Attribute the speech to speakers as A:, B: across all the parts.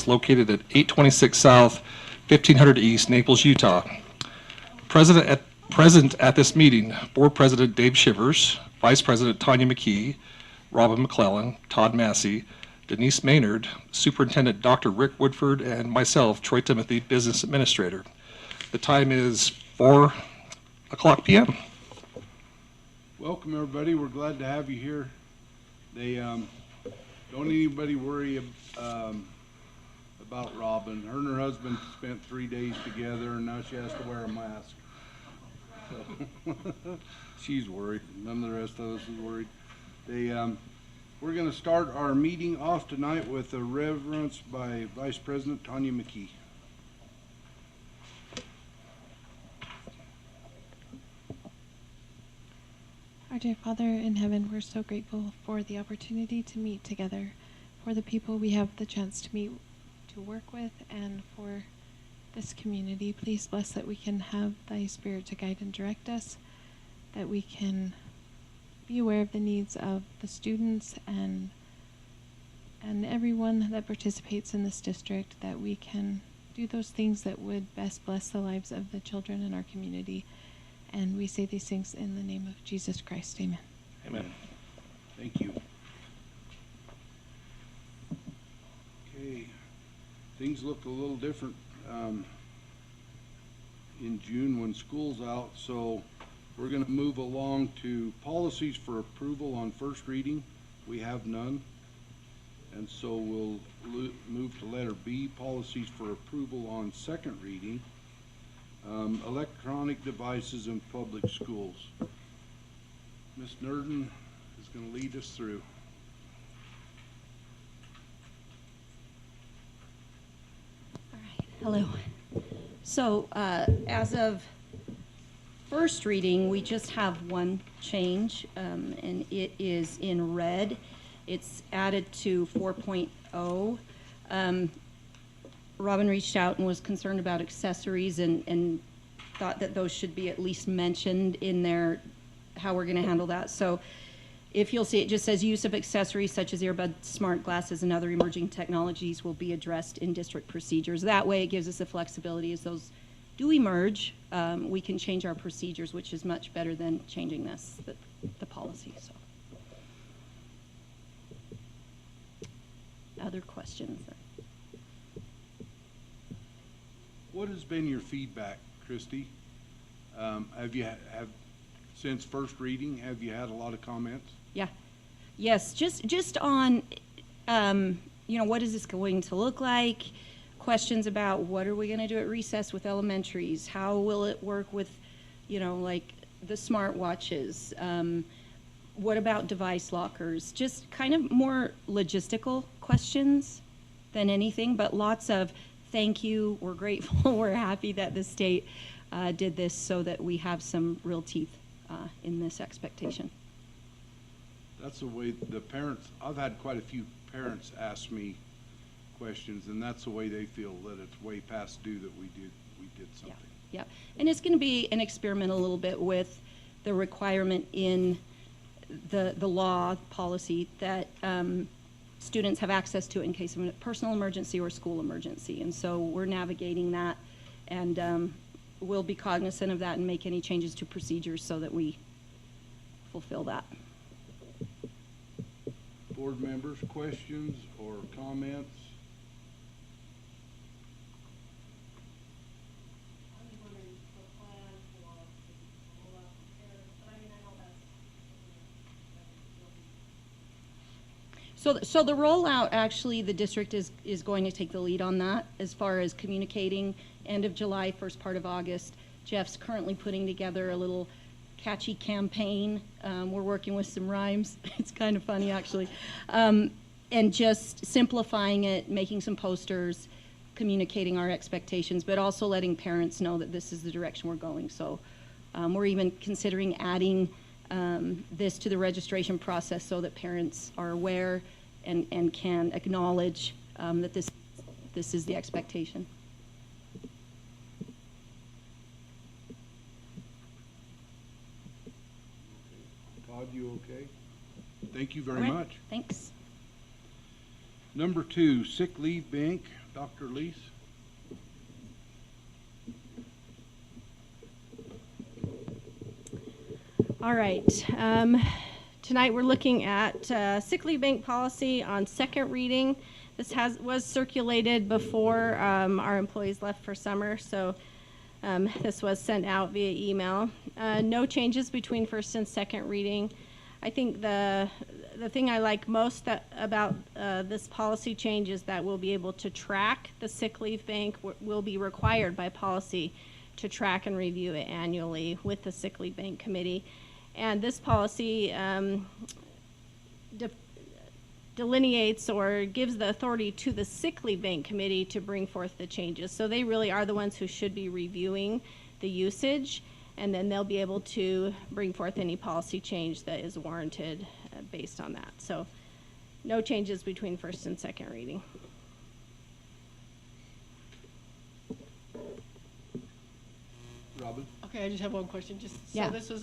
A: House located at 826 South, 1500 East, Naples, Utah. Present at this meeting, Board President Dave Shivers, Vice President Tanya McKee, Robin McClellan, Todd Massey, Denise Maynard, Superintendent Dr. Rick Woodford, and myself, Troy Timothy, Business Administrator. The time is 4:00 p.m.
B: Welcome, everybody. We're glad to have you here. Don't anybody worry about Robin. Her and her husband spent 3 days together, and now she has to wear a mask. So she's worried. None of the rest of us is worried. We're going to start our meeting off tonight with a reverence by Vice President Tanya McKee.
C: Our dear Father in heaven, we're so grateful for the opportunity to meet together, for the people we have the chance to meet, to work with, and for this community. Please bless that we can have Thy Spirit to guide and direct us, that we can be aware of the needs of the students and everyone that participates in this district, that we can do those things that would best bless the lives of the children in our community. And we say these things in the name of Jesus Christ. Amen.
A: Amen.
B: Thank you. Okay. Things look a little different in June when school's out, so we're going to move along to policies for approval on first reading. We have none. And so we'll move to letter B, policies for approval on second reading. Electronic devices in public schools. Ms. Nurden is going to lead us through.
D: All right, hello. So as of first reading, we just have one change, and it is in red. It's added to 4.0. Robin reached out and was concerned about accessories and thought that those should be at least mentioned in there, how we're going to handle that. So if you'll see, it just says use of accessories such as earbuds, smart glasses, and other emerging technologies will be addressed in district procedures. That way it gives us the flexibility as those do emerge, we can change our procedures, which is much better than changing the policy. So, other questions?
B: What has been your feedback, Christy? Since first reading, have you had a lot of comments?
D: Yeah. Yes, just on, what is this going to look like? Questions about what are we going to do at recess with elementaries? How will it work with, like the smart watches? What about device lockers? Just kind of more logistical questions than anything, but lots of thank you, we're grateful, we're happy that the state did this so that we have some real teeth in this expectation.
B: That's the way the parents, I've had quite a few parents ask me questions, and that's the way they feel, that it's way past due that we did something.
D: Yeah. And it's going to be an experiment a little bit with the requirement in the law policy that students have access to it in case of a personal emergency or school emergency. And so we're navigating that, and we'll be cognizant of that and make any changes to procedures so that we fulfill that.
B: Board members, questions or comments?
D: So the rollout, actually, the district is going to take the lead on that as far as communicating end of July, first part of August. Jeff's currently putting together a little catchy campaign. We're working with some rhymes. It's kind of funny, actually. And just simplifying it, making some posters, communicating our expectations, but also letting parents know that this is the direction we're going. So we're even considering adding this to the registration process so that parents are aware and can acknowledge that this is the expectation.
B: Todd, you okay? Thank you very
D: All right.
B: much.
D: Thanks.
B: Number 2, sick leave bank, Dr. Lees.
E: All right. Tonight we're looking at sick leave bank policy on second reading. This was circulated before our employees left for summer, so this was sent out via email. No changes between first and second reading. I think the thing I like most about this policy change is that we'll be able to track the sick leave bank. Will be required by policy to track and review it annually with the sick leave bank committee. And this policy delineates or gives the authority to the sick leave bank committee to bring forth the changes. So they really are the ones who should be reviewing the usage, and then they'll be able to bring forth any policy change that is warranted based on that. So no changes between first and second reading.
B: Robin?
F: Okay, I just have one question.
E: Yeah.
F: So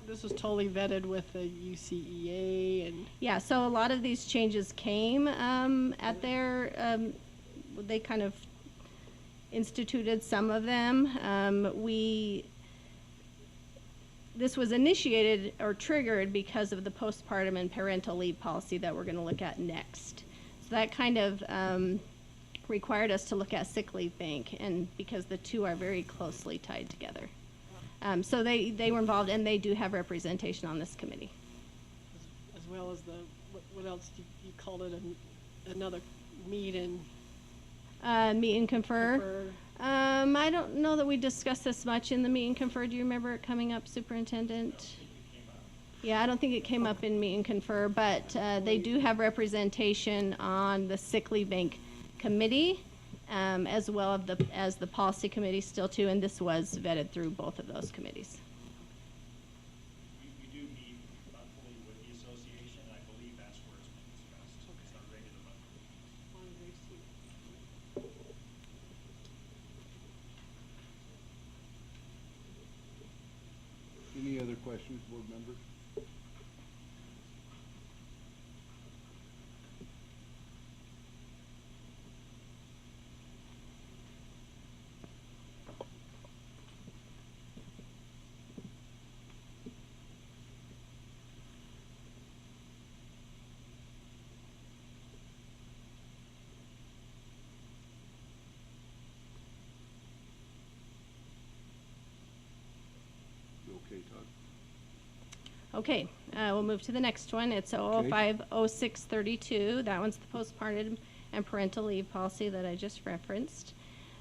F: this was totally vetted with the UCEA and
E: Yeah, so a lot of these changes came at their, they kind of instituted some of them. This was initiated or triggered because of the postpartum and parental leave policy that we're going to look at next. So that kind of required us to look at sick leave bank, and because the two are very closely tied together. So they were involved, and they do have representation on this committee.
F: as well as what else you called it, another meet and
E: Meet and confer.
F: confer.
E: I don't know that we discussed this much in the meet and confer. Do you remember it coming up, Superintendent? Yeah, I don't think it came up in meet and confer, but they do have representation on the sick leave bank committee, as well as the policy committee still too, and this was vetted through both of those committees.
G: We do meet monthly with the association, and I believe that's where it's been discussed. It's our regular monthly meetings.
B: Any other questions, board members? You okay, Todd?
E: Okay, we'll move to the next one. It's 050632. That one's the postpartum and parental leave policy that I just referenced.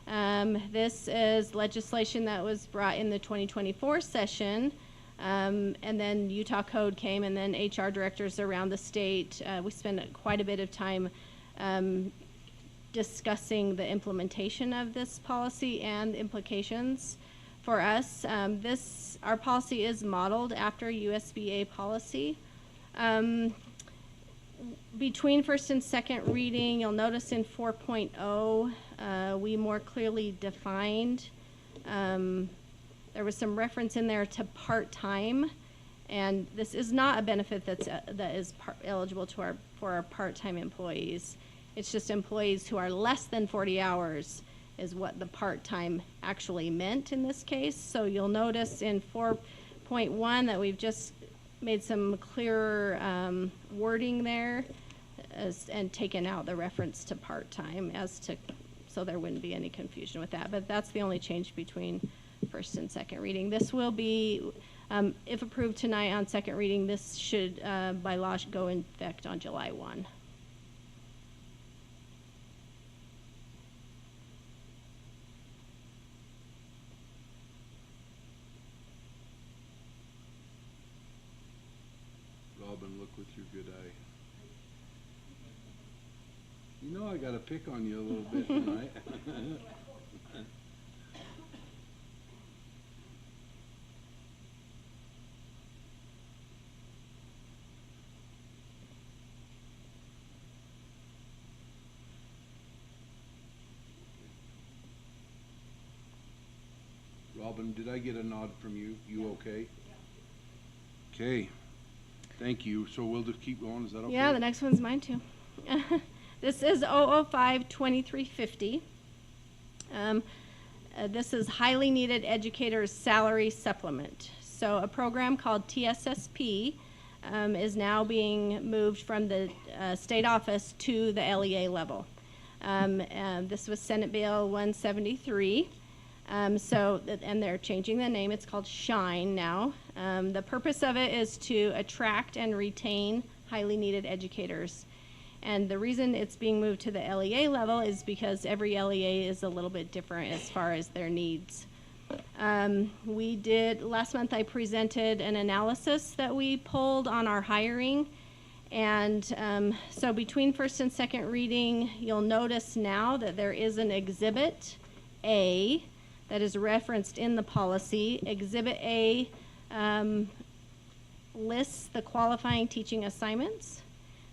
E: This is legislation that was brought in the 2024 session, and then Utah Code came, and then HR directors around the state. We spent quite a bit of time discussing the implementation of this policy and implications for us. Our policy is modeled after USBA policy. Between first and second reading, you'll notice in 4.0, we more clearly defined, there was some reference in there to part-time, and this is not a benefit that is eligible for our part-time employees. It's just employees who are less than 40 hours is what the part-time actually meant in this case. So you'll notice in 4.1 that we've just made some clearer wording there and taken out the reference to part-time so there wouldn't be any confusion with that. But that's the only change between first and second reading. This will be, if approved tonight on second reading, this should by law go in effect on July 1.
B: Robin, look with your good eye. You know I gotta pick on you a little bit tonight. Robin, did I get a nod from you? You okay? Okay. Thank you. So we'll just keep going. Is that okay?
E: Yeah, the next one's mine too. This is 005-2350. This is highly needed educators salary supplement. So a program called TSSP is now being moved from the state office to the LEA level. This was Senate Bill 173. And they're changing the name. It's called SHINE now. The purpose of it is to attract and retain highly needed educators. And the reason it's being moved to the LEA level is because every LEA is a little bit different as far as their needs. Last month I presented an analysis that we pulled on our hiring. And so between first and second reading, you'll notice now that there is an Exhibit A that is referenced in the policy. Exhibit A lists the qualifying teaching assignments.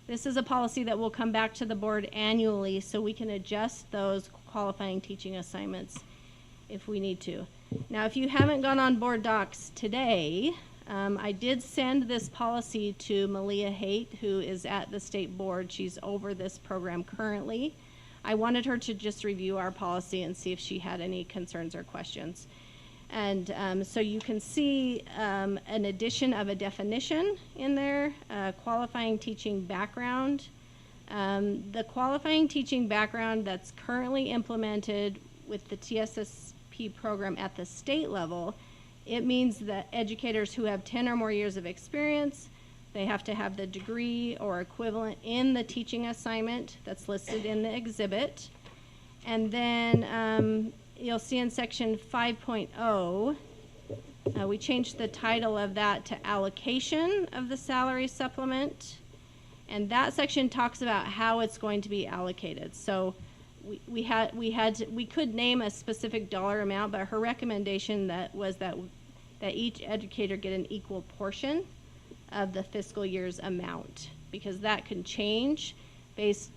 E: This is a policy that will come back to the board annually so we can adjust those qualifying teaching assignments if we need to. Now, if you haven't gone on board docs today, I did send this policy to Malia Haight, who is at the state board. She's over this program currently. I wanted her to just review our policy and see if she had any concerns or questions. And so you can see an addition of a definition in there, qualifying teaching background. The qualifying teaching background that's currently implemented with the TSSP program at the state level, it means that educators who have 10 or more years of experience, they have to have the degree or equivalent in the teaching assignment that's listed in the exhibit. And then you'll see in section 5.0, we changed the title of that to allocation of the salary supplement. And that section talks about how it's going to be allocated. So we could name a specific dollar amount, but her recommendation was that each educator get an equal portion of the fiscal year's amount, because that can change there's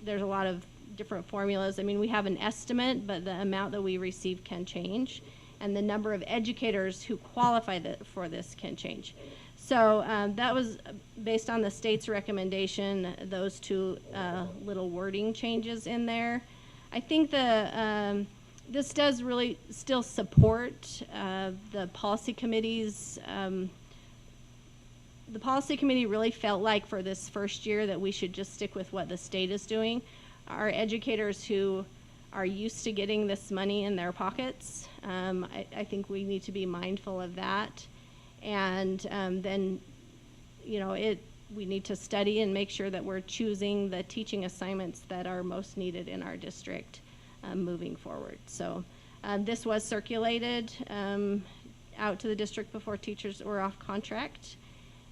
E: a lot of different formulas. I mean, we have an estimate, but the amount that we receive can change, and the number of educators who qualify for this can change. So that was based on the state's recommendation, those two little wording changes in there. I think this does really still support the policy committee's. The policy committee really felt like for this first year that we should just stick with what the state is doing. Our educators who are used to getting this money in their pockets, I think we need to be mindful of that. And then, we need to study and make sure that we're choosing the teaching assignments that are most needed in our district moving forward. So this was circulated out to the district before teachers were off contract.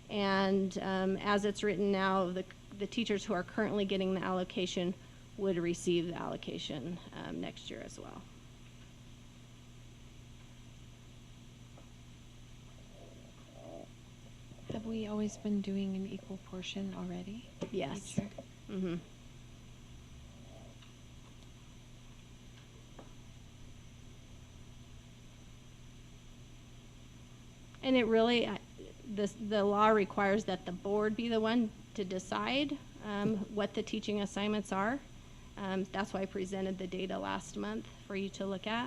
E: And as it's written now, the teachers who are currently getting the allocation would receive the allocation next year as well.
C: Have we always been doing an equal portion already?
E: Yes.
C: Each year?
E: Mm-hmm. And it really, the law requires that the board be the one to decide what the teaching assignments are. That's why I presented the data last month for you to look at.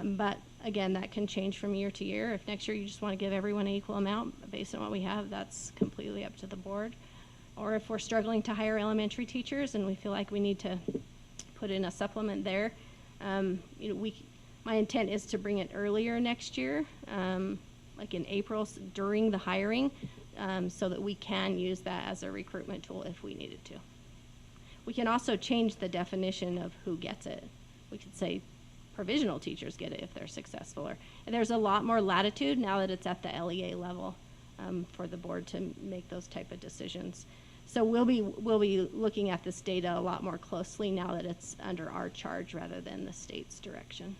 E: But again, that can change from year to year. If next year you just want to give everyone an equal amount based on what we have, that's completely up to the board. Or if we're struggling to hire elementary teachers and we feel like we need to put in a supplement there, my intent is to bring it earlier next year, like in April during the hiring, so that we can use that as a recruitment tool if we needed to. We can also change the definition of who gets it. We could say provisional teachers get it if they're successful. And there's a lot more latitude now that it's at the LEA level for the board to make those type of decisions. So we'll be looking at this data a lot more closely now that it's under our charge rather than the state's direction.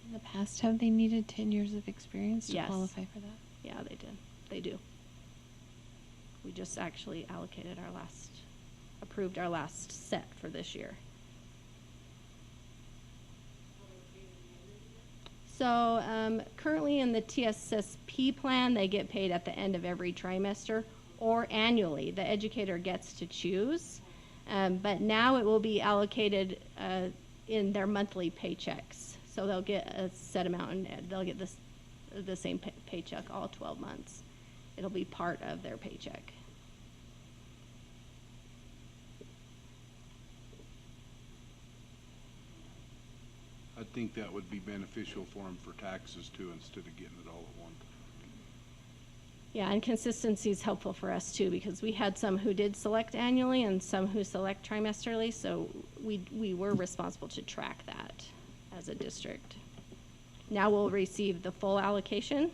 C: In the past, have they needed 10 years of experience to
E: Yes.
C: qualify for that?
E: Yeah, they did. They do. We just actually approved our last set for this year. So currently in the TSSP plan, they get paid at the end of every trimester or annually. The educator gets to choose. But now it will be allocated in their monthly paychecks. So they'll get a set amount and they'll get the same paycheck all 12 months. It'll be part of their paycheck.
B: I think that would be beneficial for them for taxes too, instead of getting it all at once.
E: Yeah, and consistency is helpful for us too, because we had some who did select annually and some who select trimesterly, so we were responsible to track that as a district. Now we'll receive the full allocation,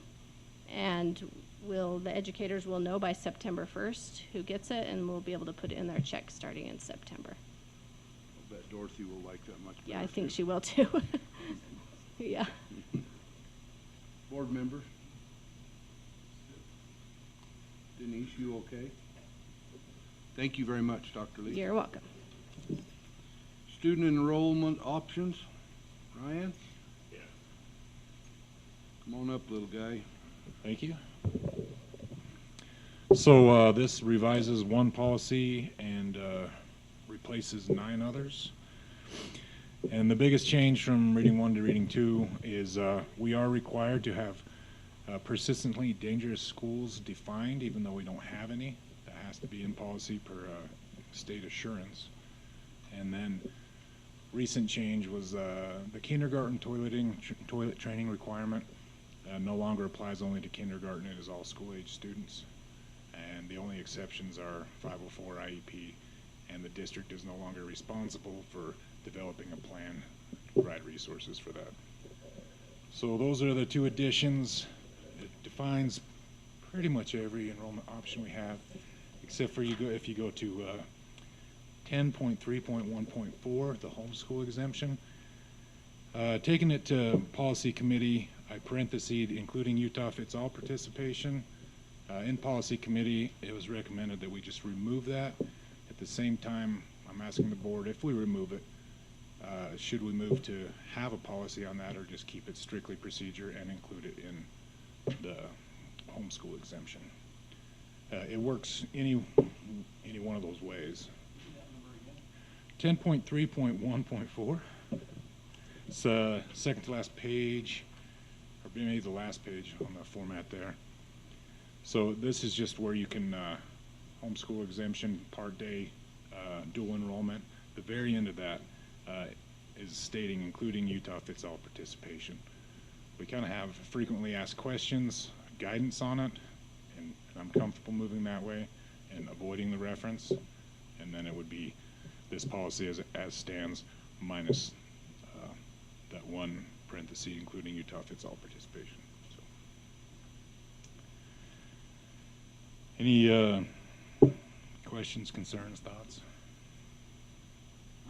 E: and the educators will know by September 1st who gets it, and we'll be able to put it in their check starting in September.
B: I bet Dorothy will like that much better.
E: Yeah, I think
B: too.
E: she will too. Yeah.
B: Board members? Denise, you okay? Thank you very much, Dr. Lee.
E: You're welcome.
B: Student enrollment options, Ryan?
G: Yeah.
B: Come on up, little guy.
H: Thank you. So this revises one policy and replaces 9 others. And the biggest change from reading 1 to reading 2 is we are required to have persistently dangerous schools defined, even though we don't have any. That has to be in policy per state assurance. And then recent change was the kindergarten toilet training requirement no longer applies only to kindergarten. It is all school-age students. And the only exceptions are 504 IEP, and the district is no longer responsible for developing a plan to provide resources for that. So those are the 2 additions. It defines pretty much every enrollment option we have, except for if you go to 10.3.1.4, the homeschool exemption. Taking it to policy committee, I parenthesed including Utah fits all participation. In policy committee, it was recommended that we just remove that. At the same time, I'm asking the board, if we remove it, should we move to have a policy on that, or just keep it strictly procedure and include it in the homeschool exemption? It works any one of those ways. 10.3.1.4. It's second to last page, or maybe the last page on the format there. So this is just where you can homeschool exemption, part day, dual enrollment. The very end of that is stating including Utah fits all participation. We kind of have frequently asked questions, guidance on it, and I'm comfortable moving that way and avoiding the reference. And then it would be this policy as stands minus that one parenthesis, including Utah fits all participation. So, any questions, concerns, thoughts?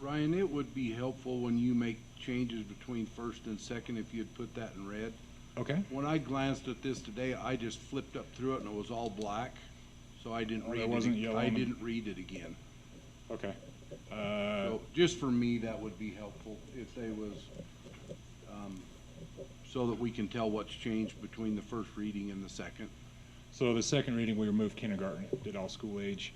B: Ryan, it would be helpful when you make changes between first and second if you'd put that in red.
H: Okay.
B: When I glanced at this today, I just flipped up through it and it was all black, so I didn't read
H: that
B: it.
H: wasn't yellow
B: I
H: on the-
B: didn't read it again.
H: Okay.
B: So just for me, that would be helpful if they was, so that we can tell what's changed between the first reading and the second.
H: So the second reading, we removed kindergarten, did all school age,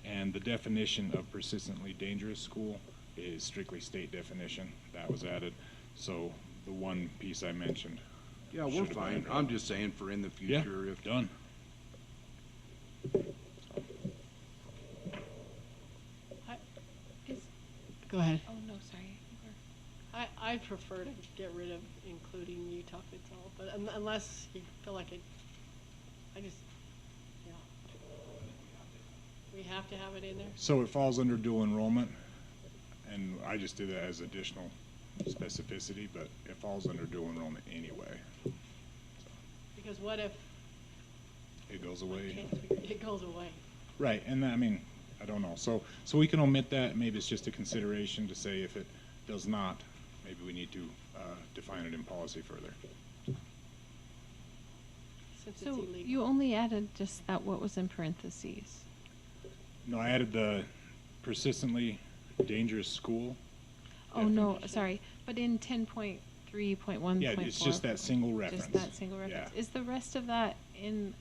H: and the definition of persistently dangerous school is strictly state definition. That was added. So the one piece I mentioned.
B: Yeah, we're
H: should have been
B: fine.
H: in red.
B: I'm just saying for in the
H: Yeah,
B: future, if.
H: done.
F: Go ahead.
C: Oh, no, sorry.
F: I prefer to get rid of including Utah fits all, but unless you feel like it, yeah. We have to have it in there?
H: So it falls under dual enrollment, and I just did that as additional specificity, but it falls under dual enrollment anyway.
F: Because what if
H: It goes away.
F: it goes away?
H: Right, and I mean, I don't know. So we can omit that. Maybe it's just a consideration to say if it does not, maybe we need to define it in policy further.
F: Since it's
C: So
F: illegal.
C: you only added just that what was in parentheses.
H: No, I added the persistently dangerous school.
C: Oh, no,
H: definition.
C: sorry. But in 10.3.1.4.
H: Yeah, it's just that single reference.
C: Just that single reference.
H: Yeah.
C: Is the rest of that in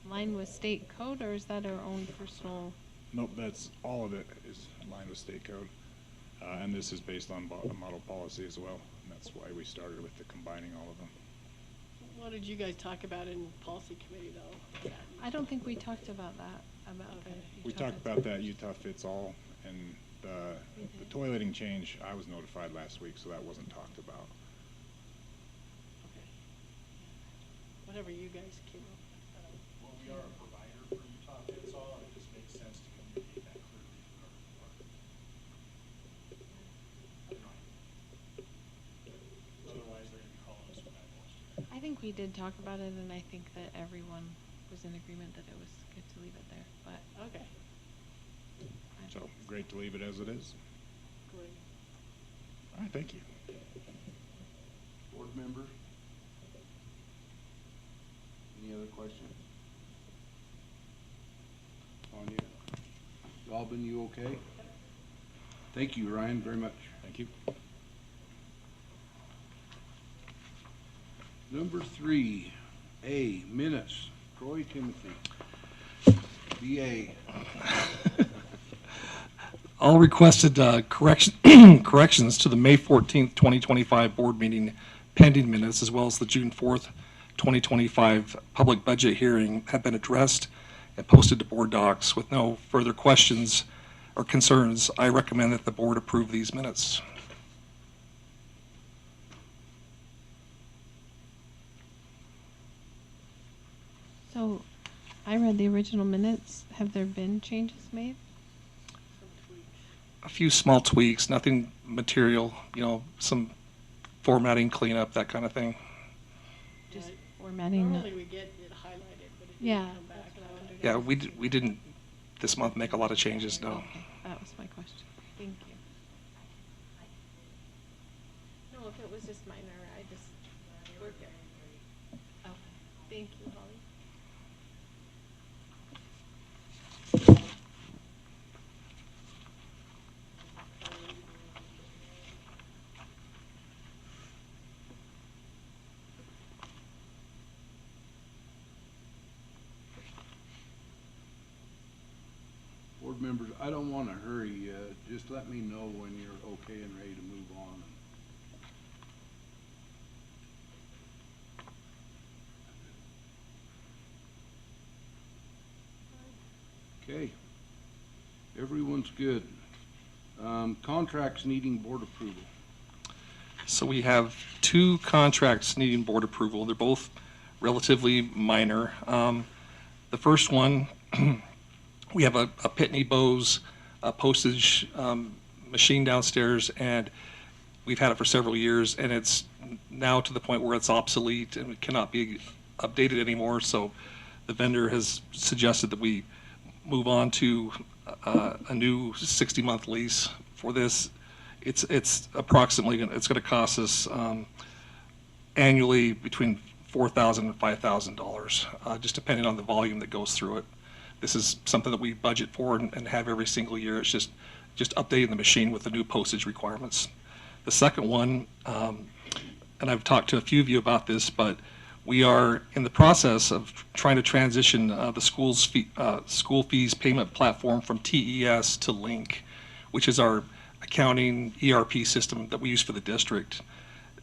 C: line with state code, or is that our own personal?
H: Nope, that's, all of it is in line with state code. And this is based on a model policy as well, and that's why we started with the combining all of them.
F: What did you guys talk about in policy committee though?
C: I don't think we talked about that, about
F: Okay.
C: the
H: We
C: Utah
H: talked
C: Fits.
H: about that Utah fits all, and the toileting change, I was notified last week, so that wasn't talked about.
F: Okay. Whatever you guys came up with.
G: Well, we are a provider for Utah Fits All, and it just makes sense to communicate that clearly to our department. Otherwise, they're gonna be calling us with eyeballs.
C: I think we did talk about it, and I think that everyone was in agreement that it was good to leave it there, but
F: Okay,
C: I
H: So,
C: think
H: great to leave it as it is.
F: great.
H: All right, thank you.
B: Board members? Any other questions? Tanya? Robin, you okay? Thank you, Ryan, very much.
H: Thank you.
B: Number 3, minutes. Troy Timothy. BA.
A: All requested corrections to the May 14th, 2025 board meeting pending minutes, as well as the June 4th, 2025 public budget hearing have been addressed and posted to board docs. With no further questions or concerns, I recommend that the board approve these minutes.
C: So, I read the original minutes. Have there been changes made?
F: Some tweaks.
A: A few small tweaks, nothing material, some formatting, cleanup, that kind of thing.
C: Just
F: Right.
C: formatting?
F: Normally we get it highlighted, but it
C: Yeah,
F: didn't come back.
C: that's what I
F: and
C: wondered.
A: Yeah, we didn't this month make a lot of changes, no.
C: Okay, that was my question. Thank you.
I: No, if it was just minor, I just, we're good.
C: Okay, thank you, Holly.
B: Board members, I don't want to hurry you. Just let me know when you're okay and ready to move on. Okay. Everyone's good. Contracts needing board approval.
A: So we have two contracts needing board approval. They're both relatively minor. The first one, we have a Pitney Bowes postage machine downstairs, and we've had it for several years, and it's now to the point where it's obsolete and it cannot be updated anymore. So the vendor has suggested that we move on to a new 60-month lease for this. It's approximately, it's going to cost us annually between $4,000 and $5,000, just depending on the volume that goes through it. This is something that we budget for and have every single year. It's just updating the machine with the new postage requirements. The second one, and I've talked to a few of you about this, but we are in the process of trying to transition the school fees payment platform from TES to Link, which is our accounting ERP system that we use for the district.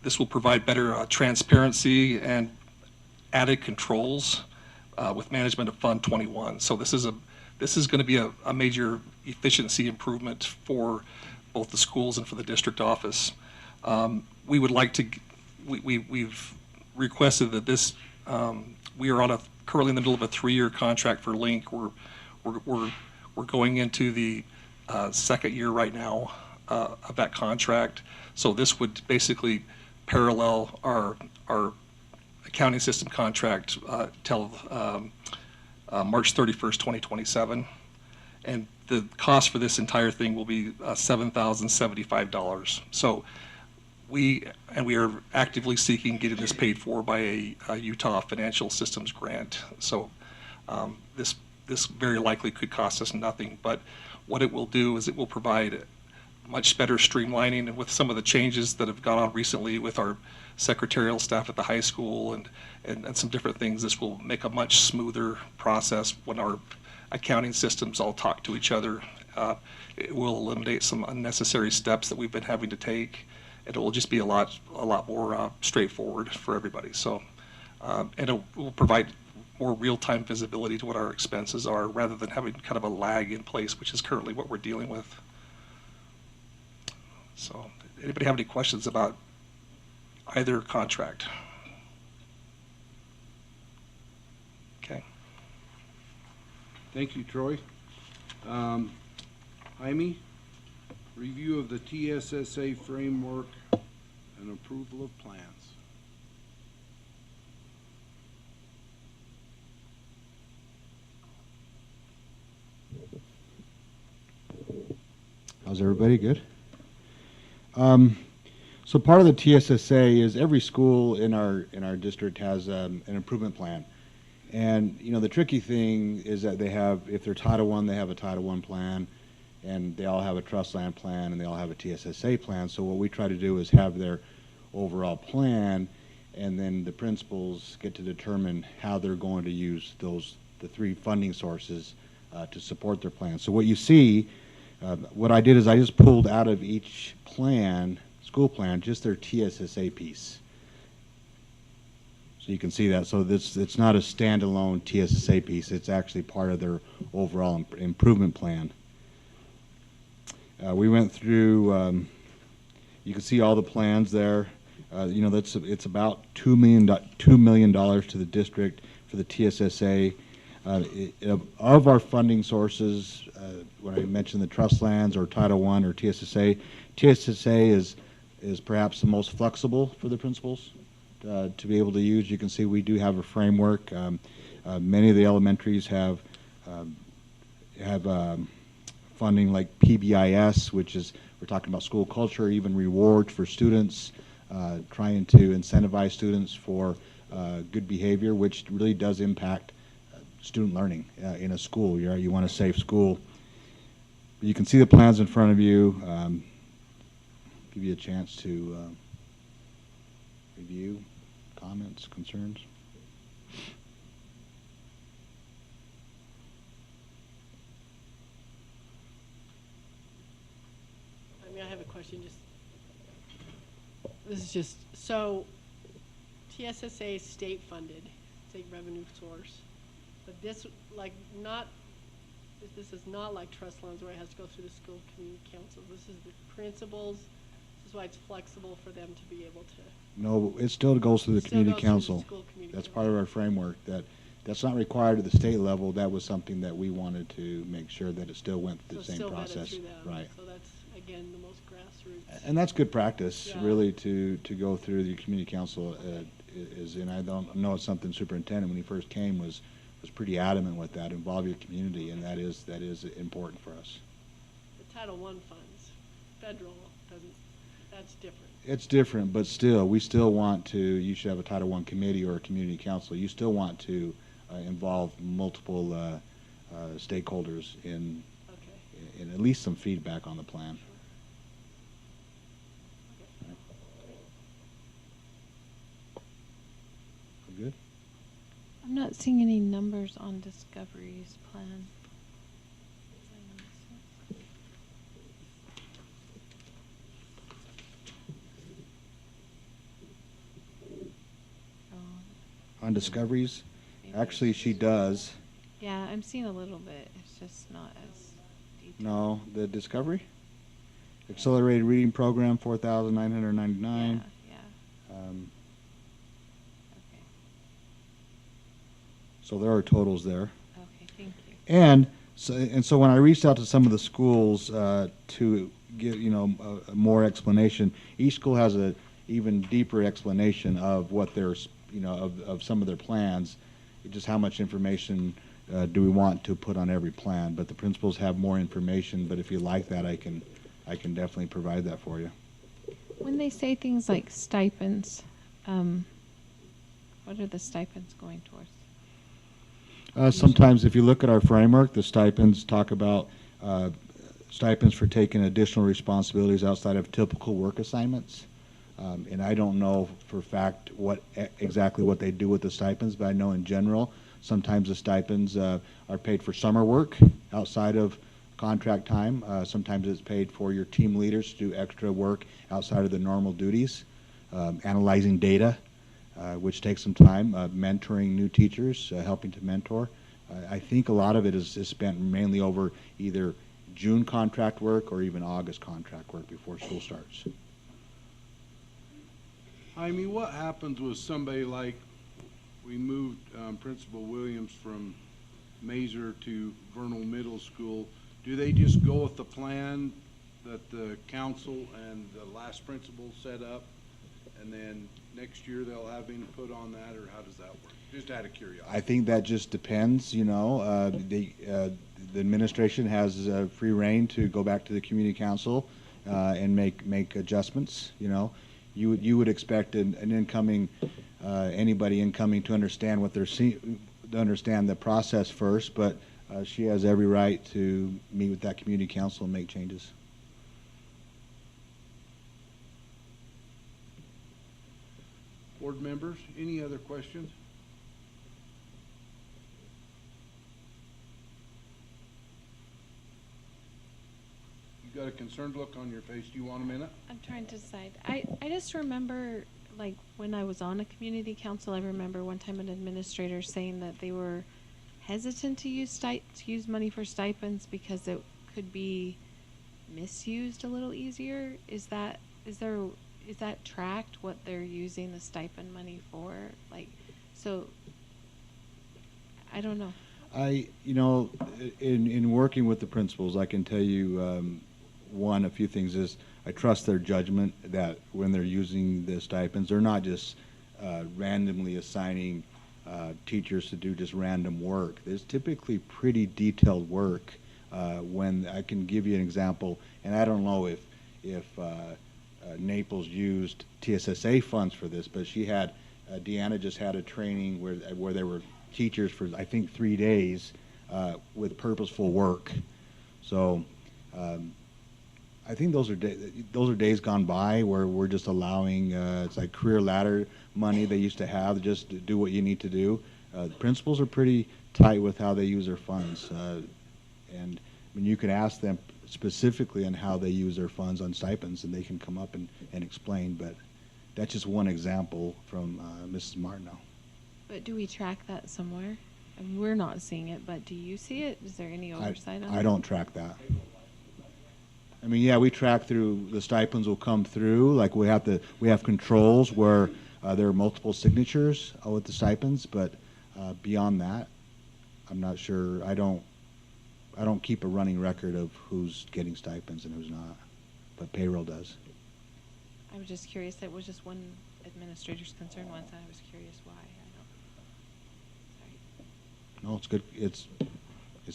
A: This will provide better transparency and added controls with management of Fund 21. So this is going to be a major efficiency improvement for both the schools and for the district office. We would like to, we've requested that this, we are currently in the middle of a 3-year contract for Link. We're going into the second year right now of that contract. So this would basically parallel our accounting system contract till March 31st, 2027. And the cost for this entire thing will be $7,075. So we are actively seeking getting this paid for by a Utah Financial Systems grant. So this very likely could cost us nothing, but what it will do is it will provide much better streamlining, and with some of the changes that have gone on recently with our secretarial staff at the high school and some different things, this will make a much smoother process when our accounting systems all talk to each other. It will eliminate some unnecessary steps that we've been having to take. It will just be a lot more straightforward for everybody. So, and it will provide more real-time visibility to what our expenses are, rather than having kind of a lag in place, which is currently what we're dealing with. So, anybody have any questions about either contract? Okay.
B: Thank you, Troy. Jaime, review of the TSSA framework and approval of plans.
J: How's everybody? Good? So part of the TSSA is every school in our district has an improvement plan. And, you know, the tricky thing is that they have, if they're Title I, they have a Title I plan, and they all have a trust land plan, and they all have a TSSA plan. So what we try to do is have their overall plan, and then the principals get to determine how they're going to use the three funding sources to support their plan. So what you see, what I did is I just pulled out of each plan, school plan, just their TSSA piece. So you can see that. So it's not a standalone TSSA piece. It's actually part of their overall improvement plan. We went through, you can see all the plans there. You know, it's about $2 million to the district for the TSSA. Of our funding sources, when I mentioned the trust lands or Title I or TSSA, TSSA is perhaps the most flexible for the principals to be able to use. You can see we do have a framework. Many of the elementaries have funding like PBIS, which is, we're talking about school culture, even rewards for students, trying to incentivize students for good behavior, which really does impact student learning in a school. You want a safe school. You can see the plans in front of you. Give you a chance to review, comments, concerns.
F: I mean, I have a question. This is just, so TSSA is state funded, state revenue source, but this, like, this is not like trust loans where it has to go through the school community council. This is the principals. This is why it's flexible for them to be able to.
J: No, it still goes through the community council. That's part of our framework. That's not required at the state level. That was something that we wanted to make sure that it still went through the same process. Right.
F: So that's, again, the most grassroots.
J: And that's good practice,
F: Yeah.
J: really, to go through the community council. And I don't know, it's something superintendent, when he first came, was pretty adamant with that, involve your community, and that is important for us.
F: The Title I funds, federal doesn't, that's different.
J: It's different, but still, we still want to, you should have a Title I committee or a community council. You still want to involve multiple stakeholders in at least some feedback on the plan. Right. Good?
C: I'm not seeing any numbers on Discovery's plan.
J: On Discoveries, actually she does.
C: Yeah, I'm seeing a little bit. It's just not as detailed.
J: No, the Discovery? Accelerated Reading Program, 4,999.
C: Yeah. Okay.
J: So there are totals there.
C: Okay, thank you.
J: And so when I reached out to some of the schools to give, a more explanation, each school has a even deeper explanation of what their, of some of their plans, just how much information do we want to put on every plan. But the principals have more information, but if you like that, I can definitely provide that for you.
C: When they say things like stipends, what are the stipends going towards?
J: Sometimes if you look at our framework, the stipends talk about stipends for taking additional responsibilities outside of typical work assignments. And I don't know for a fact exactly what they do with the stipends, but I know in general, sometimes the stipends are paid for summer work outside of contract time. Sometimes it's paid for your team leaders to do extra work outside of the normal duties, analyzing data, which takes some time, mentoring new teachers, helping to mentor. I think a lot of it is spent mainly over either June contract work or even August contract work before school starts.
B: I mean, what happens with somebody like, we moved Principal Williams from Mazer to Vernal Middle School. Do they just go with the plan that the council and the last principal set up, and then next year they'll have input on that, or how does that work? Just out of curiosity.
J: I think that just depends, you know. The administration has free reign to go back to the community council and make adjustments, you know. You would expect an incoming, anybody incoming to understand what they're seeing, to understand the process first, but she has every right to meet with that community council and make changes.
B: Board members, any other questions? You got a concerned look on your face. Do you want a minute?
C: I'm trying to decide. I just remember, like, when I was on a community council, I remember one time an administrator saying that they were hesitant to use money for stipends because it could be misused a little easier. Is that tracked what they're using the stipend money for? Like, so I don't know.
J: You know, in working with the principals, I can tell you, a few things is I trust their judgment that when they're using the stipends, they're not just randomly assigning teachers to do just random work. There's typically pretty detailed work. When I can give you an example, and I don't know if Naples used TSSA funds for this, but she had Deanna just had a training where there were teachers for I think 3 days with purposeful work. So I think those are days gone by where we're just allowing it's like career ladder money they used to have, just to do what you need to do. The principals are pretty tight with how they use their funds, and I mean, you can ask them specifically on how they use their funds on stipends, and they can come up and explain. But that's just one example from Mrs. Martineau.
C: But do we track that somewhere? I mean, we're not seeing it, but do you see it? Is there any oversight on it?
J: I don't track that. I mean, yeah, we track through, the stipends will come through, like we have controls where there are multiple signatures with the stipends, but beyond that, I'm not sure. I don't keep a running record of who's getting stipends and who's not, but payroll does.
C: I was just curious. That was just one administrator's concern once, and I was curious why. Sorry.
J: No, it's good. It's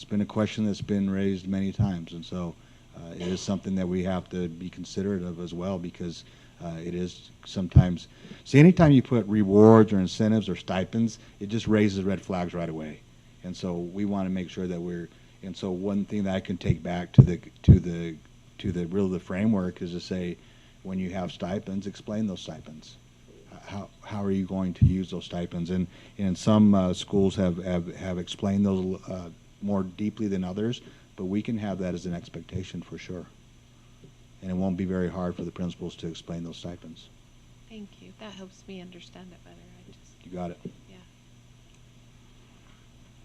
J: been a question that's been raised many times, and so it is something that we have to be considerate of as well, because it is sometimes. See, anytime you put rewards or incentives or stipends, it just raises red flags right away, and so we want to make sure that we're. And so one thing that I can take back to the framework is to say, when you have stipends, explain those stipends. How are you going to use those stipends? And some schools have explained those more deeply than others, but we can have that as an expectation for sure. And it won't be very hard for the principals to explain those stipends.
C: Thank you. That helps me understand it better.
J: You got it.
C: Yeah.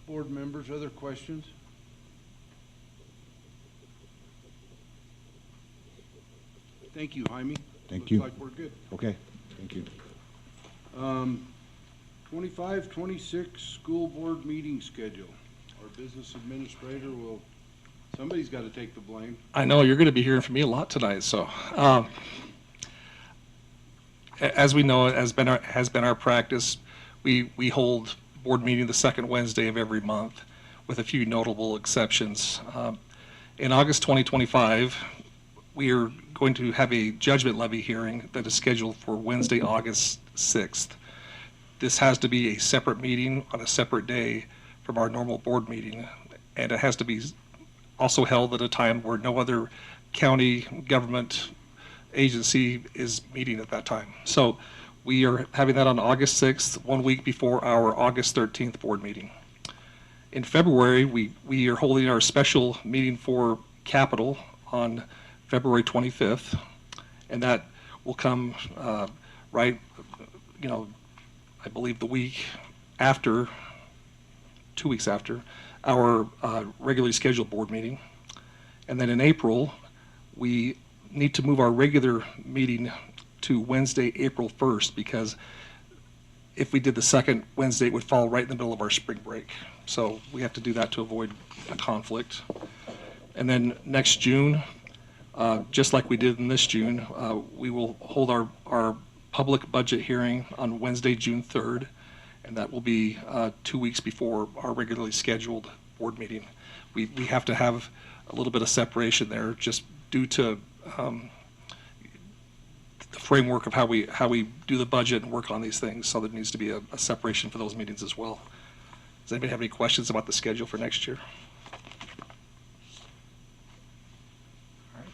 B: Board members, other questions? Thank you, Jaime.
J: Thank you.
B: Looks like we're good.
J: Okay, thank you.
B: 25-26 school board meeting schedule. Our business administrator somebody's got to take the blame.
A: I know you're going to be hearing from me a lot tonight. So, as we know, has been our practice, we hold board meeting the second Wednesday of every month, with a few notable exceptions. In August 2025, we are going to have a judgment levy hearing that is scheduled for Wednesday, August 6th. This has to be a separate meeting on a separate day from our normal board meeting, and it has to be also held at a time where no other county government agency is meeting at that time. So we are having that on August 6th, 1 week before our August 13th board meeting. In February, we are holding our special meeting for capital on February 25th, and that will come right, I believe the week after, 2 weeks after, our regularly scheduled board meeting. And then in April, we need to move our regular meeting to Wednesday, April 1st, because if we did the second Wednesday, it would fall right in the middle of our spring break. So we have to do that to avoid a conflict. And then next June, just like we did in this June, we will hold our public budget hearing on Wednesday, June 3rd, and that will be 2 weeks before our regularly scheduled board meeting. We have to have a little bit of separation there just due to the framework of how we do the budget and work on these things, so there needs to be a separation for those meetings as well. Does anybody have any questions about the schedule for next year? All right.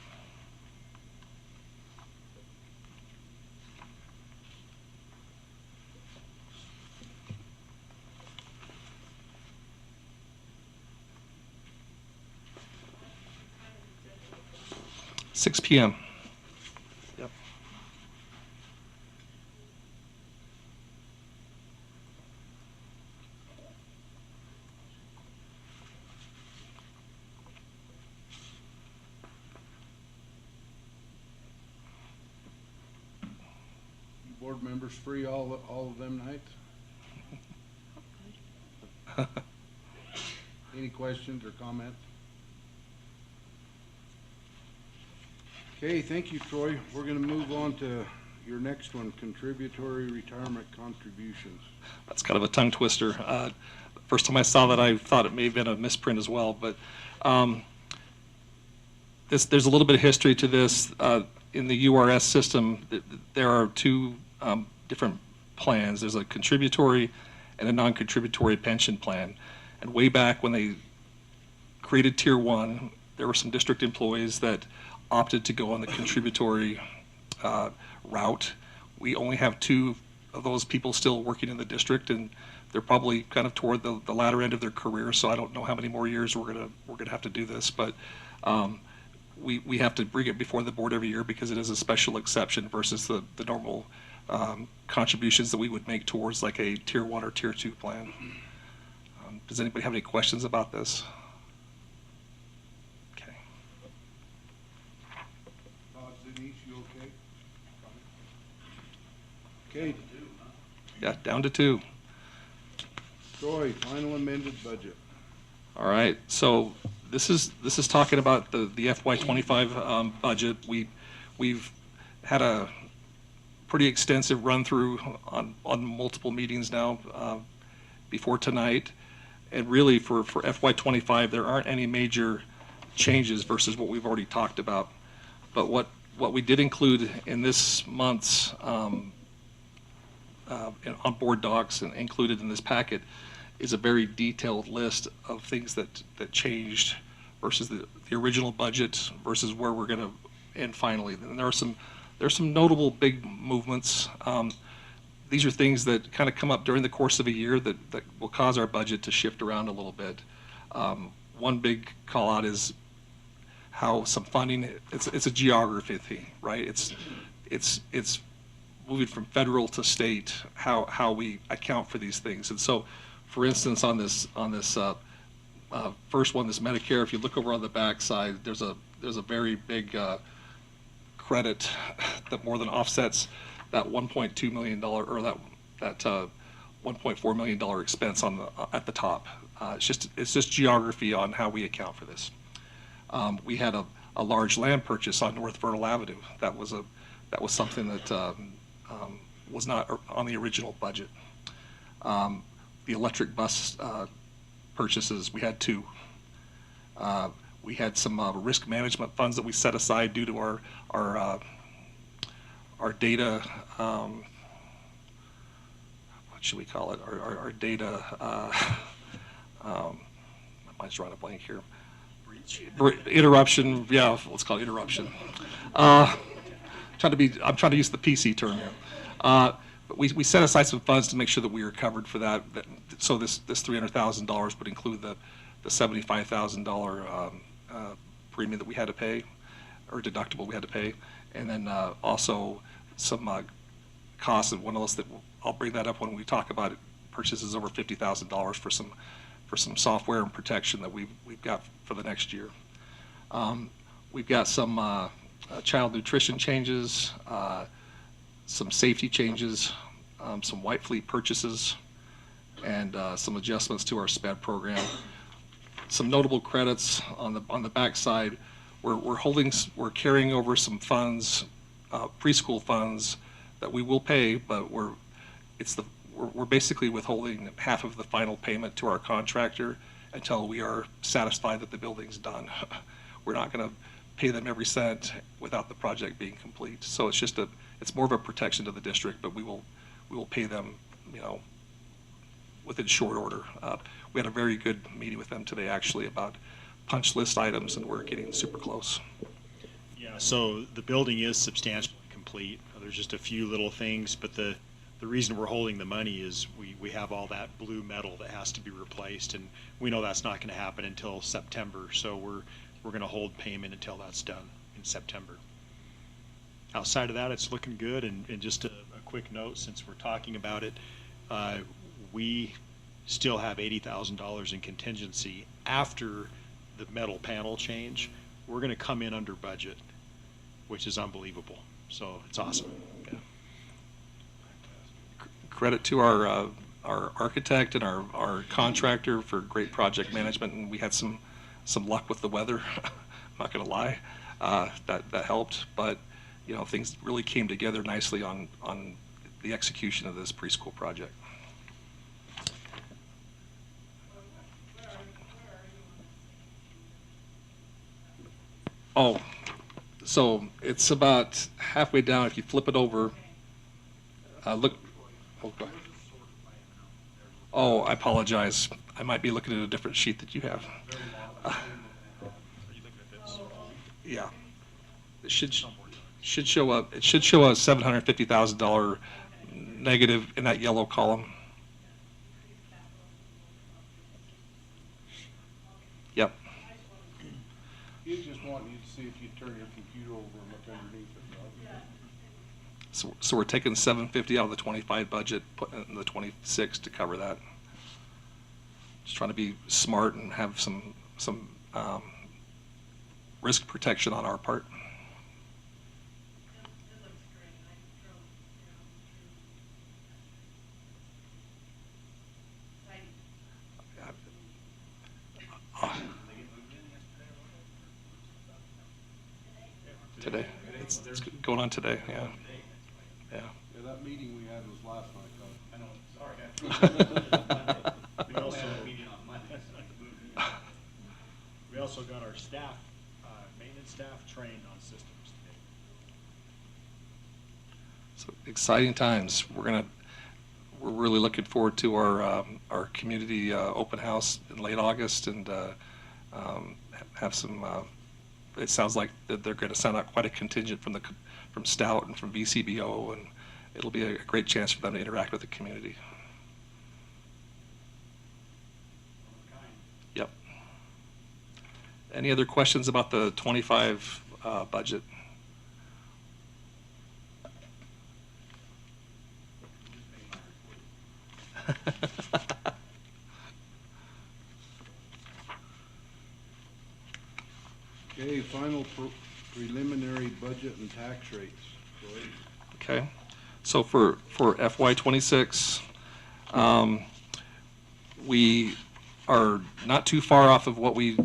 A: 6 p.m. Yep.
B: Board members free all of them nights? Any questions or comments? Okay, thank you, Troy. We're gonna move on to your next one, contributory retirement contributions.
A: That's kind of a tongue twister. First time I saw that, I thought it may have been a misprint as well, but there's a little bit of history to this. In the URS system, there are two different plans. There's a contributory and a non-contributory pension plan. And way back when they created Tier 1, there were some district employees that opted to go on the contributory route. We only have 2 of those people still working in the district, and they're probably kind of toward the latter end of their career, so I don't know how many more years we're gonna have to do this, but we have to bring it before the board every year because it is a special exception versus the normal contributions that we would make towards like a Tier 1 or Tier 2 plan. Does anybody have any questions about this? Okay.
B: Denise, you okay? Okay,
A: Yeah, down to 2.
B: Troy, final amended budget.
A: All right, so this is talking about the FY25 budget. We've had a pretty extensive run through on multiple meetings now before tonight, and really for FY25 there aren't any major changes versus what we've already talked about. But what we did include in this month's on board docs and included in this packet is a very detailed list of things that changed versus the original budget versus where we're going to end finally. And there's some notable big movements. These are things that kind of come up during the course of a year that will cause our budget to shift around a little bit. One big call out is how some funding, it's a geography thing, right? It's moving from federal to state, how we account for these things. And so, for instance, on this first one, this Medicare, if you look over on the back side, there's a very big credit that more than offsets that $1.2 million or that $1.4 million expense at the top. It's just geography on how we account for this. We had a large land purchase on North Vernal Avenue. That was something that was not on the original budget. The electric bus purchases, we had 2. We had some risk management funds that we set aside due to our data, what should we call it? Our data, my mind's drawing a blank here. Interruption, yeah, let's call it interruption. I'm trying to use the PC term here. But we set aside some funds to make sure that we are covered for that. So this $300,000 would include the $75,000 premium that we had to pay, or deductible we had to pay, and then also some costs of one of those that I'll bring that up when we talk about it, purchases over $50,000 for some software and protection that we've got for the next year. We've got some child nutrition changes, some safety changes, some White Fleet purchases, and some adjustments to our SPED program. Some notable credits on the backside. We're carrying over some funds, preschool funds that we will pay, but we're basically withholding half of the final payment to our contractor until we are satisfied that the building's done. We're not going to pay them every cent without the project being complete. So it's more of a protection to the district, but we will pay them, within short order. We had a very good meeting with them today, actually, about punch list items, and we're getting super close.
G: Yeah, so the building is substantially complete. There's just a few little things, but the reason we're holding the money is we have all that blue metal that has to be replaced, and we know that's not going to happen until September, so we're going to hold payment until that's done in September. Outside of that, it's looking good, and just a quick note, since we're talking about it, we still have $80,000 in contingency after the metal panel change. We're going to come in under budget, which is unbelievable. So it's awesome. Yeah.
A: Credit to our architect and our contractor for great project management, and we had some luck with the weather. I'm not going to lie, that helped, but things really came together nicely on the execution of this preschool project. Oh, so it's about halfway down. If you flip it over, look. Oh, go ahead. Oh, I apologize. I might be looking at a different sheet that you have. Yeah, it should show up. It should show a $750,000 negative in that yellow column. Yep.
B: You just want you to see if you turn your computer over and look underneath it.
A: So we're taking 750 out of the 25 budget, putting it in the 26 to cover that. Just trying to be smart and have some risk protection on our part. Today, it's going on today. Yeah.
B: Yeah, that meeting we had was last night, though.
G: I know, sorry. We also had a meeting on Monday. We also got our staff, maintenance staff trained on systems today.
A: So exciting times. We're really looking forward to our community open house in late August, and have some. It sounds like that they're going to send out quite a contingent from Stout and from VCBO, and it'll be a great chance for them to interact with the community. Yep. Any other questions about the 25 budget?
B: Okay, final preliminary budget and tax rates.
A: Okay, so for FY26, we are not too far off of what we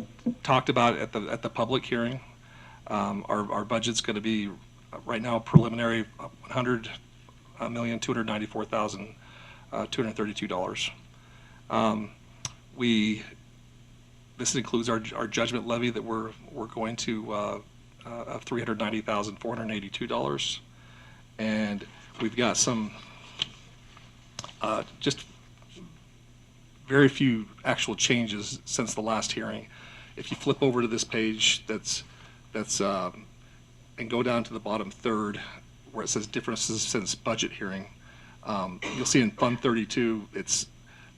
A: talked about at the public hearing. Our budget's going to be right now preliminary $100,294,232. This includes our judgment levy that we're going to of $390,482, and we've got some just very few actual changes since the last hearing. if you flip over to this page, and go down to the bottom third, where it says differences since budget hearing, you'll see in Fund 32, there's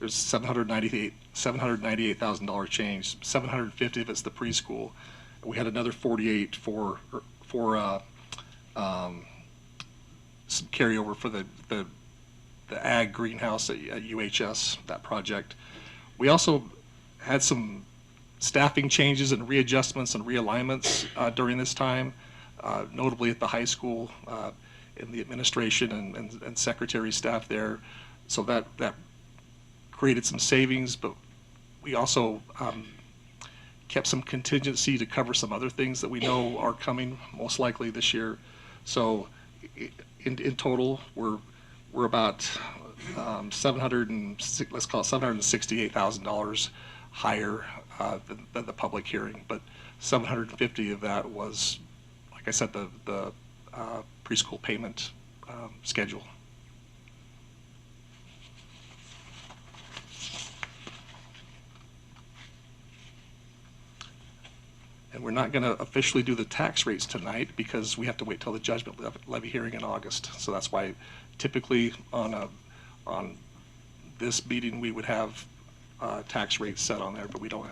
A: $798,000 change. 750 of it's the preschool. We had another 48 for some carryover for the ag greenhouse at UHS, that project. We also had some staffing changes and readjustments and realignments during this time, notably at the high school, in the administration and secretary staff there. So that created some savings, but we also kept some contingency to cover some other things that we know are coming most likely this year. So in total, we're about let's call it $768,000 higher than the public hearing, but 750 of that was, like I said, the preschool payment schedule. And we're not going to officially do the tax rates tonight because we have to wait till the judgment levy hearing in August. So that's why typically on this meeting we would have tax rates set on there, but we don't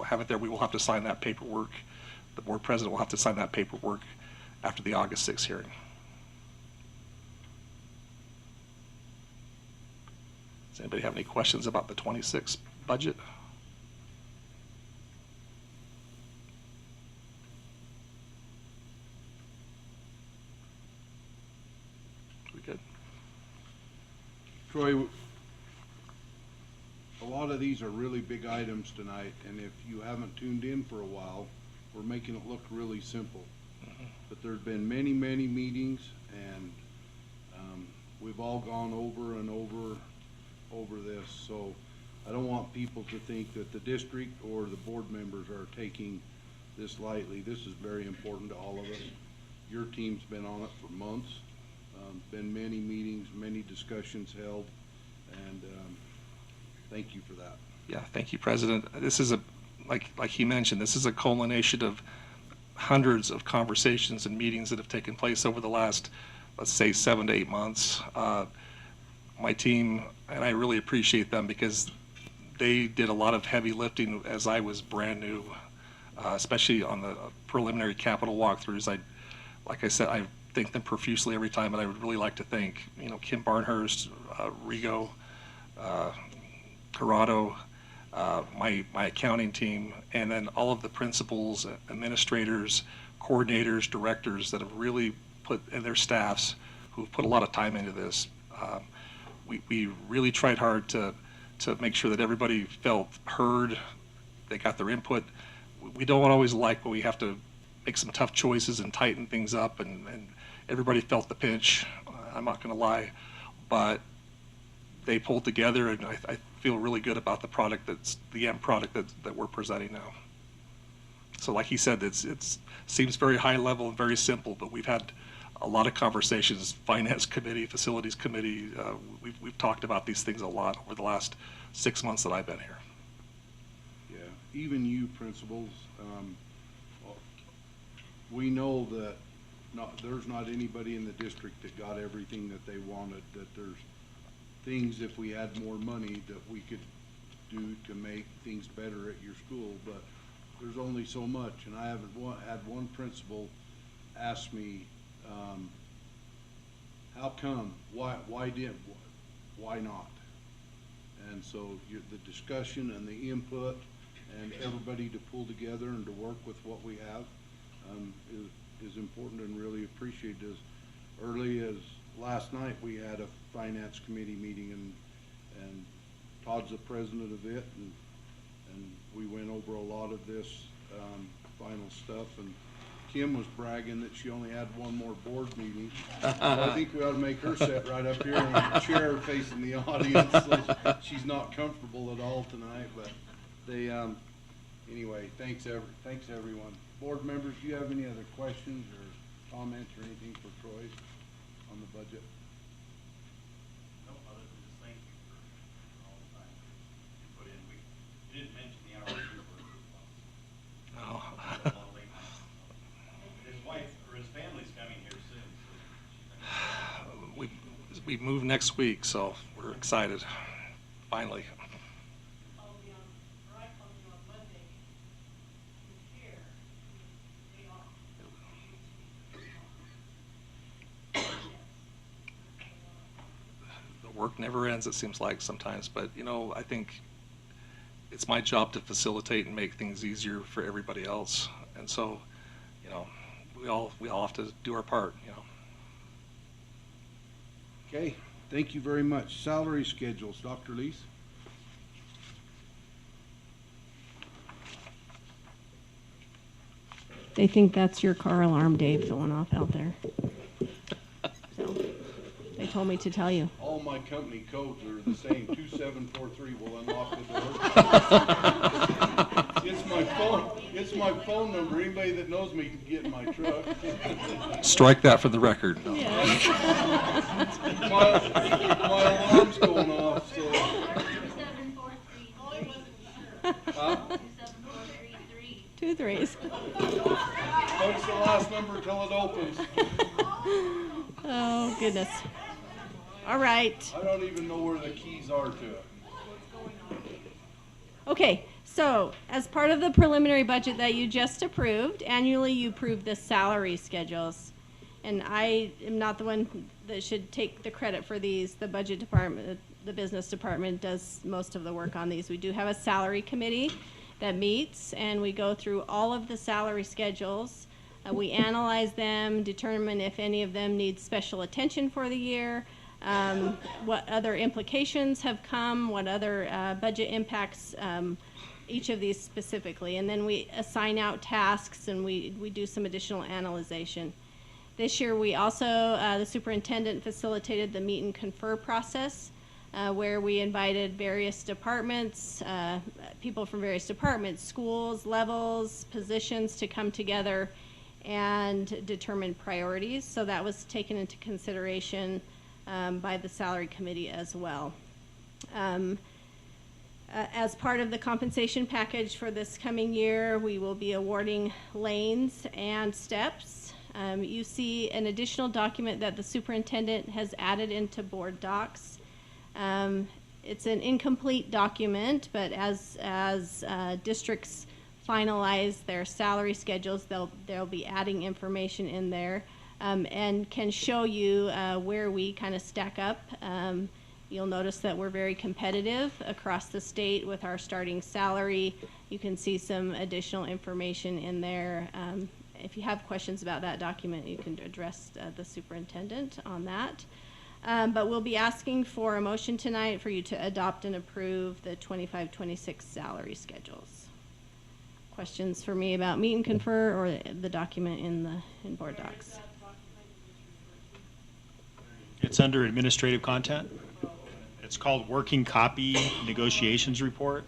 A: have it there. We will have to sign that paperwork. The board president will have to sign that paperwork after the August 6th hearing. Does anybody have any questions about the 26 budget? We good?
B: Troy, a lot of these are really big items tonight, and if you haven't tuned in for a while, we're making it look really simple. But there's been many, many meetings, and we've all gone over and over this. So I don't want people to think that the district or the board members are taking this lightly. This is very important to all of us. Your team's been on it for months. Been many meetings, many discussions held, and thank you for that.
A: Yeah, thank you, President. This is like he mentioned, this is a culmination of hundreds of conversations and meetings that have taken place over the last, let's say, 7 to 8 months. My team, and I really appreciate them because they did a lot of heavy lifting as I was brand new, especially on the preliminary capital walkthroughs. Like I said, I thank them profusely every time, but I would really like to thank, Kim Barnhurst, Rigo, Corrado, my accounting team, and then all of the principals, administrators, coordinators, directors that have really put, and their staffs who've put a lot of time into this. We really tried hard to make sure that everybody felt heard, they got their input. We don't always like, but we have to make some tough choices and tighten things up, and everybody felt the pinch, I'm not gonna lie, but they pulled together, and I feel really good about the product the end product that we're presenting now. So like he said, it seems very high level and very simple, but we've had a lot of conversations, finance committee, facilities committee, we've talked about these things a lot over the last 6 months that I've been here.
B: Yeah, even you principals, we know that there's not anybody in the district that got everything that they wanted, that there's things, if we had more money, that we could do to make things better at your school, but there's only so much. And I haven't had one principal ask me, how come, why not? And so the discussion and the input and everybody to pull together and to work with what we have is important and really appreciated. As early as last night, we had a finance committee meeting, and Todd's the president of it, and we went over a lot of this final stuff, and Kim was bragging that she only had one more board meeting. So I think we ought to make her sit right up here in a chair facing the audience, so she's not comfortable at all tonight, but they, anyway, thanks everyone. Board members, do you have any other questions or comments or anything for Troy on the budget?
K: No, other than just thank you for all the time you put in. You didn't mention the hours you worked.
A: we move next week, so we're excited, finally.
F: I'll be on, or I call you on Monday. Here, day off.
A: The work never ends, it seems like sometimes, but, you know, I think it's my job to facilitate and make things easier for everybody else. And so, you know, we all have to do our part, you know.
B: Okay, thank you very much. Salary schedules, Dr. Lees?
E: They think that's your car alarm, Dave, going off out there. So, they told me to tell you.
B: All my company codes are the same. 2743 will unlock the door. It's my phone number. Anybody that knows me can get in my truck.
A: Strike that for the record. No.
B: My alarm's going off, so.
I: 27433.
B: Huh?
I: 27433.
E: 2 3s.
B: Punch the last number till it opens.
E: Oh, goodness. All right.
B: I don't even know where the keys are to it.
E: Okay, so as part of the preliminary budget that you just approved, annually you approve the salary schedules. And I am not the one that should take the credit for these. The budget department, the business department does most of the work on these. We do have a salary committee that meets, and we go through all of the salary schedules. We analyze them, determine if any of them need special attention for the year, what other implications have come, what other budget impacts each of these specifically. And then we assign out tasks, and we do some additional analyzation. This year we also, the superintendent facilitated the meet and confer process, where we invited various departments, people from various departments, schools, levels, positions to come together and determine priorities. So that was taken into consideration by the salary committee as well. As part of the compensation package for this coming year, we will be awarding lanes and steps. You see an additional document that the superintendent has added into board docs. It's an incomplete document, but as districts finalize their salary schedules, they'll be adding information in there, and can show you where we kind of stack up. You'll notice that we're very competitive across the state with our starting salary. You can see some additional information in there. If you have questions about that document, you can address the superintendent on that. But we'll be asking for a motion tonight for you to adopt and approve the 25-26 salary schedules. Questions for me about meet and confer or the document in board docs?
G: It's under administrative content. It's called Working Copy Negotiations Report.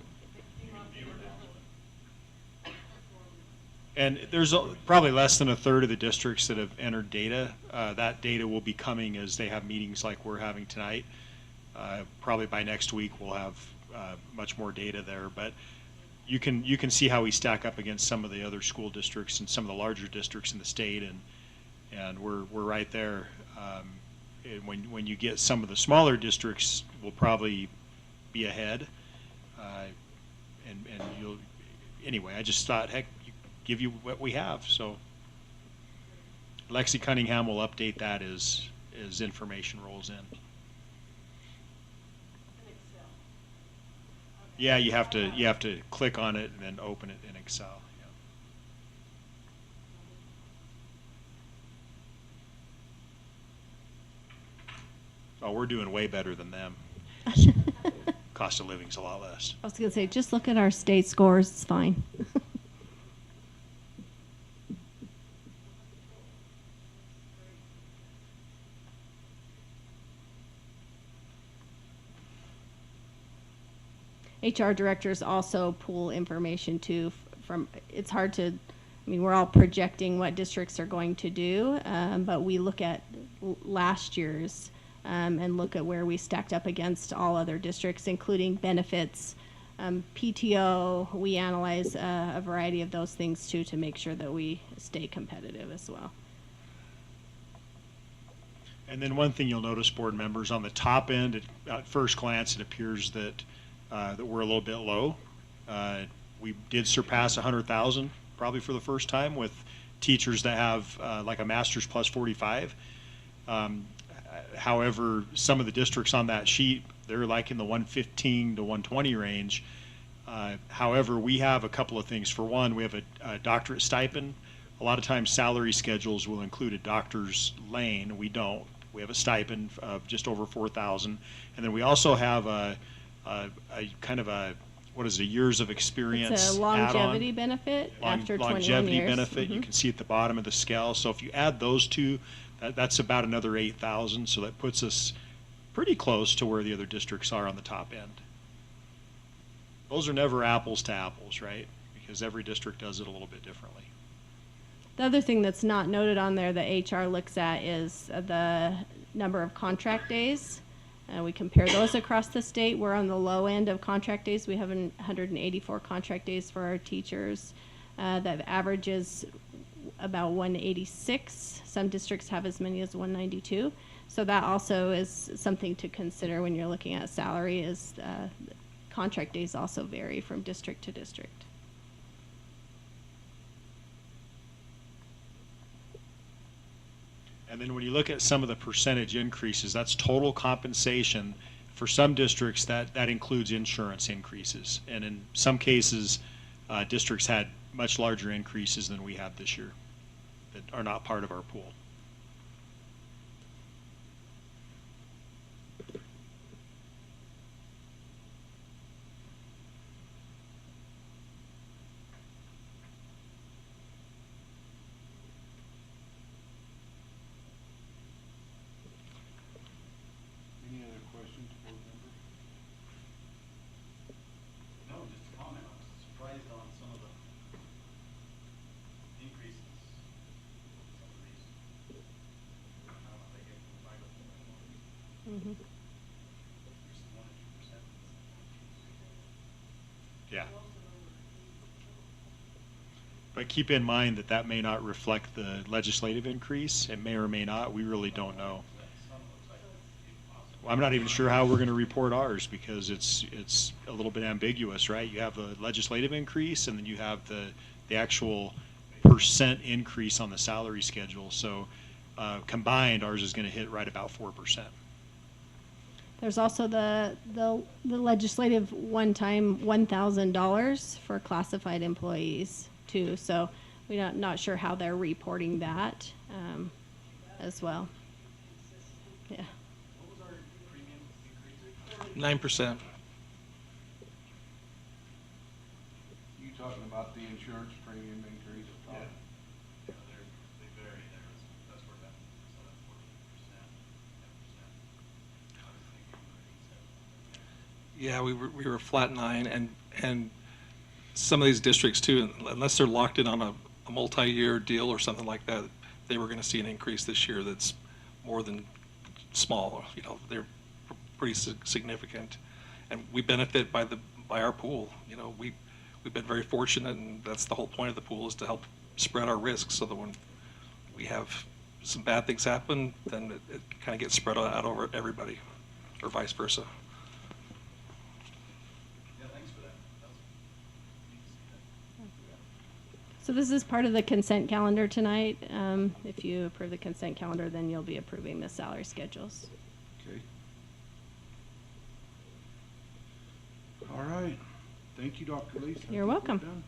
G: And there's probably less than a third of the districts that have entered data. That data will be coming as they have meetings like we're having tonight. Probably by next week we'll have much more data there. But you can see how we stack up against some of the other school districts and some of the larger districts in the state, and we're right there. And when you get some of the smaller districts, we'll probably be ahead. And you'll anyway. I just thought, heck, give you what we have. So Lexi Cunningham will update that as information rolls in. Yeah, you have to click on it and then open it in Excel. Yeah. Oh, we're doing way better than them. Cost of living's a lot less.
E: I was going to say, just look at our state scores. It's fine. HR directors also pull information too from, it's hard to, I mean, we're all projecting what districts are going to do, but we look at last year's and look at where we stacked up against all other districts, including benefits, PTO. We analyze a variety of those things too to make sure that we stay competitive as well.
G: And then one thing you'll notice, board members, on the top end, at first glance, it appears that we're a little bit low. We did surpass 100,000 probably for the first time with teachers that have like a master's plus 45. However, some of the districts on that sheet, they're like in the 115 to 120 range. However, we have a couple of things. For one, we have a doctorate stipend. A lot of times salary schedules will include a doctor's lane. We don't. We have a stipend of just over 4,000. And then we also have a kind of a, what is it, a years of experience
E: It's a longevity benefit after 21 years.
G: longevity benefit. You
E: Mhm.
G: can see at the bottom of the scale. So if you add those two, that's about another 8,000. So that puts us pretty close to where the other districts are on the top end. Those are never apples to apples, right? Because every district does it a little bit differently.
E: The other thing that's not noted on there that HR looks at is the number of contract days. We compare those across the state. We're on the low end of contract days. We have 184 contract days for our teachers. That averages about 186. Some districts have as many as 192. So that also is something to consider when you're looking at salary, is contract days also vary from district to district.
G: And then when you look at some of the percentage increases, that's total compensation. For some districts, that includes insurance increases. And in some cases, districts had much larger increases than we have this year that are not part of our pool.
B: Any other questions, board members?
K: No, just a comment. I was surprised on some of the increases. Some of these. I don't know if they get from 5 to 4.
E: Mhm.
K: There's some 1 or 2%.
G: Yeah. But keep in mind that that may not reflect the legislative increase. It may or may not. We really don't know.
K: Some looks like impossible.
G: Well, I'm not even sure how we're going to report ours because it's a little bit ambiguous, right? You have the legislative increase and then you have the actual percent increase on the salary schedule. So combined, ours is going to hit right about 4%.
E: There's also the legislative one-time $1,000 for classified employees too. So we're not sure how they're reporting that as well. Yeah.
A: 9%.
B: You talking about the insurance premium increase? Todd?
K: Yeah, they vary there. That's where that, so that 14%, 10%.
A: Yeah, we were flat 9, and some of these districts too, unless they're locked in on a multi-year deal or something like that, they were going to see an increase this year that's more than small. You know, they're pretty significant, and we benefit by our pool. You know, we've been very fortunate, and that's the whole point of the pool, is to help spread our risks so that when we have some bad things happen, then it kind of gets spread out over everybody, or vice versa.
K: Yeah, thanks for that. That was neat to see that.
E: So this is part of the consent calendar tonight. If you approve the consent calendar, then you'll be approving the salary schedules.
B: Okay. All right. Thank you, Dr. Lees. I think
E: You're
B: we're
E: welcome.
B: done.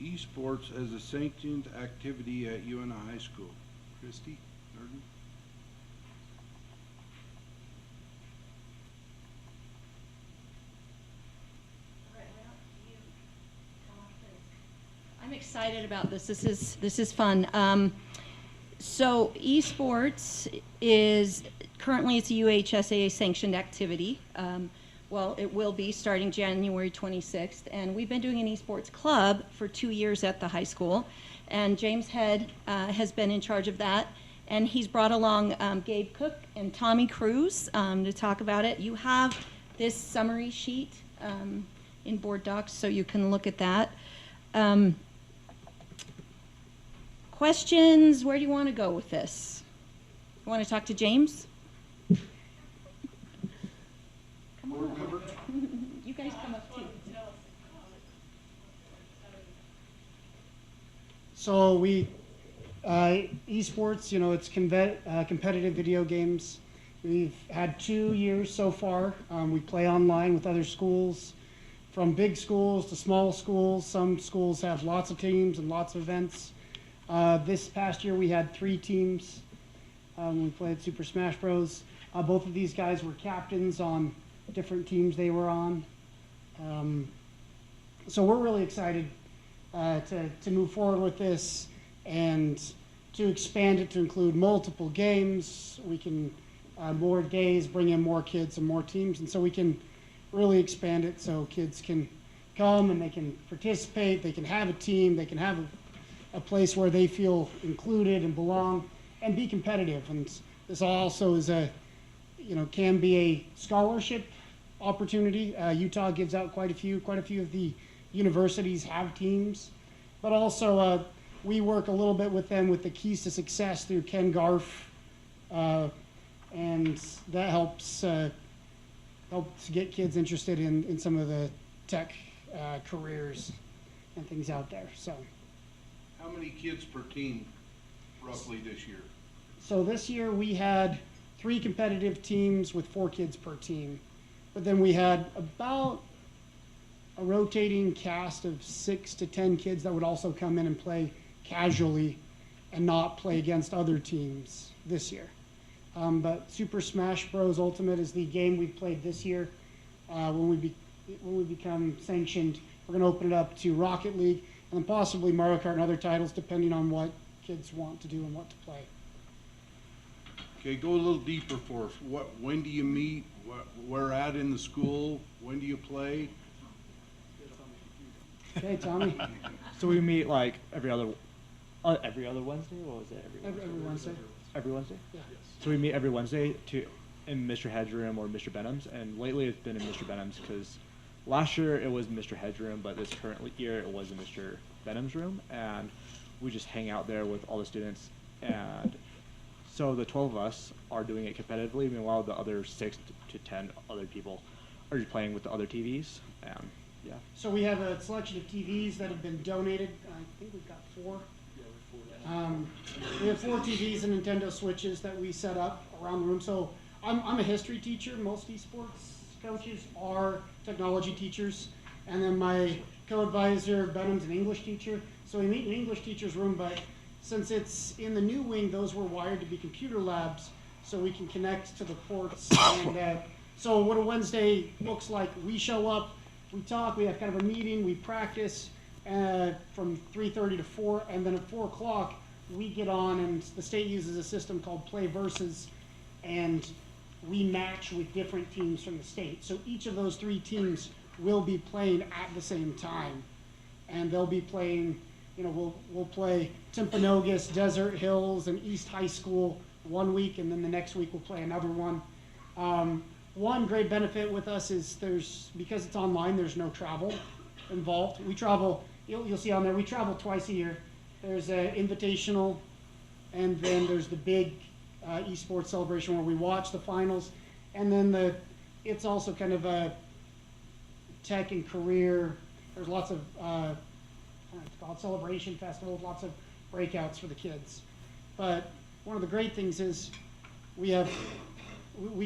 B: Esports as a sanctioned activity at Uintah High School. Christy, Norton?
D: I'm excited about this. This is fun. So esports is currently it's a UHSAA sanctioned activity. Well, it will be starting January 26th, and we've been doing an esports club for 2 years at the high school, and James Head has been in charge of that, and he's brought along Gabe Cook and Tommy Cruz to talk about it. You have this summary sheet in board docs, so you can look at that. questions? Where do you want to go with this? You want to talk to James? Come on up. You guys come up too.
L: So esports, it's competitive video games. We've had 2 years so far. We play online with other schools, from big schools to small schools. Some schools have lots of teams and lots of events. This past year we had 3 teams. We played Super Smash Bros. Both of these guys were captains on different teams they were on. So we're really excited to move forward with this and to expand it to include multiple games. We can more days, bring in more kids and more teams, and so we can really expand it so kids can come and they can participate, they can have a team, they can have a place where they feel included and belong and be competitive. And this also is can be a scholarship opportunity. Utah gives out quite a few of the universities have teams, but also we work a little bit with them with the Keys to Success through Ken Garf, and that helps get kids interested in some of the tech careers and things out there. So,
B: How many kids per team roughly this year?
L: so this year we had 3 competitive teams with 4 kids per team, but then we had about a rotating cast of 6 to 10 kids that would also come in and play casually and not play against other teams this year. But Super Smash Bros. Ultimate is the game we've played this year. When we become sanctioned, we're going to open it up to Rocket League and then possibly Mario Kart and other titles, depending on what kids want to do and what to play.
B: Okay, go a little deeper for us. When do you meet? Where at in the school? When do you play?
L: Okay, Tommy.
M: So we meet like every other Wednesday. What was it?
L: Every Wednesday.
M: Every Wednesday.
L: Yeah.
M: So we meet every Wednesday in Mr. Hed's room or Mr. Benham's, and lately it's been in Mr. Benham's because last year it was Mr. Hed's room, but this current year it was in Mr. Benham's room, and we just hang out there with all the students. And so the 12 of us are doing it competitively, meanwhile the other 6 to 10 other people are just playing with the other TVs. And yeah.
L: So we have a selection of TVs that have been donated. I think we've got 4. We have 4 TVs and Nintendo Switches that we set up around the room. So I'm a history teacher. Most esports coaches are technology teachers. And then my co-advisor, Benham's an English teacher. So we meet in English teacher's room, but since it's in the new wing, those were wired to be computer labs so we can connect to the ports. And so what a Wednesday looks like, we show up, we talk, we have kind of a meeting, we practice from 3:30 to 4, and then at 4 o'clock we get on, and the state uses a system called Play Versus, and we match with different teams from the state. So each of those 3 teams will be playing at the same time, and they'll be playing, we'll play Timpanogos, Desert Hills, and East High School one week, and then the next week we'll play another one. One great benefit with us is because it's online, there's no travel involved. We travel, you'll see on there, we travel twice a year. There's an invitational, and then there's the big esports celebration where we watch the finals, and then it's also kind of a tech and career. There's lots of it's called celebration festivals, lots of breakouts for the kids. But one of the great things is we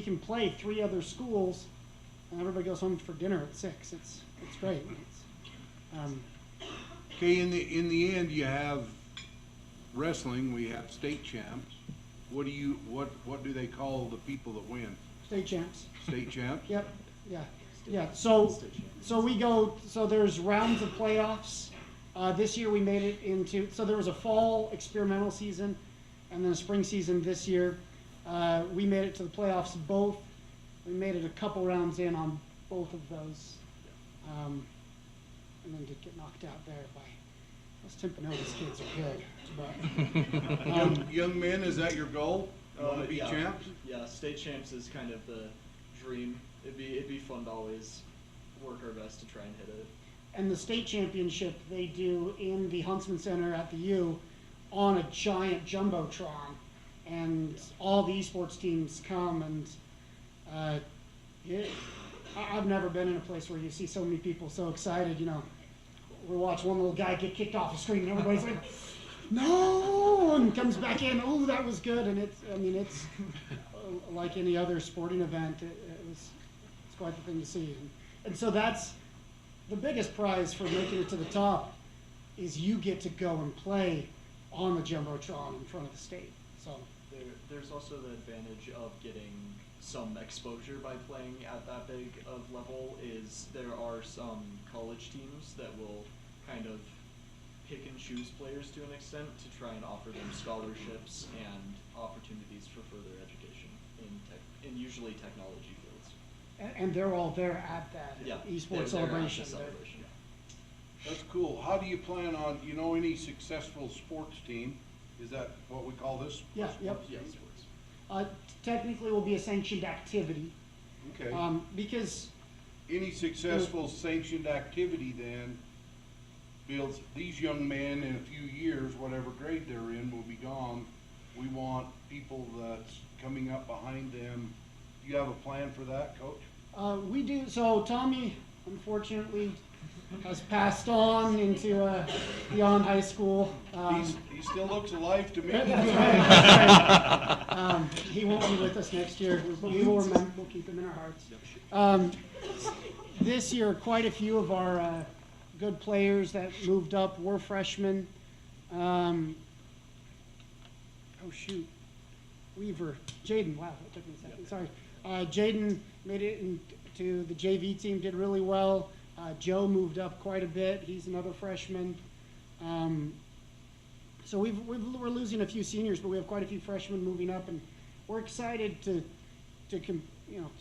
L: can play 3 other schools, and everybody goes home for dinner at 6. It's great.
B: Okay, in the end, you have wrestling. We have state champs. What do they call the people that win?
L: State champs.
B: State champs.
L: Yep. Yeah. So we go. So there's rounds of playoffs. This year we made it into. So there was a fall experimental season, and then a spring season this year. We made it to the playoffs both. We made it a couple rounds in on both of those, and then did get knocked out there by those Timpanogos kids are good. But,
B: Young men, is that your goal? You want to be
N: Yeah.
B: champs?
N: Yeah, state champs is kind of the dream. It'd be fun to always work our best to try and hit it.
L: and the state championship they do in the Huntsman Center at the U on a giant jumbotron, and all the esports teams come, and I've never been in a place where you see so many people so excited. You know, we watch one little guy get kicked off the screen, and everybody's like, "No!" and comes back in. Oh, that was good. And it's like any other sporting event. It's quite the thing to see. And so that's the biggest prize for making it to the top, is you get to go and play on the jumbotron in front of the state. So
N: There's also the advantage of getting some exposure by playing at that big of level. Is there are some college teams that will kind of pick and choose players to an extent to try and offer them scholarships and opportunities for further education in usually technology fields.
L: and they're all there at that
N: Yeah,
L: esports
N: they're at the
L: celebration.
N: celebration.
B: That's cool. How do you plan on, any successful sports team? Is that what we call this?
L: Yeah, yep.
N: Yeah, sports.
L: Technically, will be a sanctioned activity,
B: Okay.
L: because
B: Any successful sanctioned activity then builds, these young men in a few years, whatever grade they're in, will be gone. We want people that's coming up behind them. Do you have a plan for that, Coach?
L: we do. So Tommy, unfortunately, has passed on into beyond high school.
B: He still looks alive to me.
L: That's right. That's right. He won't be with us next year, but we will remember. We'll keep him in our hearts. This year, quite a few of our good players that moved up were freshmen. Oh shoot, Weaver, Jaden. Wow, that took me a second. Sorry, Jaden made it into the JV team. Did really well. Joe moved up quite a bit. He's another freshman. So we're losing a few seniors, but we have quite a few freshmen moving up, and we're excited to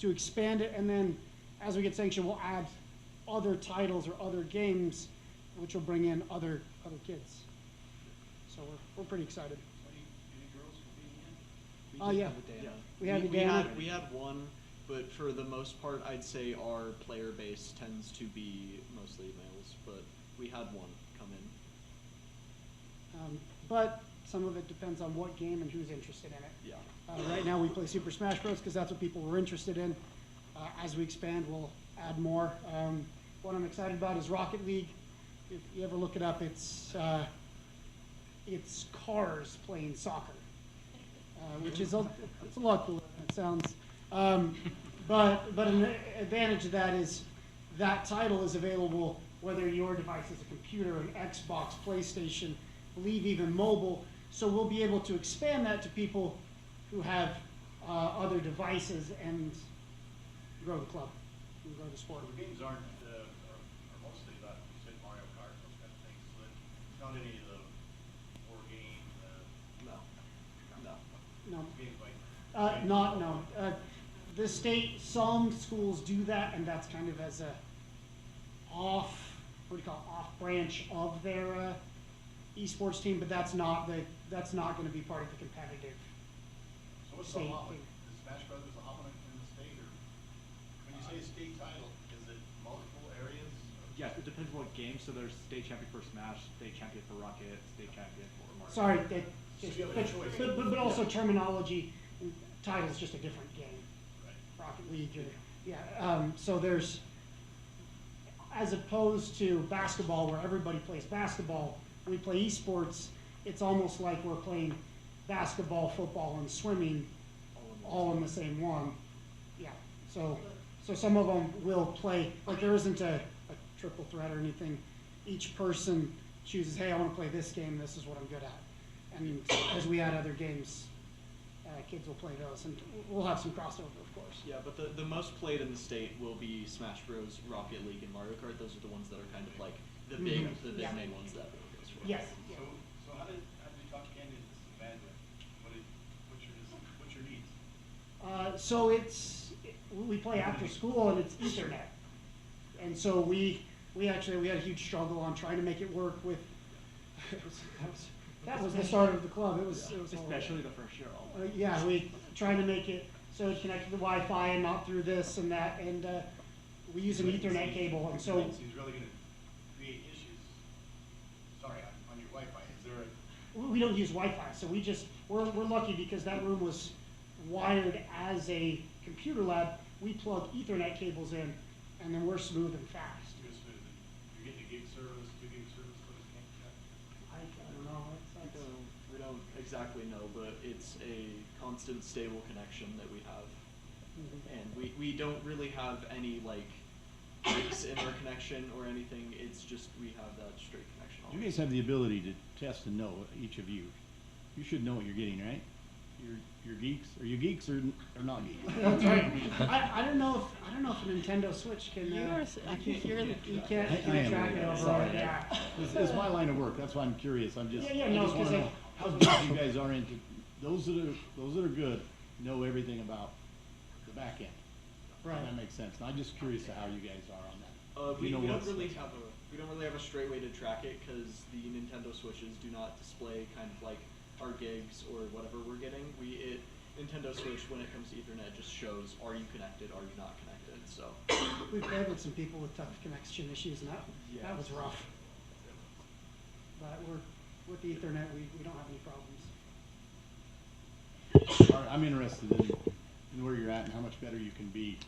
L: expand it. And then as we get sanctioned, we'll add other titles or other games, which will bring in other kids. So we're pretty excited. Oh yeah, we had
N: we had one, but for the most part, I'd say our player base tends to be mostly males, but we had one come in.
L: But some of it depends on what game and who's interested in it.
N: Yeah.
L: Right now we play Super Smash Bros. Because that's what people were interested in. As we expand, we'll add more. What I'm excited about is Rocket League. If you ever look it up, it's cars playing soccer, which is it's a lot cooler than it sounds. But an advantage of that is that title is available whether your device is a computer, an Xbox, PlayStation, I believe even mobile. So we'll be able to expand that to people who have other devices and grow the club, and grow the sport.
K: The games are mostly about, you said Mario Kart, those kind of things, so it's not any of the war game,
L: No.
K: games like.
L: No. The state, some schools do that, and that's kind of as a off branch of their esports team, but that's not going to be part of the competitive
K: So what's the
L: state
K: allotment?
L: thing.
K: Is Smash Brothers the allotment in the state, or when you say state title, is it multiple areas?
M: Yeah, it depends what game. So there's state champion for Smash, state champion for Rocket, state champion for Mario.
L: Sorry,
K: So you have a choice.
L: but also terminology, and title's just a different game.
K: Right.
L: Rocket League, so there's, as opposed to basketball where everybody plays basketball, we play esports, it's almost like we're playing basketball, football, and swimming all in the same one. Yeah, so some of them will play, like there isn't a triple threat or anything. Each person chooses, hey, I want to play this game, this is what I'm good at. And as we add other games, kids will play those, and we'll have some crossover, of course.
N: Yeah, but the most played in the state will be Smash Bros, Rocket League, and Mario Kart. Those are the ones that are kind of like the big
L: Yeah.
N: main ones that everyone goes for.
L: Yes.
K: So how did you talk Candy into this bandwidth? What's your needs?
L: So we play after school and it's Ethernet. And so we had a huge struggle on trying to make it work with, that was the start of the club. It was horrible.
M: Especially the first year.
L: Yeah, we tried to make it so it connected to Wi-Fi and not through this and that, and we use an Ethernet cable, and so.
K: He's really gonna create issues, sorry, on your Wi-Fi, is there a?
L: we don't use Wi-Fi, so we're lucky because that room was wired as a computer lab. We plug Ethernet cables in, and then we're smooth and fast.
K: You're smooth. You're getting a gig service, 2 gig service for this game?
L: I don't know.
N: We don't exactly know, but it's a constant, stable connection that we have. And we don't really have any like breaks in our connection or anything. It's just we have that straight connection.
O: You guys have the ability to test and know, each of you. You should know what you're getting, right? You're geeks. Are you geeks or not geeks?
L: That's right. I don't know if a Nintendo Switch can. You can't track it over.
O: Sorry,
L: Yeah.
O: It's my line of work. That's why I'm curious. I just
L: no,
O: want to
L: 'cause
O: know how deep you guys are into those that are good know everything about the back end.
L: Right.
O: That makes sense. And I'm just curious to how you guys are on that.
N: We don't really have a straight way to track it because the Nintendo Switches do not display kind of like our gigs or whatever we're getting. Nintendo Switch, when it comes to Ethernet, just shows, are you connected, are you not connected, so.
L: We played with some people with tough connection issues, and that was rough. But with the Ethernet, we don't have any problems.
O: All right, I'm interested in where you're at and how much better you can be.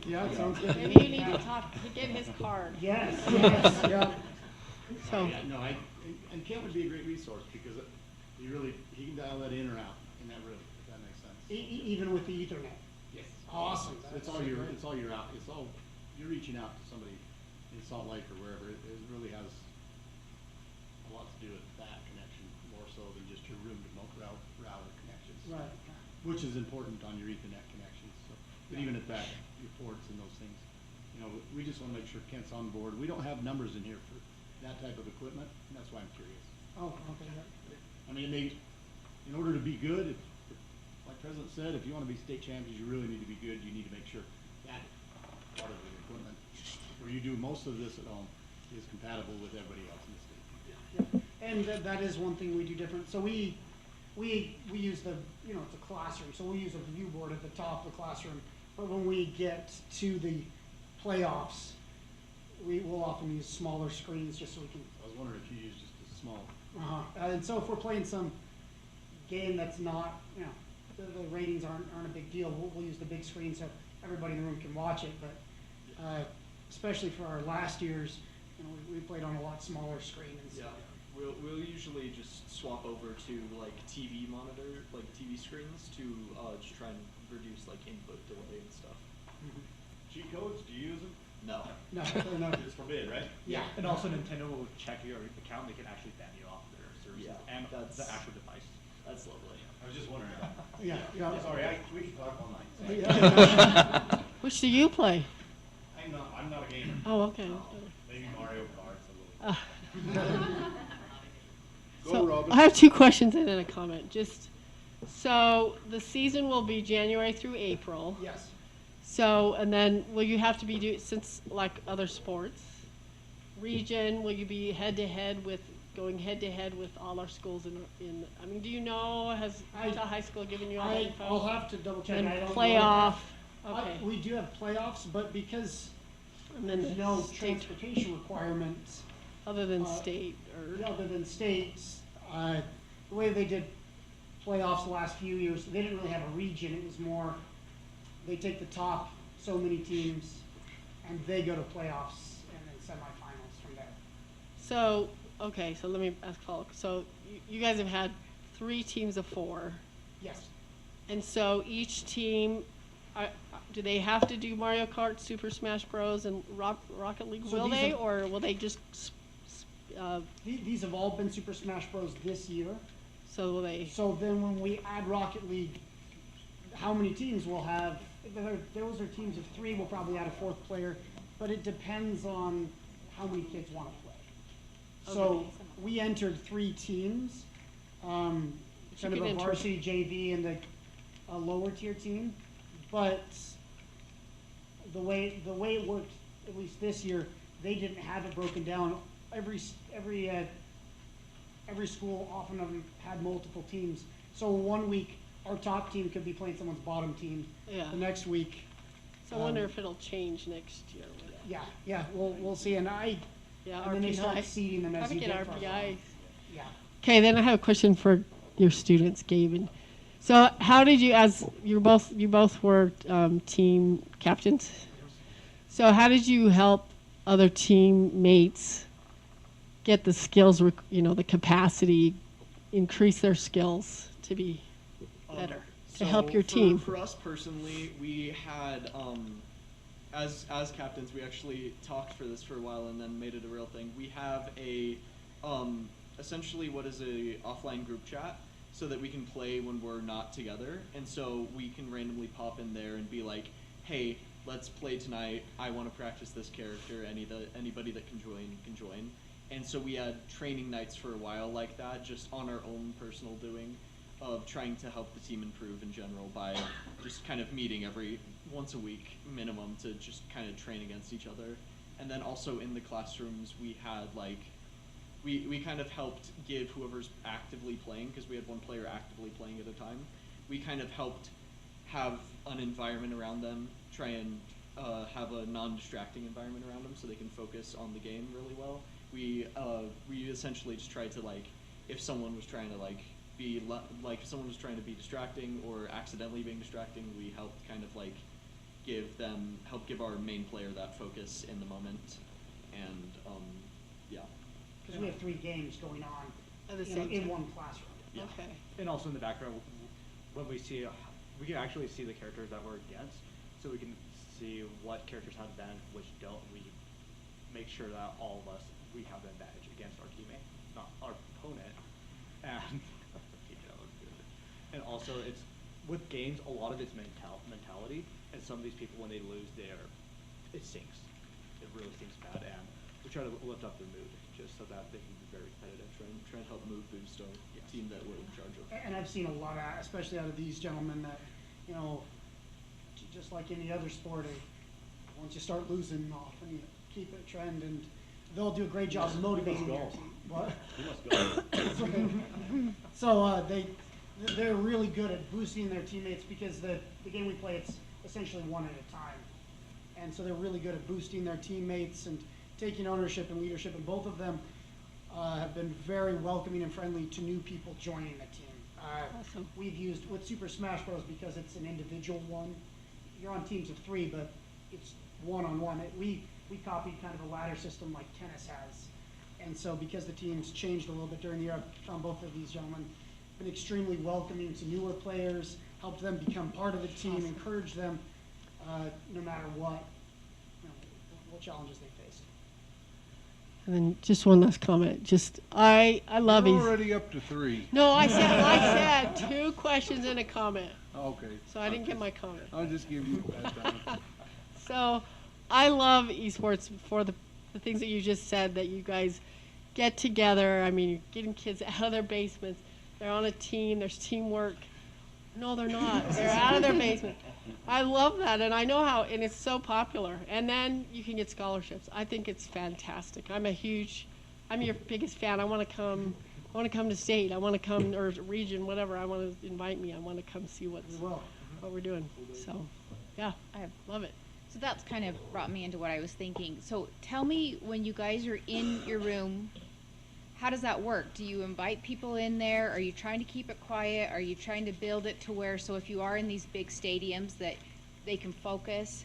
L: Yeah, it sounds good.
I: Maybe you need to talk, to get his card.
L: Yes, yeah.
F: So,
O: No, and Kent would be a great resource because he can dial that in or out in that room, if that makes sense.
L: Even with the Ethernet.
O: Yes.
L: Awesome.
O: You're reaching out to somebody in Salt Lake or wherever. It really has a lot to do with that connection, more so than just your room to router connections.
L: Right.
O: Which is important on your Ethernet connections, so, but even at that, your ports and those things, we just wanna make sure Kent's on board. We don't have numbers in here for that type of equipment, and that's why I'm curious.
L: Oh, okay. Yeah.
O: I mean, in order to be good, like President said, if you wanna be state champions, you really need to be good. You need to make sure that part of the equipment, where you do most of this at home, is compatible with everybody else in the state.
L: Yeah. And that is one thing we do different. So we use it's a classroom, so we use a view board at the top of the classroom. But when we get to the playoffs, we will often use smaller screens just so we can.
O: I was wondering if you use just a small.
L: And so if we're playing some game that's not, the ratings aren't a big deal, we'll use the big screen so everybody in the room can watch it. But especially for our last years, we played on a lot smaller screen and stuff.
N: Yeah. We'll usually just swap over to like TV monitor, like TV screens to just try and reduce like input delay and stuff.
K: Cheat codes, do you use them?
N: No.
L: No.
K: It's forbid, right?
L: Yeah.
M: And also Nintendo will check your account, they can actually ban you off their services and
N: that's
M: the actual device.
N: That's lovely.
K: I was just wondering.
L: Yeah.
K: Sorry, we can talk all night.
F: which do you play?
K: I'm not a gamer.
F: Oh, okay.
K: Maybe Mario Kart, a little.
F: So
B: Robin.
F: I have 2 questions and then a comment. So the season will be January through April.
L: Yes.
F: So, and then will you have to be since like other sports, region, will you be going head to head with all our schools do you know, has Uintah High School given you all that info?
L: I'll have to double check.
F: And
L: I don't know
F: playoff,
L: that.
F: okay.
L: We do have playoffs, but because
F: And then
L: there's
F: the
L: no
F: state-
L: transportation requirements,
F: Other than state
L: other than states, the way they did playoffs the last few years, they didn't really have a region. It was more, they take the top so many teams and they go to playoffs and then semifinals from there.
F: So, okay, so let me ask follow-up. So you guys have had 3 teams of 4.
L: Yes.
F: And so each team, do they have to do Mario Kart, Super Smash Bros, and Rocket League?
L: So
F: Will
L: these
F: they,
L: are-
F: or will they just?
L: These have all been Super Smash Bros. This year.
F: So will they?
L: So then when we add Rocket League, how many teams we'll have, those are teams of 3, we'll probably add a 4th player, but it depends on how many kids want to play. So
F: Okay.
L: we entered 3 teams, kind of
F: can
L: a
F: enter-
L: varsity JV and a lower tier team, but the way it worked, at least this year, they didn't have it broken down. Every school often of them had multiple teams. So 1 week, our top team could be playing someone's bottom team.
F: Yeah.
L: The next week.
F: So I wonder if it'll change next year.
L: Yeah, we'll see. And
F: Yeah,
L: and then they
F: RPI.
L: start seeding them as
F: Probably
L: you
F: get
L: get farther
F: RPI.
L: along. Yeah.
F: Okay, then I have a question for your students, Gabe. And so, how did you, as you both were team captains? So, how did you help other teammates get the skills, the capacity, increase their skills to be better, to help your team?
N: For us personally, we had, as captains, we actually talked for this for a while and then made it a real thing. We have a, essentially what is a offline group chat so that we can play when we're not together. And so we can randomly pop in there and be like, hey, let's play tonight. I want to practice this character. Anybody that can join. And so we had training nights for a while like that, just on our own personal doing of trying to help the team improve in general by just kind of meeting every once a week minimum to just kind of train against each other. And then also in the classrooms, we had like, we kind of helped give whoever's actively playing, because we had one player actively playing at a time, we kind of helped have an environment around them, try and have a non-distracting environment around them so they can focus on the game really well. We essentially just tried to, like, if someone was trying to if someone was trying to be distracting or accidentally being distracting, we helped kind of like help give our main player that focus in the moment. And yeah.
L: Because we have 3 games going on
F: At the same
L: in
F: time.
L: one classroom.
N: Yeah.
F: Okay.
M: And also in the background, when we can actually see the characters that we're against, so we can see what characters have advantage, which don't. We make sure that all of us, we have an advantage against our teammate, not our opponent. And and also, it's with games, a lot of it's mentality, and some of these people, when they lose, it sinks. It really sinks bad, and we try to lift up their mood just so that they can be very competitive.
N: Try and help mood boost our team that we're in charge of.
L: And I've seen a lot of, especially out of these gentlemen, that, just like any other sport, once you start losing, often you keep it a trend, and they'll do a great job of motivating their team. What?
O: You must go.
L: So they're really good at boosting their teammates, because the game we play, it's essentially one at a time. And so they're really good at boosting their teammates and taking ownership and leadership. And both of them have been very welcoming and friendly to new people joining the team.
F: Awesome.
L: We've used with Super Smash Bros. Because it's an individual one. You're on teams of 3, but it's one-on-one. We copied kind of a ladder system like tennis has. And so because the teams changed a little bit during the year, I found both of these gentlemen been extremely welcoming to newer players, helped them become part of the team,
F: Awesome.
L: encourage them no matter what challenges they faced.
F: And then just one last comment. I love
B: You're
F: these.
B: already up to 3.
F: No, I said 2 questions and a comment.
B: Okay.
F: So I didn't get my comment.
B: I'll just give you a bad time.
F: So I love esports for the things that you just said, that you guys get together. I mean, you're getting kids out of their basements. They're on a team. There's teamwork. No, they're not. They're out of their basement. I love that, and I know how, and it's so popular. And then you can get scholarships. I think it's fantastic. I'm your biggest fan. I want to come to state. I want to come, or region, whatever. I want to invite me. I want to come see what we're doing. So, yeah, I love it.
I: So that's kind of brought me into what I was thinking. So tell me, when you guys are in your room, how does that work? Do you invite people in there? Are you trying to keep it quiet? Are you trying to build it to where, so if you are in these big stadiums, that they can focus?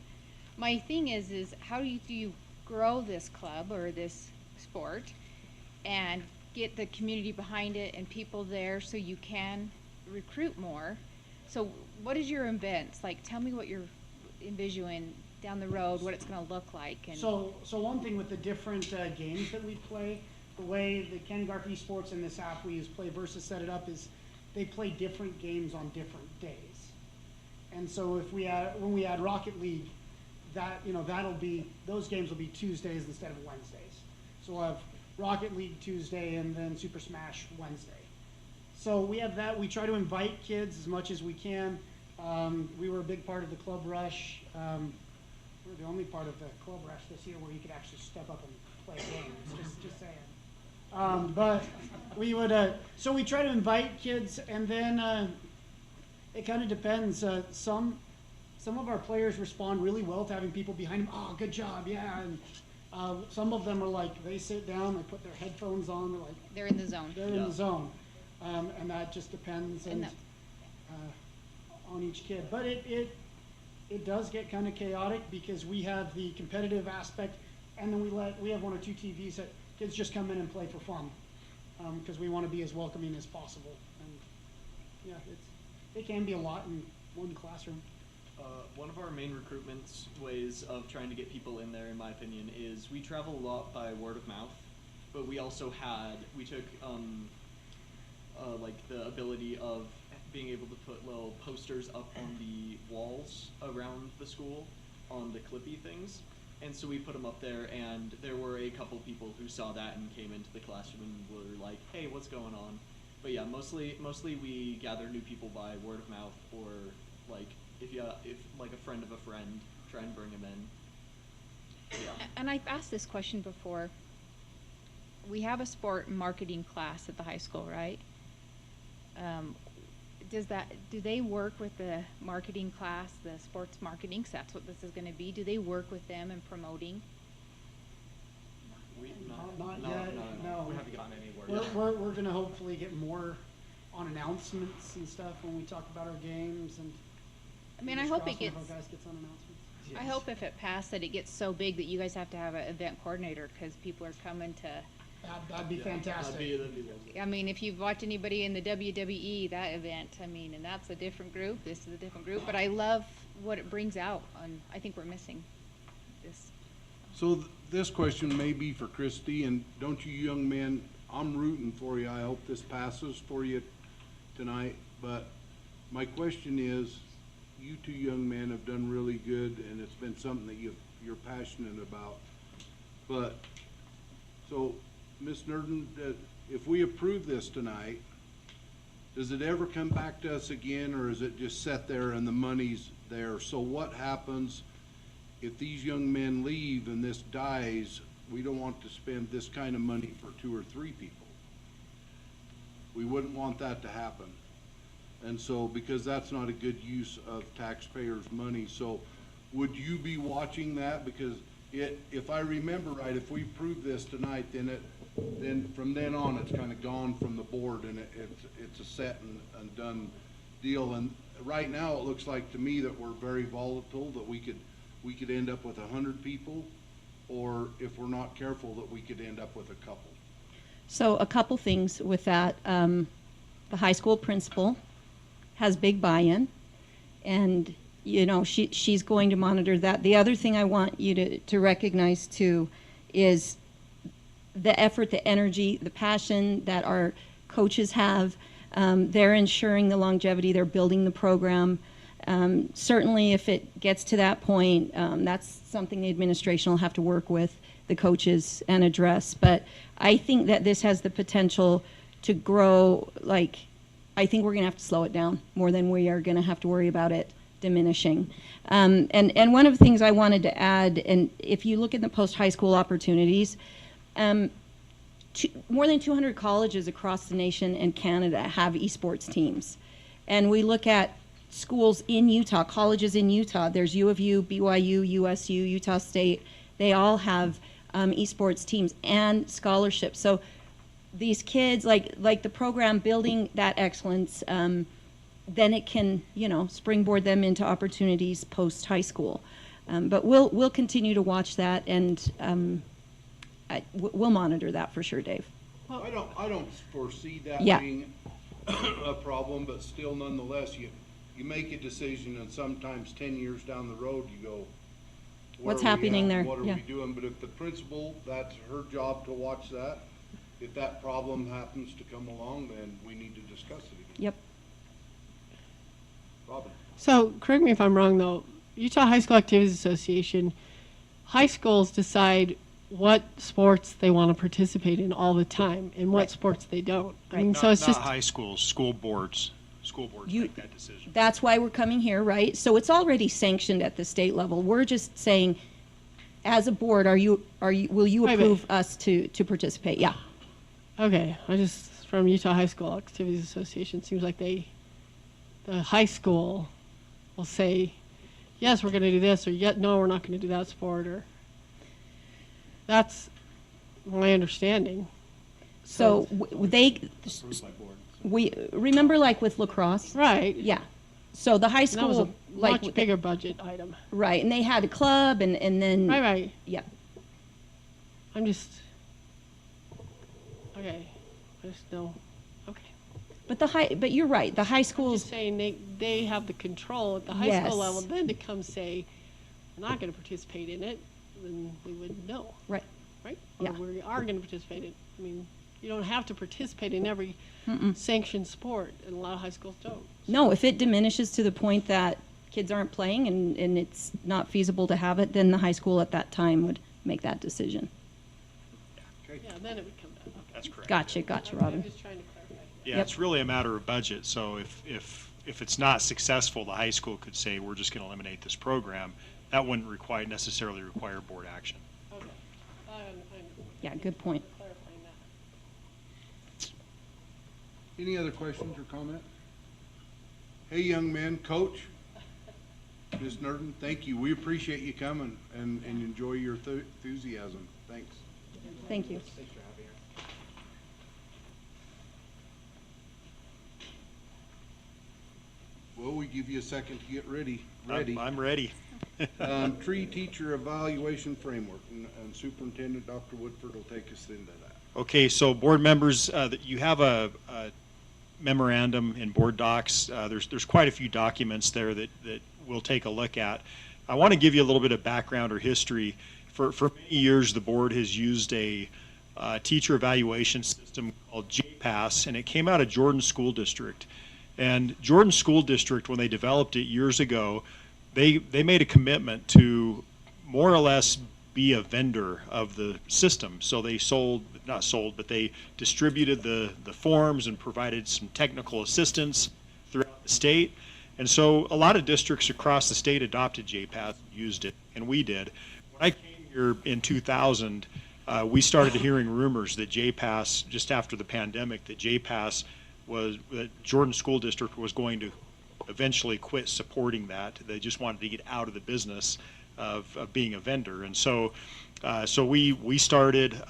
I: My thing is how do you grow this club or this sport and get the community behind it and people there so you can recruit more? So what is your events? Like, tell me what you're envisioning down the road, what it's going to look like. And
L: So one thing with the different games that we play, the way the Ken Garf Esports and this app we use, Play Versus, set it up is they play different games on different days. And so if when we add Rocket League, those games will be Tuesdays instead of Wednesdays. So we'll have Rocket League Tuesday and then Super Smash Wednesday. So we have that. We try to invite kids as much as we can. We were a big part of the Club Rush. We were the only part of the Club Rush this year where you could actually step up and play games. Just saying. But we would, so we try to invite kids, and then it kind of depends. Some of our players respond really well to having people behind them. Oh, good job, yeah. And Some of them are like, they sit down, they put their headphones on, they're like,
I: They're in the zone.
L: they're in the zone. And that just depends
I: And
L: on each kid. But it does get kind of chaotic because we have the competitive aspect, and then we have one or two TVs that kids just come in and play for fun, because we want to be as welcoming as possible. And yeah, it can be a lot in one classroom.
N: One of our main recruitment ways of trying to get people in there, in my opinion, is we travel a lot by word of mouth, but we also took like the ability of being able to put little posters up on the walls around the school on the clippy things. And so we put them up there, and there were a couple people who saw that and came into the classroom and were like, hey, what's going on? But yeah, mostly we gather new people by word of mouth, or like if like a friend of a friend, try and bring them in. Yeah.
I: And I've asked this question before. We have a sport marketing class at the high school, right? Do they work with the marketing class, the sports marketing? 'Cause that's what this is going to be. Do they work with them in promoting?
L: Not yet, no.
N: We haven't gotten any word.
L: We're going to hopefully get more on announcements and stuff when we talk about our games. And
I: I mean, I hope it
L: fingers
I: gets.
L: crossed one of our guys gets on announcements.
I: I hope if it passed that it gets so big that you guys have to have an event coordinator because people are coming to.
L: That'd be fantastic.
N: That'd be lovely.
I: I mean, if you've watched anybody in the WWE, that event, I mean, and that's a different group, this is a different group, but I love what it brings out, and I think we're missing this.
B: So this question may be for Christy, and don't you young men, I'm rooting for you. I hope this passes for you tonight. But my question is, you two young men have done really good, and it's been something that you're passionate about. But, so, Ms. Nurden, if we approve this tonight, does it ever come back to us again, or is it just set there and the money's there? So what happens if these young men leave and this dies? We don't want to spend this kind of money for 2 or 3 people. We wouldn't want that to happen. And so, because that's not a good use of taxpayers' money. So would you be watching that? Because if I remember right, if we approve this tonight, then from then on, it's kind of gone from the board, and it's a set and done deal. And right now, it looks like to me that we're very volatile, that we could end up with 100 people, or if we're not careful, that we could end up with a couple.
D: So a couple things with that. The high school principal has big buy-in, and you know she's going to monitor that. The other thing I want you to recognize too is the effort, the energy, the passion that our coaches have. They're ensuring the longevity. They're building the program. Certainly, if it gets to that point, that's something the administration will have to work with the coaches and address. But I think that this has the potential to grow. Like, I think we're going to have to slow it down more than we are going to have to worry about it diminishing. And one of the things I wanted to add, and if you look at the post-high school opportunities, more than 200 colleges across the nation and Canada have esports teams. And we look at schools in Utah, colleges in Utah. There's U of U, BYU, USU, Utah State. They all have esports teams and scholarships. So these kids, like the program building that excellence, then it can, springboard them into opportunities post high school. But we'll continue to watch that, and we'll monitor that for sure, Dave.
B: I don't foresee that
D: Yeah.
B: being a problem, but still, nonetheless, you make a decision, and sometimes 10 years down the road, you go,
D: What's happening there?
B: What are
D: Yeah.
B: we doing? But if the principal, that's her job to watch that. If that problem happens to come along, then we need to discuss it again.
D: Yep.
B: Robin?
F: So, correct me if I'm wrong, though. Utah High School Activities Association, high schools decide what sports they want to participate in all the time and what sports they don't. I mean, so it's
G: Not
F: just
G: high schools, school boards. School boards make that decision.
D: That's why we're coming here, right? So it's already sanctioned at the state level. We're just saying, as a board, will you
F: Wait a
D: approve us to participate? Yeah.
F: okay. I just from Utah High School Activities Association seems like the high school will say, yes, we're going to do this, or yet no, we're not going to do that sport, or. That's my understanding.
D: So we remember like with lacrosse?
F: Right.
D: Yeah. So the high
F: That was a
D: school, like,
F: much bigger budget item.
D: right, and they had a club and then.
F: Right.
D: Yeah.
F: I'm just, okay, I just know, okay.
D: But you're right, the high
F: I'm
D: schools,
F: just saying they have the control at the high
D: Yes.
F: school level, then to come say, we're not gonna participate in it, then we would know.
D: Right.
F: Right?
D: Yeah.
F: Or we are gonna participate in, I mean, you don't have to participate in every sanctioned sport, and a lot of high schools don't.
D: no, if it diminishes to the point that kids aren't playing and it's not feasible to have it, then the high school at that time would make that decision.
F: Yeah, then it would come back. Okay.
G: That's correct.
D: Gotcha,
F: Okay,
D: Robin.
F: I'm just trying to clarify.
G: Yeah,
D: Yep.
G: it's really a matter of budget. So if it's not successful, the high school could say, we're just going to eliminate this program. That wouldn't necessarily require board action.
F: Okay.
D: Yeah, good point.
F: Clarifying that.
B: Any other questions or comment? Hey, young man, Coach, Ms. Nerden, thank you. We appreciate you coming and enjoy your enthusiasm. Thanks.
D: Thank you.
N: Thanks for having us.
B: Well, we give you a second to get ready.
G: I'm ready.
B: Tree teacher evaluation framework, and Superintendent Dr. Woodford will take us into that.
G: Okay, so board members, that you have a memorandum in board docs. There's quite a few documents there that we'll take a look at. I want to give you a little bit of background or history. For many years, the board has used a teacher evaluation system called JPass, and it came out of Jordan School District. And Jordan School District, when they developed it years ago, they made a commitment to more or less be a vendor of the system. So they but they distributed the forms and provided some technical assistance throughout the state. And so a lot of districts across the state adopted JPass, used it, and we did. When I came here in 2000, we started hearing rumors that JPass, just after the pandemic, that Jordan School District was going to eventually quit supporting that. They just wanted to get out of the business of being a vendor. And so we started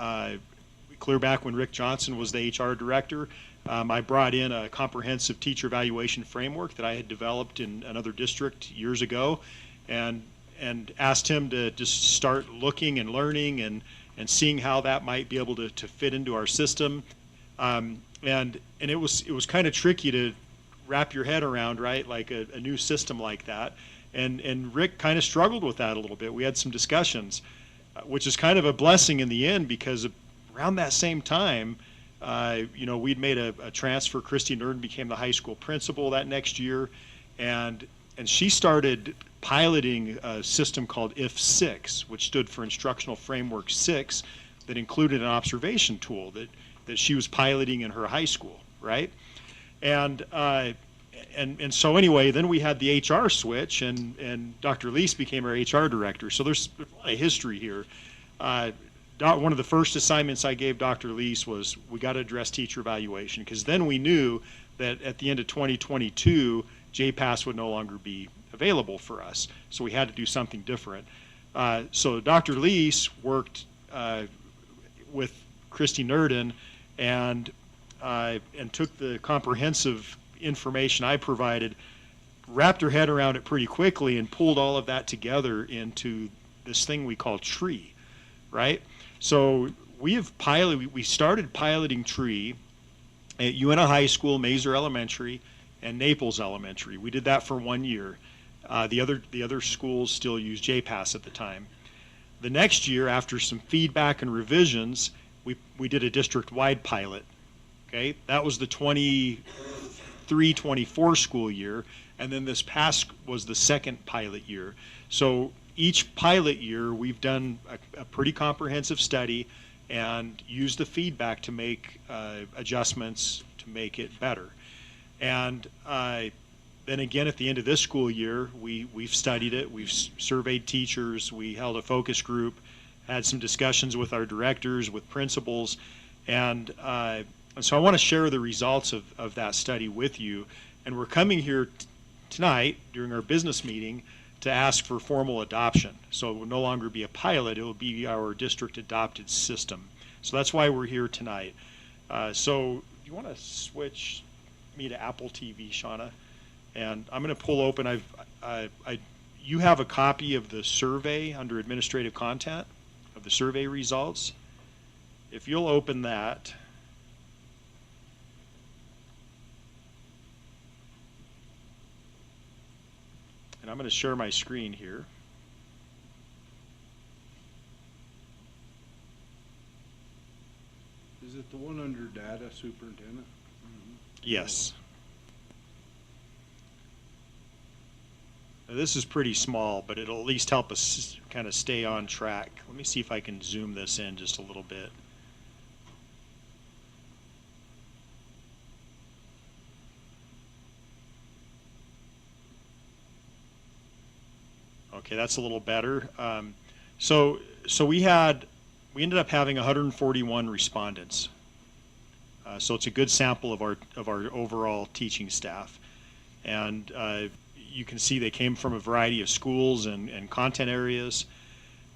G: clear back when Rick Johnson was the HR director. I brought in a comprehensive teacher evaluation framework that I had developed in another district years ago, and asked him to just start looking and learning and seeing how that might be able to fit into our system. And it was kind of tricky to wrap your head around, right? Like a new system like that. And Rick kind of struggled with that a little bit. We had some discussions, which is kind of a blessing in the end, because around that same time, we'd made a transfer. Christy Nerden became the high school principal that next year, and she started piloting a system called IF6, which stood for Instructional Framework 6, that included an observation tool that she was piloting in her high school, right? And so anyway, then we had the HR switch, and Dr. Lease became our HR director. So there's a lot of history here. One of the first assignments I gave Dr. Lease was, we got to address teacher evaluation, because then we knew that at the end of 2022, JPass would no longer be available for us. So we had to do something different. So Dr. Lease worked with Christy Nerden and took the comprehensive information I provided, wrapped her head around it pretty quickly, and pulled all of that together into this thing we call TREE, right? So we started piloting TREE at Uintah High School, Mazer Elementary, and Naples Elementary. We did that for 1 year. The other schools still used JPass at the time. The next year, after some feedback and revisions, we did a district-wide pilot. Okay, that was the 23-24 school year, and then this past was the second pilot year. So each pilot year, we've done a pretty comprehensive study and used the feedback to make adjustments to make it better. And then again, at the end of this school year, we've studied it, we've surveyed teachers, we held a focus group, had some discussions with our directors, with principals, and so I want to share the results of that study with you. And we're coming here tonight during our business meeting to ask for formal adoption. So it will no longer be a pilot, it will be our district adopted system. So that's why we're here tonight. So you want to switch me to Apple TV, Shauna? And I'm going to pull open, you have a copy of the survey under administrative content of the survey results. If you'll open that. And I'm going to share my screen here.
B: Is it the one under data, superintendent?
G: Yes. Now, this is pretty small, but it'll at least help us kind of stay on track. Let me see if I can zoom this in just a little bit. Okay, that's a little better. So we ended up having 141 respondents. So it's a good sample of our overall teaching staff, and you can see they came from a variety of schools and content areas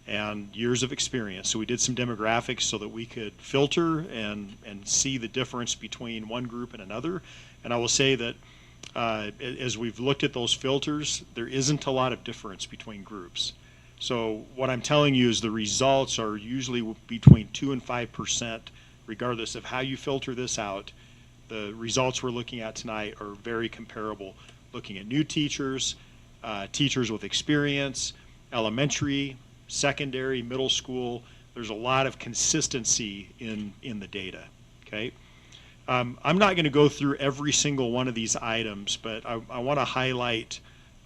G: and years of experience. So we did some demographics so that we could filter and see the difference between one group and another. And I will say that as we've looked at those filters, there isn't a lot of difference between groups. So what I'm telling you is the results are usually between 2 and 5%, regardless of how you filter this out. The results we're looking at tonight are very comparable. Looking at new teachers, teachers with experience, elementary, secondary, middle school, there's a lot of consistency in the data, okay? I'm not going to go through every single one of these items, but I want to highlight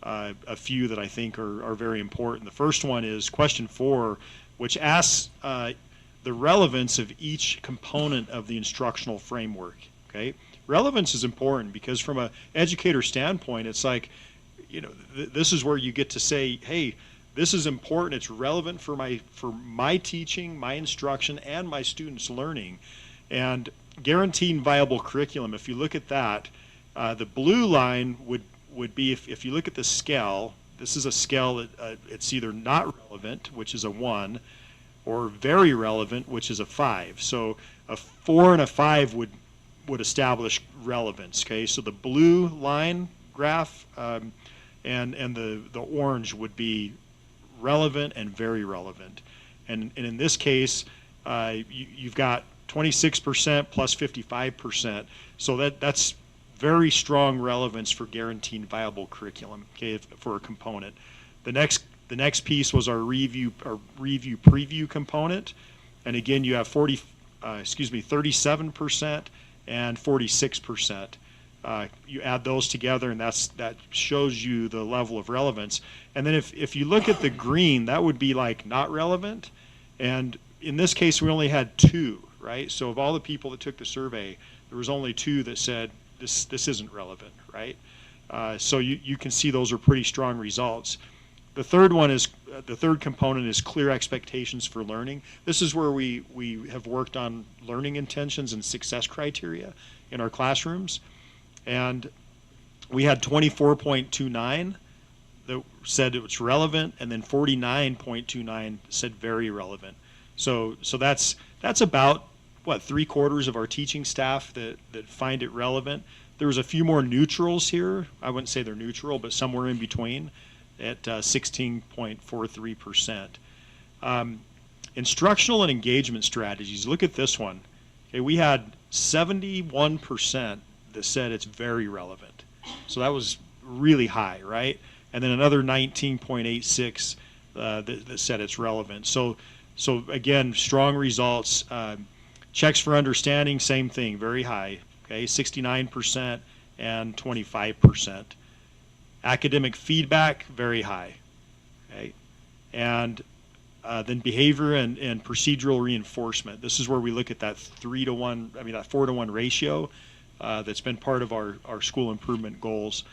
G: a few that I think are very important. The first one is question 4, which asks the relevance of each component of the instructional framework, okay? Relevance is important because from an educator standpoint, it's like, you know, this is where you get to say, hey, this is important, it's relevant for my teaching, my instruction, and my students' learning. And guaranteeing viable curriculum, if you look at that, the blue line would be, if you look at the scale, this is a scale that it's either not relevant, which is a 1, or very relevant, which is a 5. So a 4 and a 5 would establish relevance, okay? So the blue line graph and the orange would be relevant and very relevant. And in this case, you've got 26% plus 55%. So that's very strong relevance for guaranteeing viable curriculum, okay, for a component. The next piece was our review preview component, and again you have 37% and 46%. You add those together, and that shows you the level of relevance. And then if you look at the green, that would be like not relevant. And in this case, we only had 2, right? So of all the people that took the survey, there was only 2 that said this isn't relevant, right? So you can see those are pretty strong results. The third component is clear expectations for learning. This is where we have worked on learning intentions and success criteria in our classrooms. And we had 24.29 that said it was relevant, and then 49.29 said very relevant. So that's about, what, 3/4 of our teaching staff that find it relevant. There was a few more neutrals here. I wouldn't say they're neutral, but somewhere in between at 16.43%. Instructional and engagement strategies. Look at this one. Okay, we had 71% that said it's very relevant. So that was really high, right? And then another 19.86 that said it's relevant. So again, strong results. Checks for understanding, same thing, very high. Okay, 69% and 25%. Academic feedback, very high. Okay, and then behavior and procedural reinforcement. This is where we look at that 4-to-1 ratio that's been part of our school improvement goals.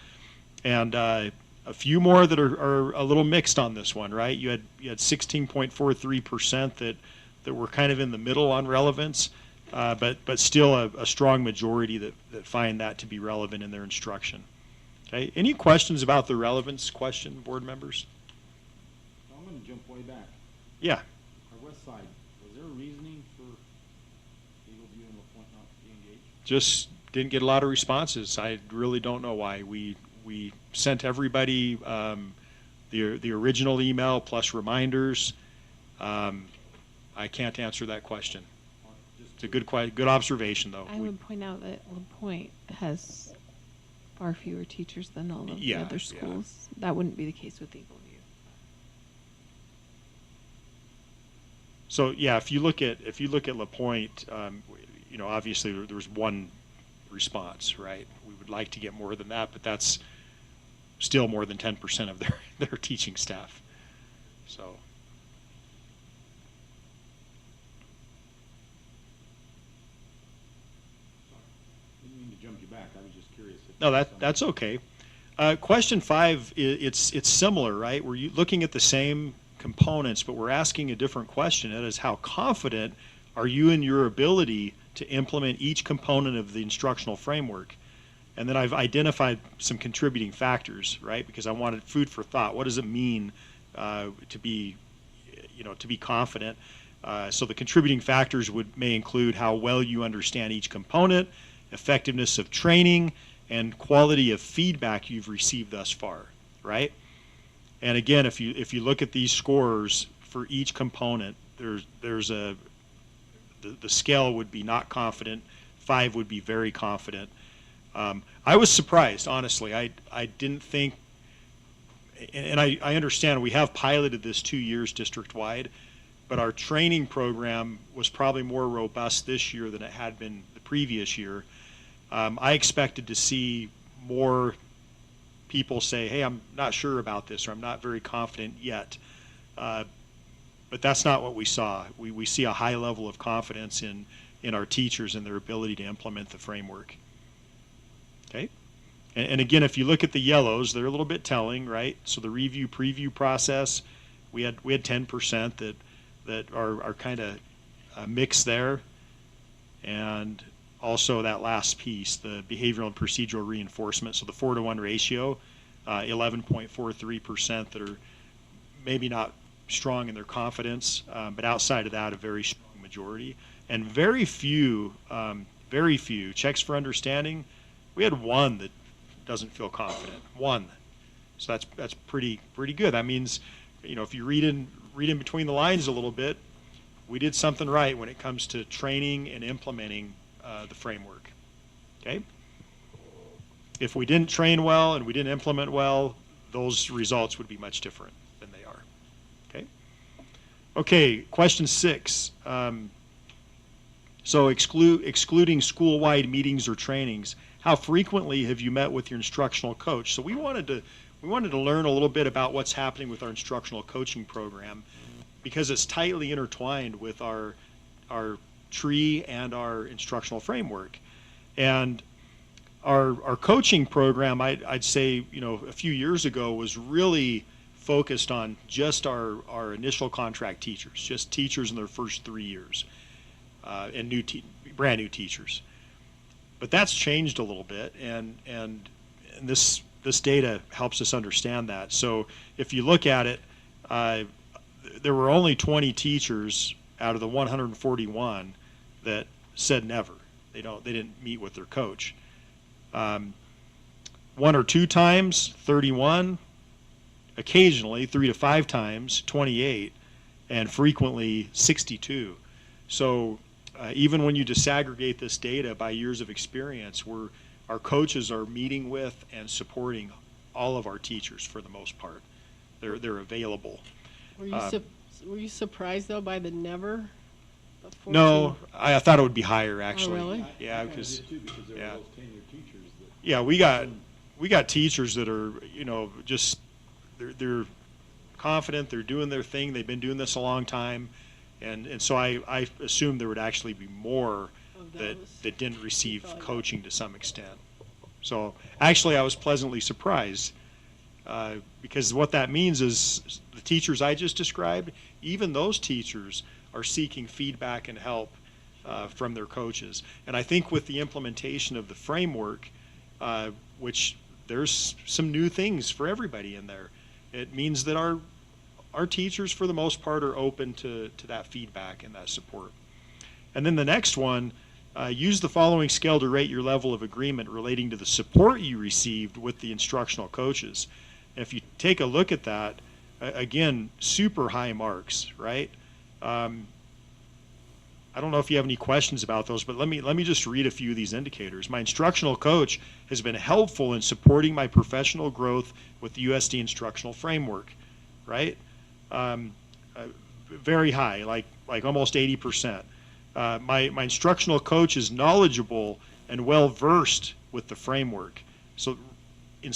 G: And a few more that are a little mixed on this one, right? You had 16.43% that were kind of in the middle on relevance, but still a strong majority that find that to be relevant in their instruction. Okay, any questions about the relevance question, board members?
O: jump way back.
G: Yeah.
O: Our west side, was there a reasoning for Eagleview and LaPointe not to be engaged?
G: Just didn't get a lot of responses. I really don't know why. We sent everybody the original email plus reminders. I can't answer that question. It's a good observation, though.
C: I would point out that LaPointe has far fewer teachers than all of the
G: Yeah,
C: other
G: yeah.
C: schools. That wouldn't be the case with Eagleview.
G: So yeah, if you look at LaPointe, obviously there was one response, right? We would like to get more than that, but that's still more than 10% of their teaching staff. So.
O: Didn't mean to jump you back, I was just curious.
G: No, that's okay. Question 5, it's similar, right? We're looking at the same components, but we're asking a different question. That is, how confident are you in your ability to implement each component of the instructional framework? And then I've identified some contributing factors, right? Because I wanted food for thought. What does it mean to be confident? So the contributing factors may include how well you understand each component, effectiveness of training, and quality of feedback you've received thus far, right? And again, if you look at these scores for each component, there's the scale would be not confident, 5 would be very confident. I was surprised, honestly. I didn't think, and I understand we have piloted this 2 years district-wide, but our training program was probably more robust this year than it had been the previous year. I expected to see more people say, hey, I'm not sure about this, or I'm not very confident yet. But that's not what we saw. We see a high level of confidence in our teachers and their ability to implement the framework. Okay? And again, if you look at the yellows, they're a little bit telling, right? So the review preview process, we had 10% that are kind of mixed there. And also that last piece, the behavioral and procedural reinforcement, so the 4-to-1 ratio, 11.43% that are maybe not strong in their confidence, but outside of that, a very strong majority. And very few checks for understanding. We had one that doesn't feel confident, one. So that's pretty good. That means, if you read in between the lines a little bit, we did something right when it comes to training and implementing the framework. Okay? If we didn't train well and we didn't implement well, those results would be much different than they are. Okay? Okay, question 6. So excluding school-wide meetings or trainings, how frequently have you met with your instructional coach? So we wanted to learn a little bit about what's happening with our instructional coaching program, because it's tightly intertwined with our tree and our instructional framework. And our coaching program, I'd say, a few years ago was really focused on just our initial contract teachers, just teachers in their first 3 years, and brand new teachers. But that's changed a little bit, and this data helps us understand that. So if you look at it, there were only 20 teachers out of the 141 that said never. They didn't meet with their coach. 1 or 2 times, 31. Occasionally, 3 to 5 times, 28, and frequently 62. So even when you disaggregate this data by years of experience, our coaches are meeting with and supporting all of our teachers for the most part. They're available.
F: Were you surprised though by the never?
G: No, I thought it would be higher actually.
F: Oh, really?
G: Yeah, because
O: there were those tenured teachers that.
G: Yeah, we got teachers that are just they're confident, they're doing their thing, they've been doing this a long time, and so I assumed there would actually be more that didn't receive coaching to some extent. So actually I was pleasantly surprised, because what that means is the teachers I just described, even those teachers are seeking feedback and help from their coaches. And I think with the implementation of the framework, which there's some new things for everybody in there, it means that our teachers, for the most part, are open to that feedback and that support. And then the next one, use the following scale to rate your level of agreement relating to the support you received with the instructional coaches. And if you take a look at that, again, super high marks, right? I don't know if you have any questions about those, but let me just read a few of these indicators. My instructional coach has been helpful in supporting my professional growth with the USD instructional framework, right? Very high, like almost 80%. My instructional coach is knowledgeable and well versed with the framework. So, in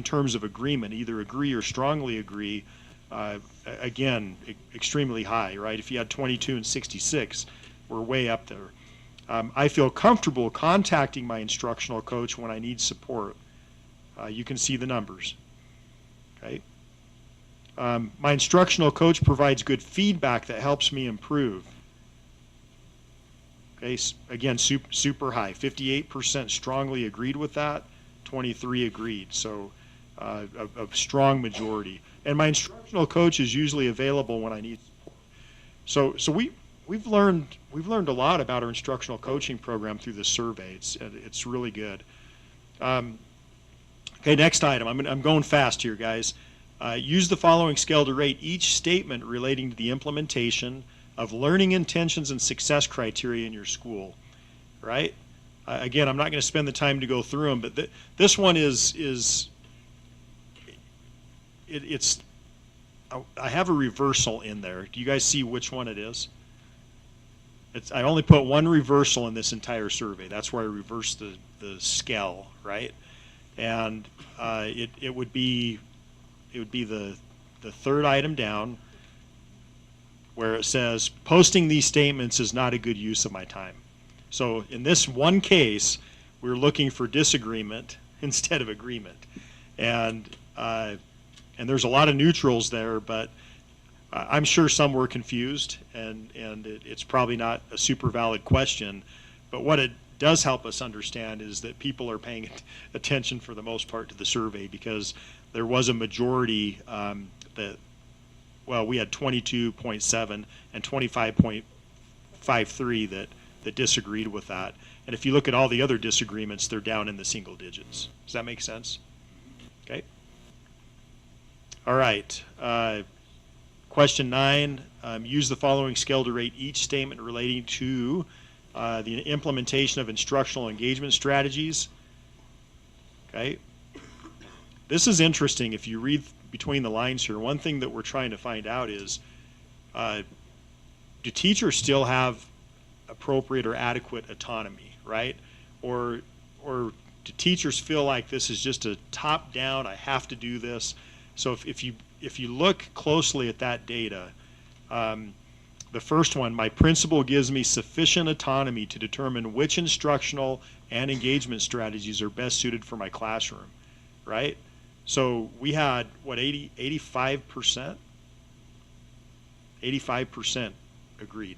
G: terms of agreement, either agree or strongly agree. Again, extremely high, right? If you had 22 and 66, we're way up there. I feel comfortable contacting my instructional coach when I need support. You can see the numbers, okay? My instructional coach provides good feedback that helps me improve. Okay, again, super high. 58% strongly agreed with that, 23 agreed, so a strong majority. And my instructional coach is usually available when I need support. So we've learned a lot about our instructional coaching program through this survey. It's really good. Okay, next item. I'm going fast here, guys. Use the following scale to rate each statement relating to the implementation of learning intentions and success criteria in your school. Right? Again, I'm not going to spend the time to go through them, but this one it's I have a reversal in there. Do you guys see which one it is? I only put one reversal in this entire survey. That's where I reversed the scale, right? And it would be the third item down, where it says posting these statements is not a good use of my time. So in this one case, we're looking for disagreement instead of agreement, and there's a lot of neutrals there, but I'm sure some were confused, and it's probably not a super valid question. But what it does help us understand is that people are paying attention for the most part to the survey, because there was a majority we had 22.7 and 25.53 that disagreed with that. And if you look at all the other disagreements, they're down in the single digits. Does that make sense? Okay. All right. Question 9, use the following scale to rate each statement relating to the implementation of instructional engagement strategies. Okay. This is interesting if you read between the lines here. One thing that we're trying to find out is, do teachers still have appropriate or adequate autonomy, right? Or do teachers feel like this is just a top-down, I have to do this? So if you look closely at that data, the first one, my principal gives me sufficient autonomy to determine which instructional and engagement strategies are best suited for my classroom, right? So we had, what, 85%? 85% agreed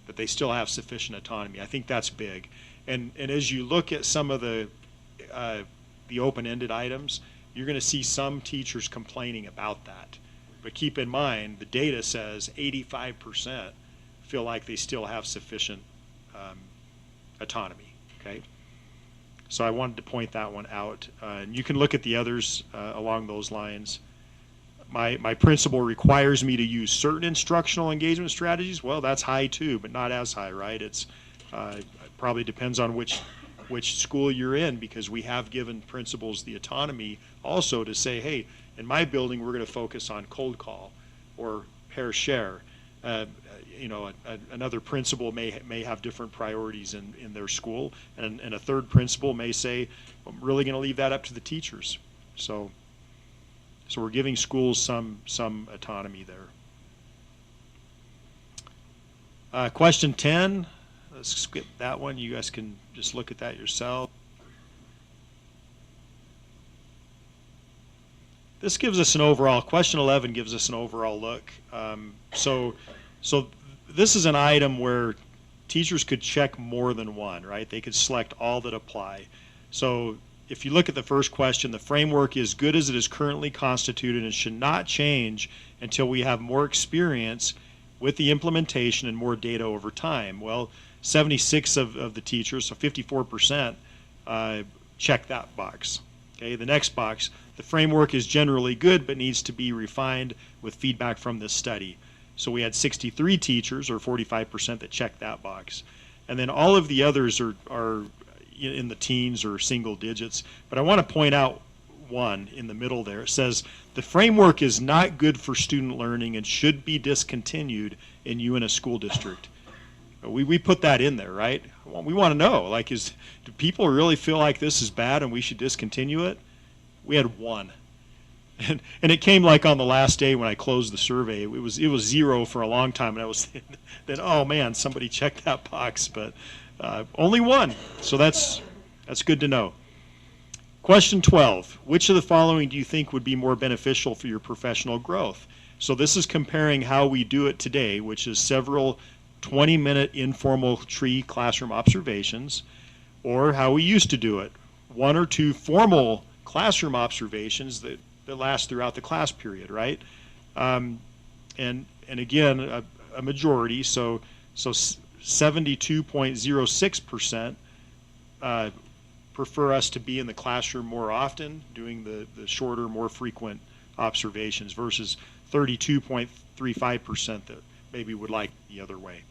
G: that they still have sufficient autonomy. I think that's big. And as you look at some of the open-ended items, you're going to see some teachers complaining about that. But keep in mind, the data says 85% feel like they still have sufficient autonomy, okay? So I wanted to point that one out. And you can look at the others along those lines. My principal requires me to use certain instructional engagement strategies. Well, that's high too, but not as high, right? It probably depends on which school you're in, because we have given principals the autonomy also to say, hey, in my building we're going to focus on cold call or pair share. Another principal may have different priorities in their school, and a third principal may say, I'm really going to leave that up to the teachers. So we're giving schools some autonomy there. Question 10, let's skip that one. You guys can just look at that yourself. This gives us an overall, question 11 gives us an overall look. So this is an item where teachers could check more than one, right? They could select all that apply. So if you look at the first question, the framework is good as it is currently constituted and should not change until we have more experience with the implementation and more data over time. Well, 76 of the teachers, so 54%, check that box. Okay, the next box, the framework is generally good but needs to be refined with feedback from this study. So we had 63 teachers, or 45%, that checked that box. And then all of the others are in the teens or single digits. But I want to point out one in the middle there. It says, the framework is not good for student learning and should be discontinued in Uintah School District. We put that in there, right? Well, we want to know, like, do people really feel like this is bad and we should discontinue it? We had one. And it came like on the last day when I closed the survey. It was 0 for a long time, and I was thinking that, oh man, somebody checked that box, but only one. So that's good to know. Question 12, which of the following do you think would be more beneficial for your professional growth? So this is comparing how we do it today, which is several 20-minute informal tree classroom observations, or how we used to do it, 1 or 2 formal classroom observations that last throughout the class period, right? And again, a majority, so 72.06% prefer us to be in the classroom more often, doing the shorter, more frequent observations, versus 32.35% that maybe would like the other way.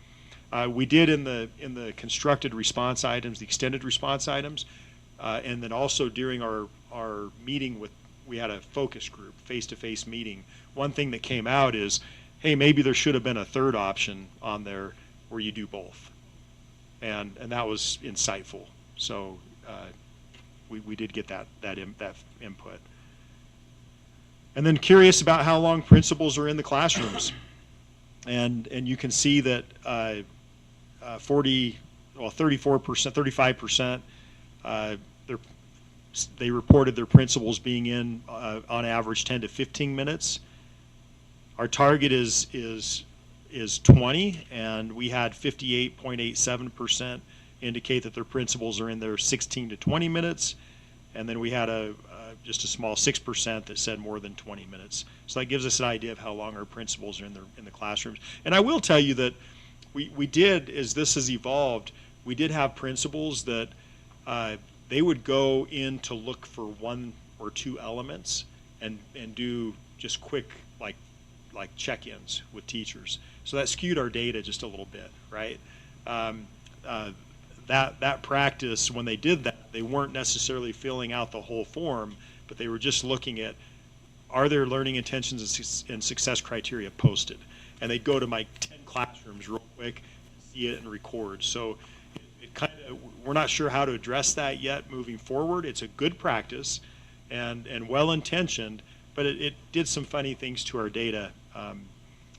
G: We did in the constructed response items, the extended response items, and then also during our meeting we had a focus group, face-to-face meeting. One thing that came out is, hey, maybe there should have been a third option on there where you do both. And that was insightful. So we did get that input. And then curious about how long principals are in the classrooms. And you can see that 34%, 35%, they reported their principals being in on average 10 to 15 minutes. Our target is 20, and we had 58.87% indicate that their principals are in there 16 to 20 minutes, and then we had just a small 6% that said more than 20 minutes. So that gives us an idea of how long our principals are in the classrooms. And I will tell you that we did, as this has evolved, we did have principals that they would go in to look for 1 or 2 elements and do just quick like check-ins with teachers. So that skewed our data just a little bit, right? That practice, when they did that, they weren't necessarily filling out the whole form, but they were just looking at, are there learning intentions and success criteria posted? And they'd go to my 10 classrooms real quick, see it and record. So we're not sure how to address that yet moving forward. It's a good practice and well-intentioned, but it did some funny things to our data.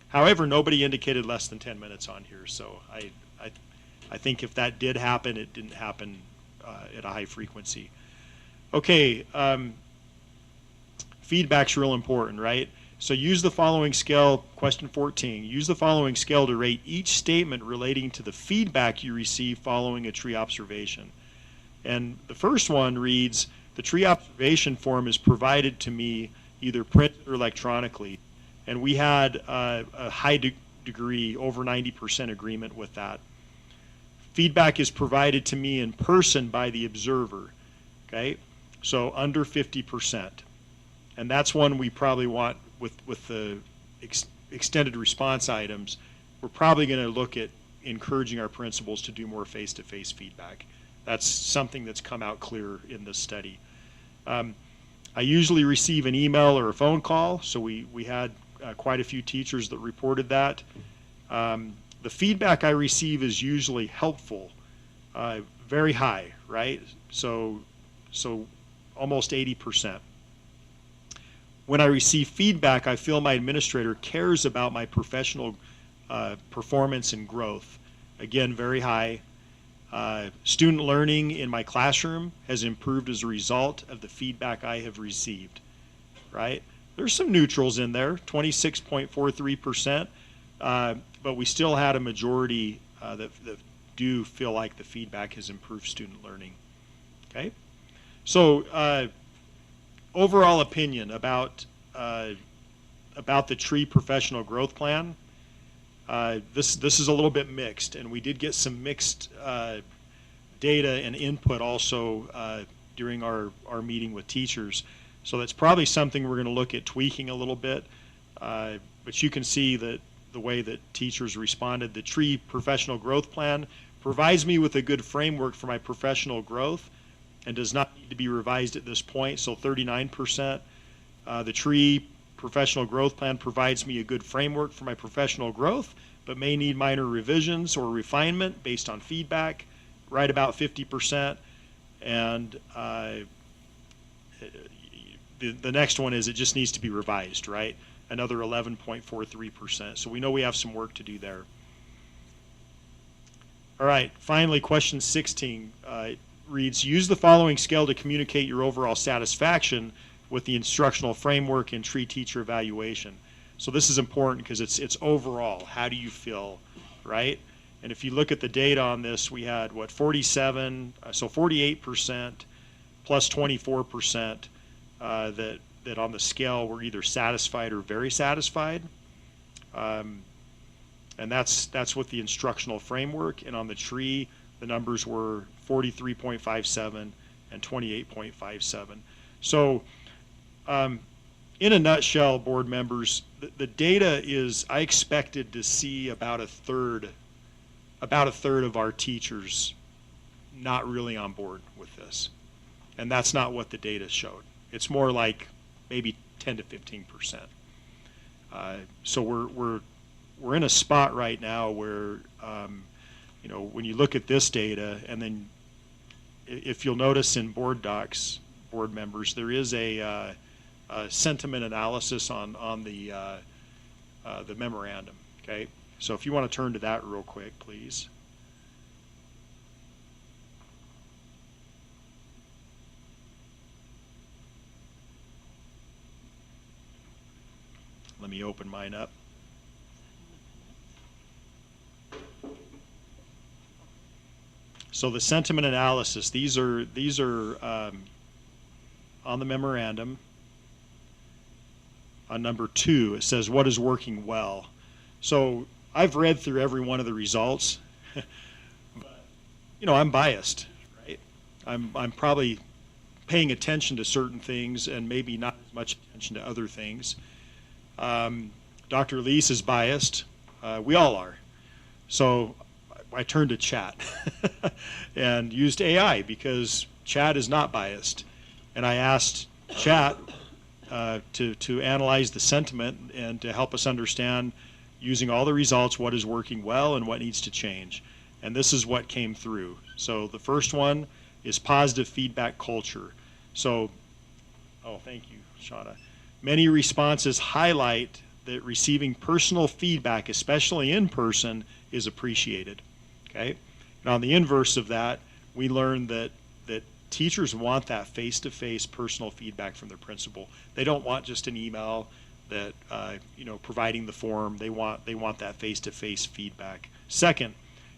G: However, nobody indicated less than 10 minutes on here, so I think if that did happen, it didn't happen at a high frequency. Okay, feedback's real important, right? So use the following scale, question 14, use the following scale to rate each statement relating to the feedback you receive following a tree observation. And the first one reads, the tree observation form is provided to me either printed or electronically. And we had a high degree, over 90% agreement with that. Feedback is provided to me in person by the observer, okay? So under 50%. And that's one we probably want with the extended response items. We're probably going to look at encouraging our principals to do more face-to-face feedback. That's something that's come out clear in this study. I usually receive an email or a phone call, so we had quite a few teachers that reported that. The feedback I receive is usually helpful, very high, right? So almost 80%. When I receive feedback, I feel my administrator cares about my professional performance and growth. Again, very high. Student learning in my classroom has improved as a result of the feedback I have received, right? There's some neutrals in there, 26.43%, but we still had a majority that do feel like the feedback has improved student learning, okay? So overall opinion about the tree professional growth plan. This is a little bit mixed, and we did get some mixed data and input also during our meeting with teachers. So that's probably something we're going to look at tweaking a little bit. But you can see that the way that teachers responded. The tree professional growth plan provides me with a good framework for my professional growth and does not need to be revised at this point, so 39%. The tree professional growth plan provides me a good framework for my professional growth, but may need minor revisions or refinement based on feedback, right about 50%. And the next one is it just needs to be revised, right? Another 11.43%. So we know we have some work to do there. All right, finally, question 16 reads, use the following scale to communicate your overall satisfaction with the instructional framework and tree teacher evaluation. So this is important because it's overall. How do you feel, right? And if you look at the data on this, we had, what, 47, so 48% plus 24% that on the scale were either satisfied or very satisfied. And that's with the instructional framework. And on the tree, the numbers were 43.57 and 28.57. So in a nutshell, board members, the data is, I expected to see about a third of our teachers not really on board with this. And that's not what the data showed. It's more like maybe 10 to 15%. So we're in a spot right now where, you know, when you look at this data, and then if you'll notice in board docs, board members, there is a sentiment analysis on the memorandum. Okay, so if you want to turn to that real quick, please. Let me open mine up. So the sentiment analysis, these are on the memorandum. On number 2, it says, what is working well? So I've read through every one of the results, but, you know, I'm biased, right? I'm probably paying attention to certain things and maybe not as much attention to other things. Dr. Lease is biased. We all are. So I turned to chat and used AI because chat is not biased. And I asked chat to analyze the sentiment and to help us understand, using all the results, what is working well and what needs to change. And this is what came through. So the first one is positive feedback culture. So, oh, thank you, Shauna. Many responses highlight that receiving personal feedback, especially in person, is appreciated. Okay? And on the inverse of that, we learned that teachers want that face-to-face personal feedback from their principal. They don't want just an email that you know, providing the form. They want that face-to-face feedback. Second,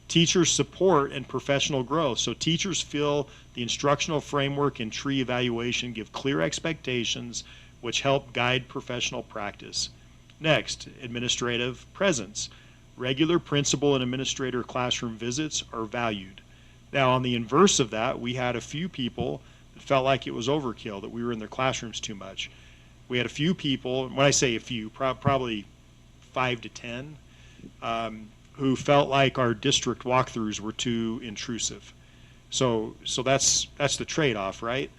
G: teachers support and professional growth. So teachers feel the instructional framework and tree evaluation give clear expectations which help guide professional practice. Next, administrative presence. Regular principal and administrator classroom visits are valued. Now, on the inverse of that, we had a few people that felt like it was overkill, that we were in their classrooms too much. We had a few people, when I say a few, probably 5 to 10, who felt like our district walkthroughs were too intrusive. So that's the trade-off, right?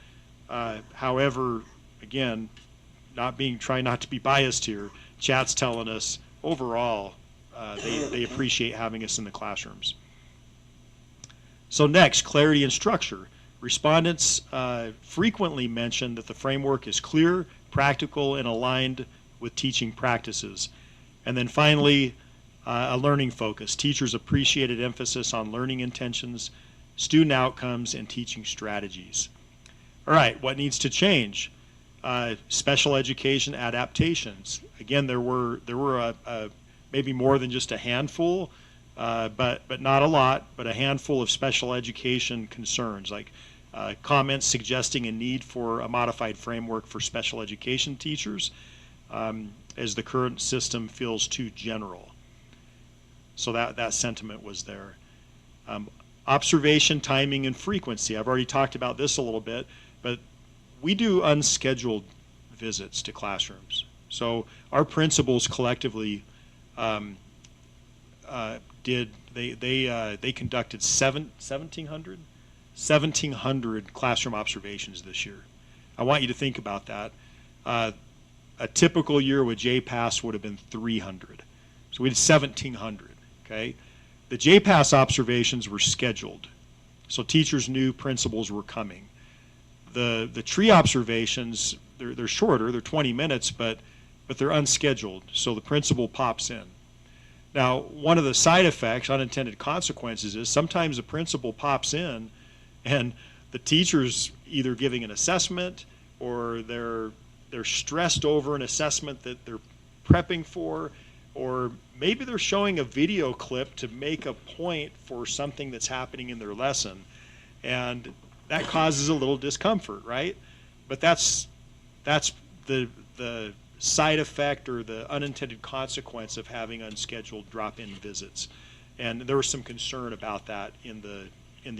G: However, again, trying not to be biased here, chat's telling us overall they appreciate having us in the classrooms. So next, clarity and structure. Respondents frequently mention that the framework is clear, practical, and aligned with teaching practices. And then finally, a learning focus. Teachers appreciated emphasis on learning intentions, student outcomes, and teaching strategies. All right, what needs to change? Special education adaptations. Again, there were maybe more than just a handful, but not a lot, but a handful of special education concerns, like comments suggesting a need for a modified framework for special education teachers, as the current system feels too general. So that sentiment was there. Observation, timing, and frequency. I've already talked about this a little bit, but we do unscheduled visits to classrooms. So our principals collectively they conducted 1,700 classroom observations this year. I want you to think about that. A typical year with JPass would have been 300. So we did 1,700, okay? The JPass observations were scheduled, so teachers knew principals were coming. The tree observations, they're shorter, they're 20 minutes, but they're unscheduled, so the principal pops in. Now, one of the side effects, unintended consequences, is sometimes the principal pops in and the teacher's either giving an assessment or they're stressed over an assessment that they're prepping for, or maybe they're showing a video clip to make a point for something that's happening in their lesson. And that causes a little discomfort, right? But that's the side effect or the unintended consequence of having unscheduled drop-in visits. And there was some concern about that in the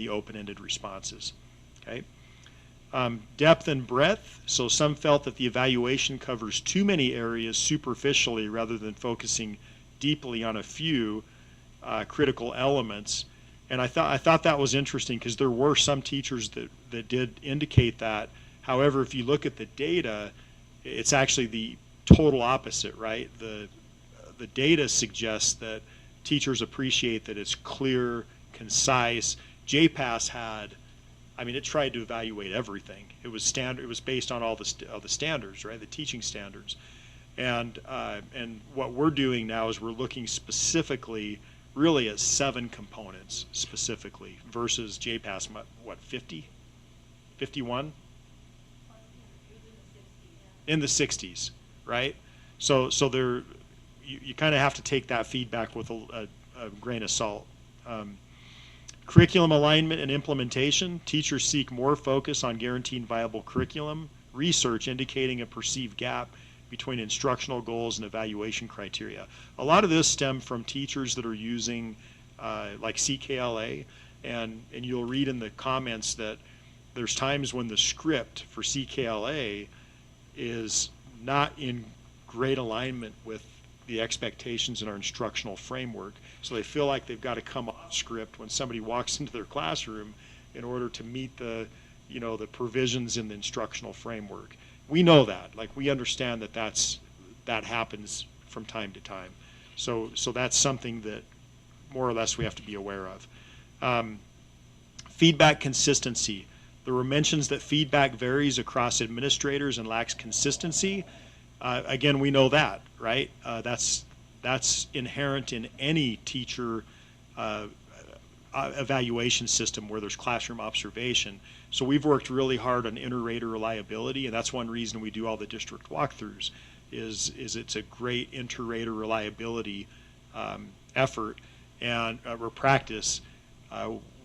G: open-ended responses, okay? Depth and breadth. So some felt that the evaluation covers too many areas superficially rather than focusing deeply on a few critical elements. And I thought that was interesting because there were some teachers that did indicate that. However, if you look at the data, it's actually the total opposite, right? The data suggests that teachers appreciate that it's clear, concise. JPass had, I mean, it tried to evaluate everything. It was standard. It was based on all the standards, right? The teaching standards, and what we're doing now is we're looking specifically, really at 7 components specifically versus JPass, what, 50, 51? In the 60s, right? So there, you kind of have to take that feedback with a grain of salt. Curriculum alignment and implementation. Teachers seek more focus on guaranteeing viable curriculum. Research indicating a perceived gap between instructional goals and evaluation criteria. A lot of this stemmed from teachers that are using like CKLA, and you'll read in the comments that there's times when the script for CKLA is not in great alignment with the expectations in our instructional framework. So they feel like they've got to come off script when somebody walks into their classroom in order to meet the provisions in the instructional framework. We know that, like we understand that happens from time to time. So that's something that more or less we have to be aware of. Feedback consistency. There were mentions that feedback varies across administrators and lacks consistency. Again, we know that, right? That's inherent in any teacher evaluation system where there's classroom observation. So we've worked really hard on inter-rater reliability, and that's one reason we do all the district walkthroughs, is it's a great inter-rater reliability effort and or practice.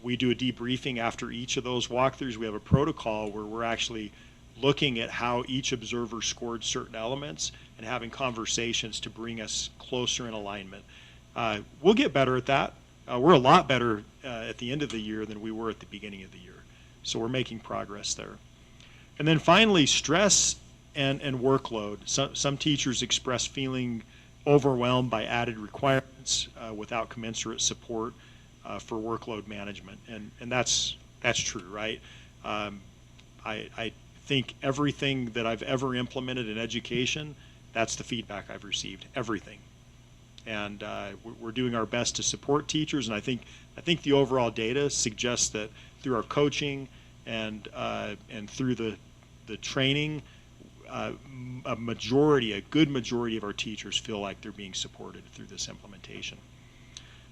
G: We do a debriefing after each of those walkthroughs. We have a protocol where we're actually looking at how each observer scored certain elements and having conversations to bring us closer in alignment. We'll get better at that. We're a lot better at the end of the year than we were at the beginning of the year. So we're making progress there. And then finally, stress and workload. Some teachers express feeling overwhelmed by added requirements without commensurate support for workload management. And that's true, right? I think everything that I've ever implemented in education, that's the feedback I've received, everything. And we're doing our best to support teachers, and I think the overall data suggests that through our coaching and through the training, a good majority of our teachers feel like they're being supported through this implementation.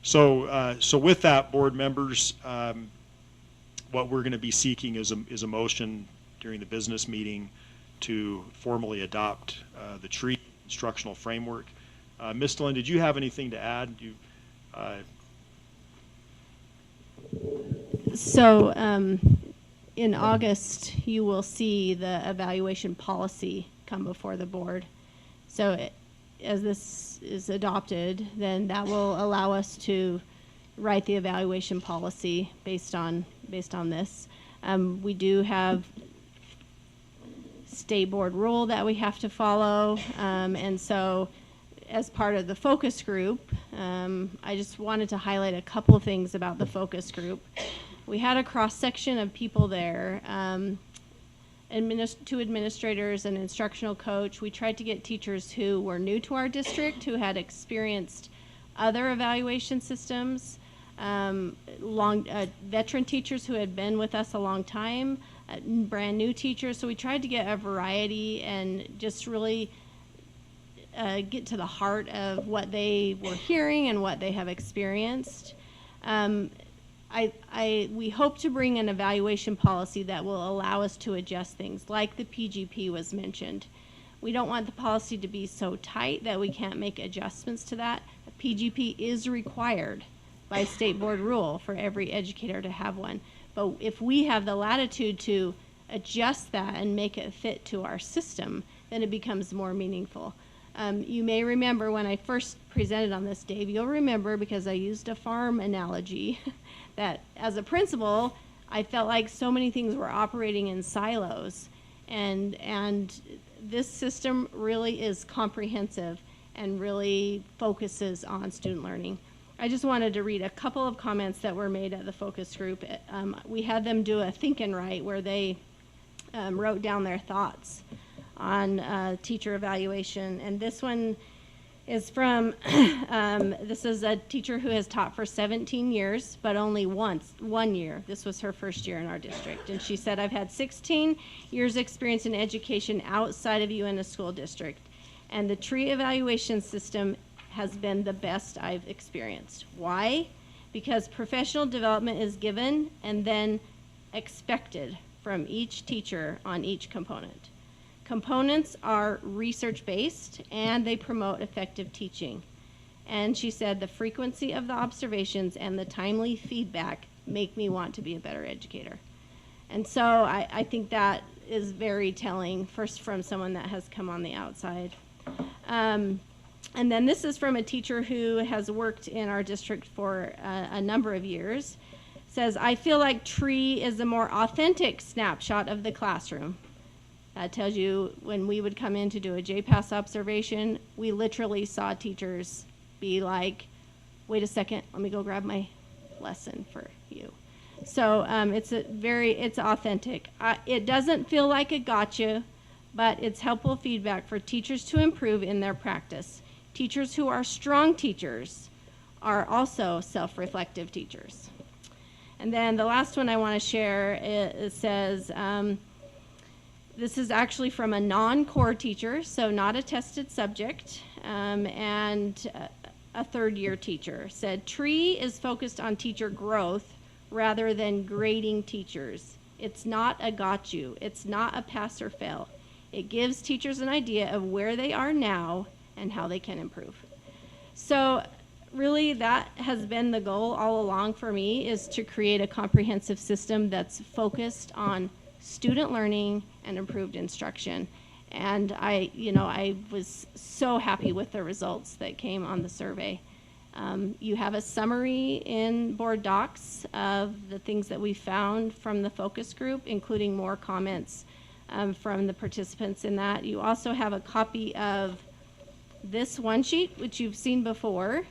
G: So with that, board members, what we're going to be seeking is a motion during the business meeting to formally adopt the TREAT instructional framework. Ms. Dillon, did you have anything to add?
E: in August, you will see the evaluation policy come before the board. So as this is adopted, then that will allow us to write the evaluation policy based on this. We do have state board rule that we have to follow, and so as part of the focus group, I just wanted to highlight a couple of things about the focus group. We had a cross-section of people there, two administrators, an instructional coach. We tried to get teachers who were new to our district, who had experienced other evaluation systems, veteran teachers who had been with us a long time, brand new teachers. So we tried to get a variety and just really get to the heart of what they were hearing and what they have experienced. We hope to bring an evaluation policy that will allow us to adjust things, like the PGP was mentioned. We don't want the policy to be so tight that we can't make adjustments to that. A PGP is required by state board rule for every educator to have one. But if we have the latitude to adjust that and make it fit to our system, then it becomes more meaningful. You may remember when I first presented on this, Dave, you'll remember because I used a farm analogy that as a principal, I felt like so many things were operating in silos. And this system really is comprehensive and really focuses on student learning. I just wanted to read a couple of comments that were made at the focus group. We had them do a think and write where they wrote down their thoughts on teacher evaluation. And this one is from, this is a teacher who has taught for 17 years, but only 1 year. This was her first year in our district. And she said, I've had 16 years experience in education outside of Uintah School District. And the tree evaluation system has been the best I've experienced. Why? Because professional development is given and then expected from each teacher on each component. Components are research-based and they promote effective teaching. And she said the frequency of the observations and the timely feedback make me want to be a better educator. And so I think that is very telling, first from someone that has come on the outside. And then this is from a teacher who has worked in our district for a number of years. Says, I feel like tree is a more authentic snapshot of the classroom. That tells you when we would come in to do a JPAS observation, we literally saw teachers be like, wait a second, let me go grab my lesson for you. So it's authentic. It doesn't feel like a gotcha, but it's helpful feedback for teachers to improve in their practice. Teachers who are strong teachers are also self-reflective teachers. And then the last one I want to share, it says, this is actually from a non-core teacher, so not a tested subject, and a third-year teacher. Said, tree is focused on teacher growth rather than grading teachers. It's not a got you. It's not a pass or fail. It gives teachers an idea of where they are now and how they can improve. So really that has been the goal all along for me, is to create a comprehensive system that's focused on student learning and improved instruction. And I was so happy with the results that came on the survey. You have a summary in board docs of the things that we found from the focus group, including more comments from the participants in that. You also have a copy of this one sheet, which you've seen before.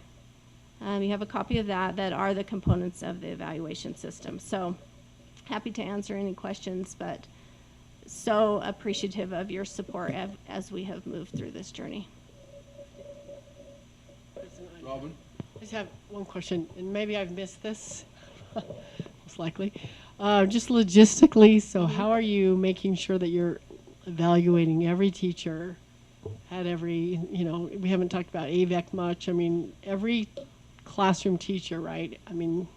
E: You have a copy of that are the components of the evaluation system. So happy to answer any questions, but so appreciative of your support as we have moved through this journey.
B: Robin?
F: I just have one question, and maybe I've missed this, most likely. Just logistically, so how are you making sure that you're evaluating every teacher at every, we haven't talked about AVEC much. I mean, every classroom teacher, right? I mean,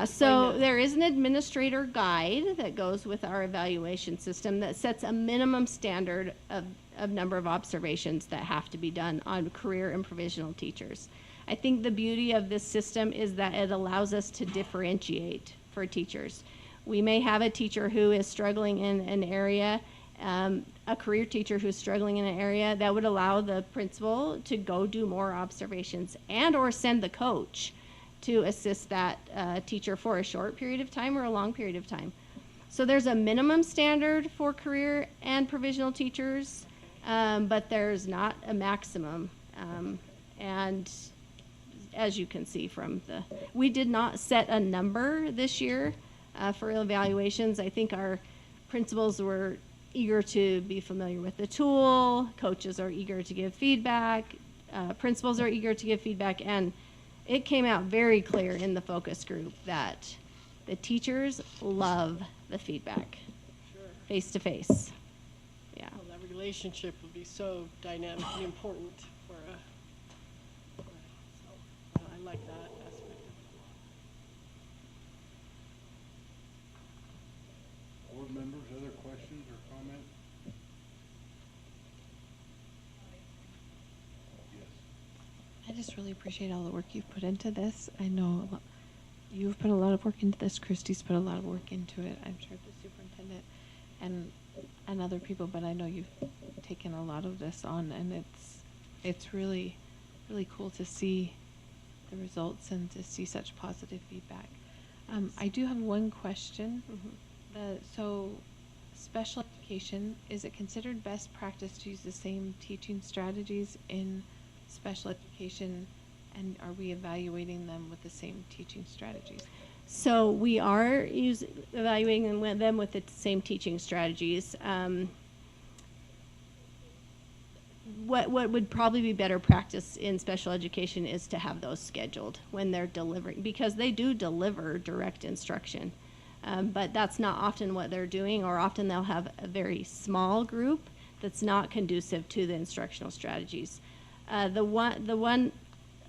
E: so there is an administrator guide that goes with our evaluation system that sets a minimum standard of number of observations that have to be done on career and provisional teachers. I think the beauty of this system is that it allows us to differentiate for teachers. we may have a teacher who is struggling in an area, a career teacher who's struggling in an area, that would allow the principal to go do more observations and or send the coach to assist that teacher for a short period of time or a long period of time. So there's a minimum standard for career and provisional teachers, but there's not a maximum. And as you can see from we did not set a number this year for evaluations. I think our principals were eager to be familiar with the tool, coaches are eager to give feedback, principals are eager to give feedback, and it came out very clear in the focus group that the teachers love the feedback, face to face. Yeah.
F: Well, that relationship would be so dynamic and important for so I like that aspect of it.
B: Board members, other questions or comments? Yes.
C: I just really appreciate all the work you've put into this. I know you've put a lot of work into this. Christy's put a lot of work into it. I'm sure the superintendent and other people, but I know you've taken a lot of this on, and it's really, really cool to see the results and to see such positive feedback. I do have one question. So special education, is it considered best practice to use the same teaching strategies in special education, and are we evaluating them with the same teaching strategies?
E: So we are evaluating them with the same teaching strategies. What would probably be better practice in special education is to have those scheduled when they're delivering, because they do deliver direct instruction. But that's not often what they're doing, or often they'll have a very small group that's not conducive to the instructional strategies. The one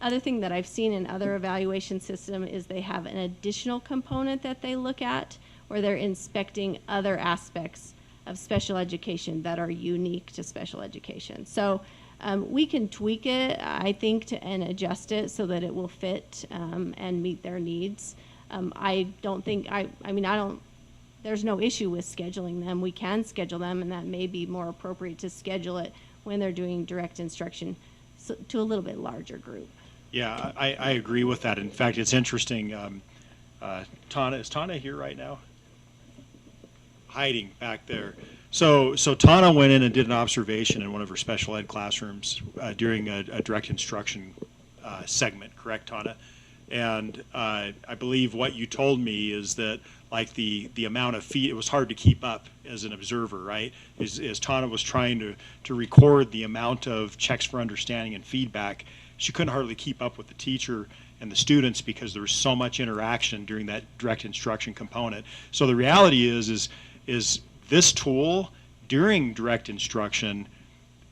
E: other thing that I've seen in other evaluation systems is they have an additional component that they look at, where they're inspecting other aspects of special education that are unique to special education. So we can tweak it, I think, and adjust it so that it will fit and meet their needs. I don't think, there's no issue with scheduling them. We can schedule them, and that may be more appropriate to schedule it when they're doing direct instruction to a little bit larger group.
G: Yeah, I agree with that. In fact, it's interesting. Tana, is Tana here right now? Hiding back there. So Tana went in and did an observation in one of her special ed classrooms during a direct instruction segment, correct, Tana? And I believe what you told me is that, like, the amount of feet, it was hard to keep up as an observer, right? As Tana was trying to record the amount of checks for understanding and feedback, she couldn't hardly keep up with the teacher and the students because there was so much interaction during that direct instruction component. So the reality is this tool during direct instruction,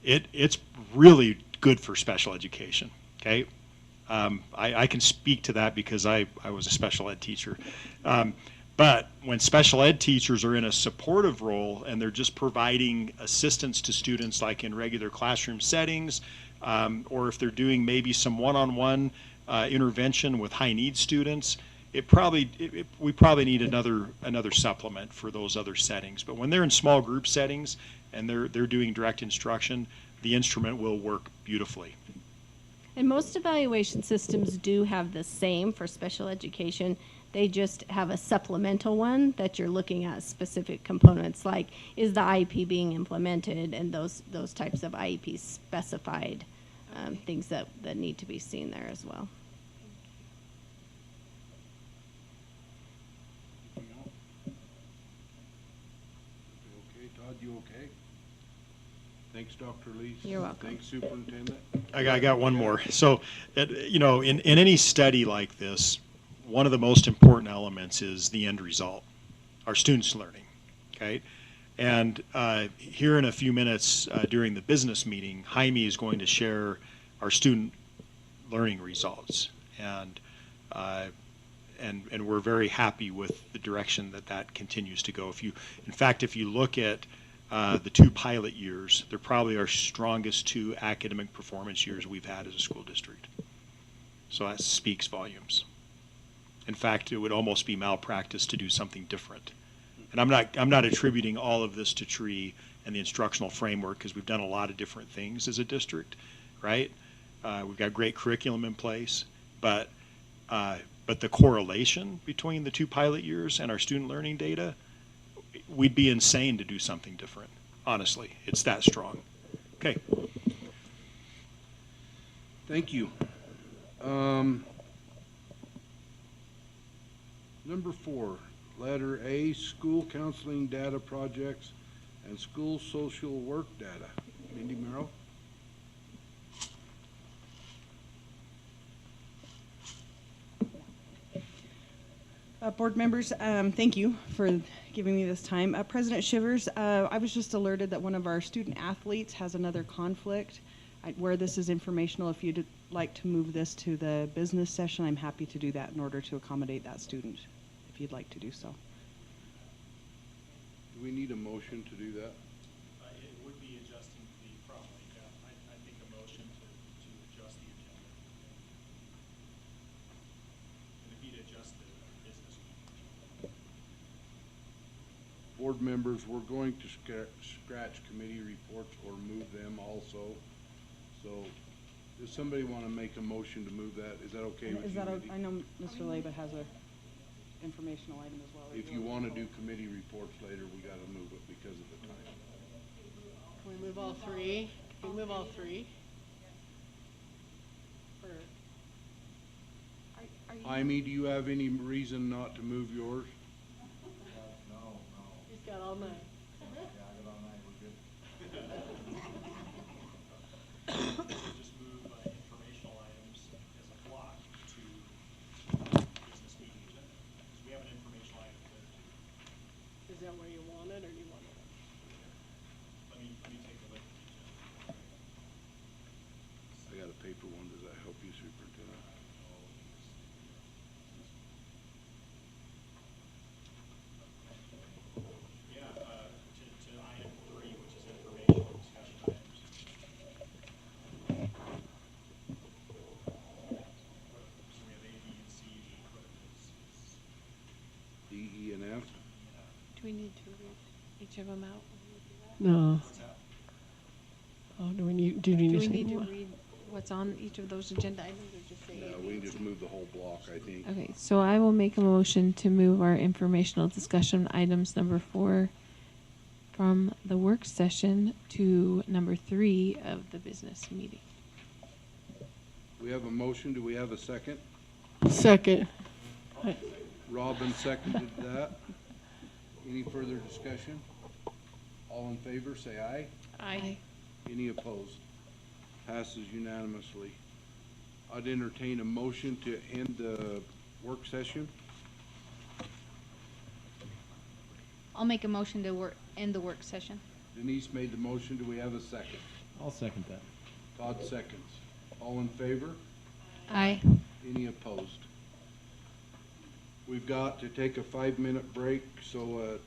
G: it's really good for special education, okay? I can speak to that because I was a special ed teacher. But when special ed teachers are in a supportive role and they're just providing assistance to students, like in regular classroom settings, or if they're doing maybe some one-on-one intervention with high need students, we probably need another supplement for those other settings. But when they're in small group settings and they're doing direct instruction, the instrument will work beautifully.
E: And most evaluation systems do have the same for special education. They just have a supplemental one that you're looking at specific components, like is the IEP being implemented, and those types of IEP specified things that need to be seen there as well.
B: Okay, Todd, you okay? Thanks, Dr. Lee.
E: You're welcome.
B: Thanks, Superintendent.
G: I got one more. So, in any study like this, one of the most important elements is the end result, our students learning, okay? And here in a few minutes during the business meeting, Jaime is going to share our student learning results. And we're very happy with the direction that continues to go. In fact, if you look at the 2 pilot years, they're probably our strongest 2 academic performance years we've had as a school district. So that speaks volumes. In fact, it would almost be malpractice to do something different. And I'm not attributing all of this to Tree and the instructional framework, because we've done a lot of different things as a district, right? We've got great curriculum in place, but the correlation between the 2 pilot years and our student learning data, we'd be insane to do something different. Honestly, it's that strong. Okay.
B: Thank you. Number 4, letter A, school counseling data projects and school social work data. Mindy Merrill?
P: Board members, thank you for giving me this time. President Shivers, I was just alerted that one of our student athletes has another conflict. Where this is informational, if you'd like to move this to the business session, I'm happy to do that in order to accommodate that student, if you'd like to do so.
B: Do we need a motion to do that?
G: It would be adjusting the probably, I think a motion to adjust the agenda. And if you'd adjust the business.
B: Board members, we're going to scratch committee reports or move them also. So, does somebody want to make a motion to move that? Is that okay with you, Mindy?
P: I know Mr. Laba has a informational item as well.
B: If you want to do committee reports later, we got to move it because of the time.
F: Can we move all 3? Can we move all 3?
B: Jaime, do you have any reason not to move yours?
F: He's got all night.
G: Just move informational items as a block to business meeting agenda. Because we have an informational item there too.
F: Is that where you want it, or do you want it?
G: Let me take a look at the agenda.
B: I got a paper one. Does that help you, Superintendent?
G: Yeah, to item 3, which is informational discussion items. So we have A, B, and C.
B: D, E, and F?
C: Do we need to read each of them out?
F: No. Oh, do we need
C: Do we
F: to
C: need to read what's on each of those agenda items, or just say?
B: No, we can just move the whole block, I think.
C: Okay, so I will make a motion to move our informational discussion items number 4 from the work session to number 3 of the business meeting.
B: We have a motion. Do we have a second?
F: Second.
B: Robin seconded that. Any further discussion? All in favor, say aye.
C: Aye.
B: Any opposed? Passes unanimously. I'd entertain a motion to end the work session.
I: I'll make a motion to end the work session.
B: Denise made the motion. Do we have a second?
M: I'll second that.
B: Todd seconds. All in favor?
C: Aye.
B: Any opposed? We've got to take a 5-minute break, so at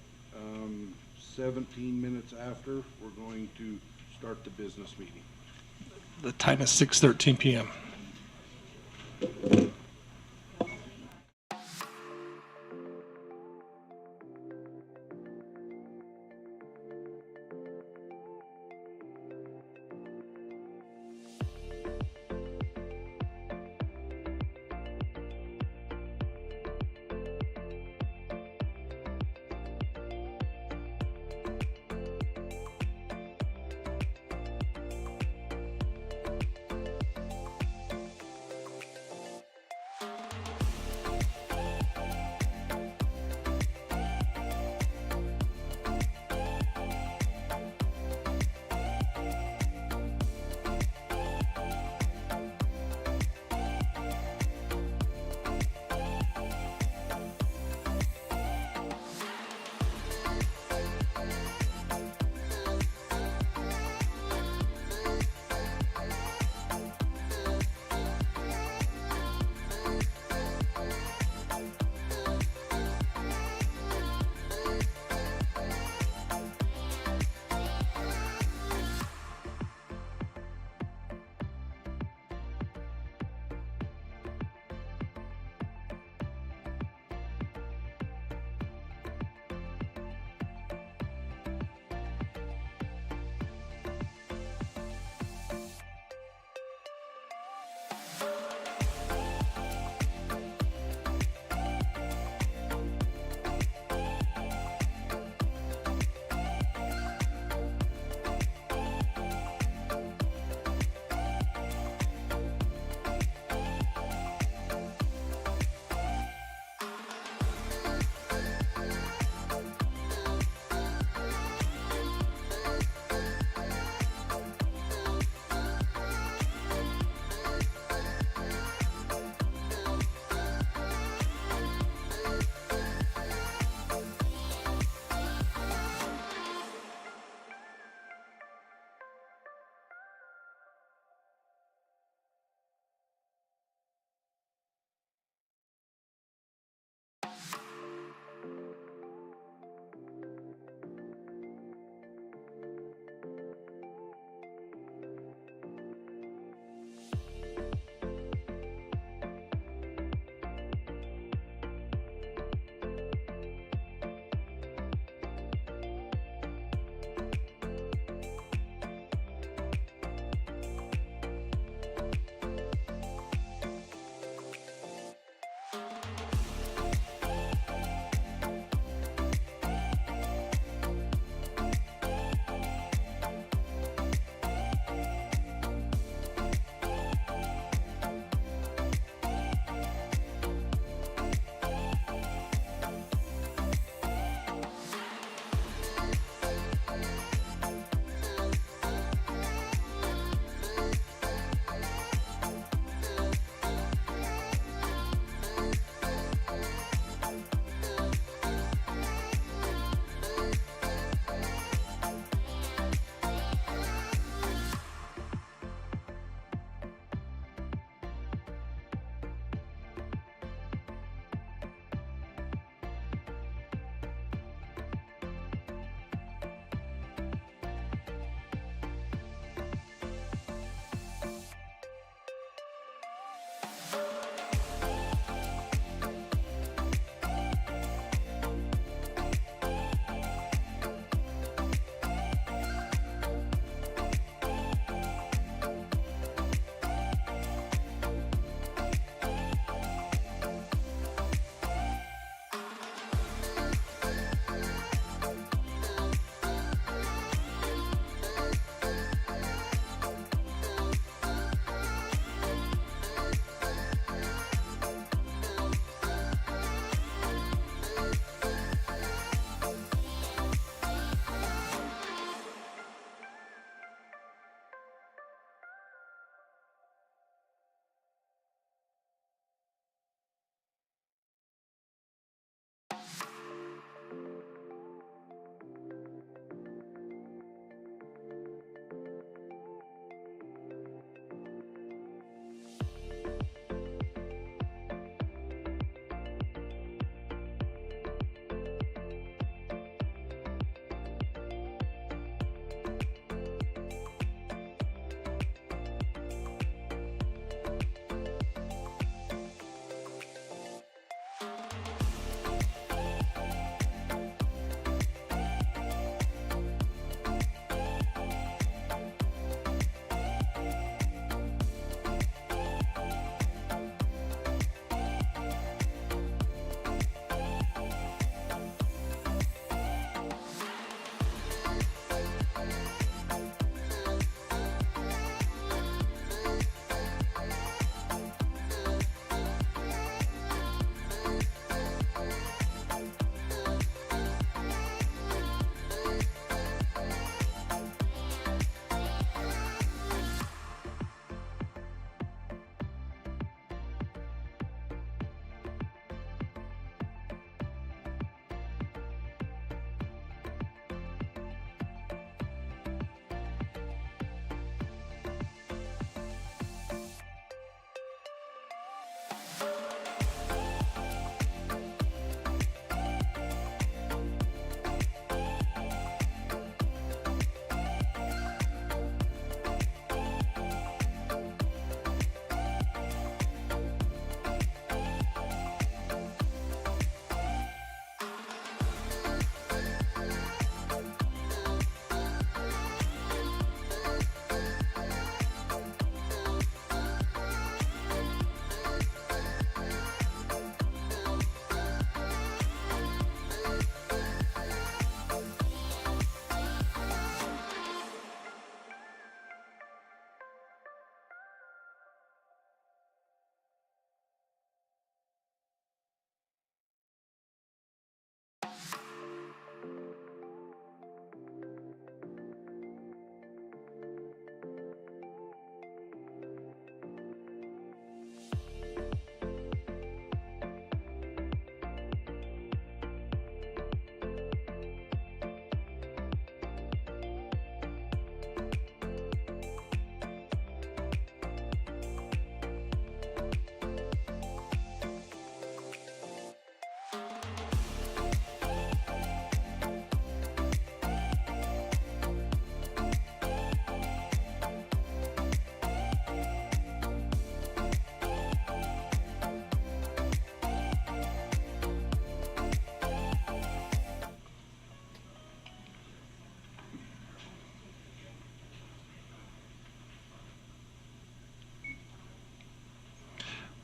B: 17 minutes after, we're going to start the business meeting.
A: The time is 6:13 p.m.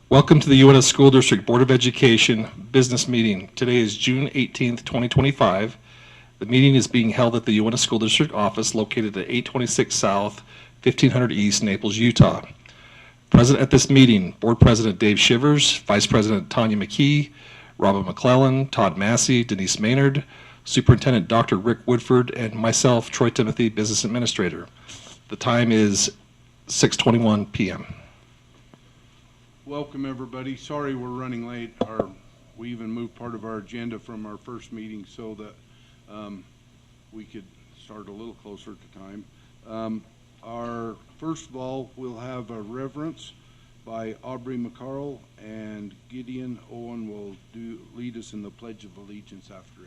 A: Welcome to the Uintah School District Board of Education Business Meeting. Today is June 18th, 2025. The meeting is being held at the Uintah School District office located at 826 South, 1500 East, Naples, Utah. Present at this meeting, Board President Dave Shivers, Vice President Tanya McKee, Robin McClellan, Todd Massey, Denise Maynard, Superintendent Dr. Rick Woodford, and myself, Troy Timothy, Business Administrator. The time is 6:21 p.m.
B: Welcome, everybody. Sorry we're running late. We even moved part of our agenda from our first meeting so that we could start a little closer to time. First of all, we'll have a reverence by Aubrey McCarl, and Gideon Owen will lead us in the Pledge of Allegiance after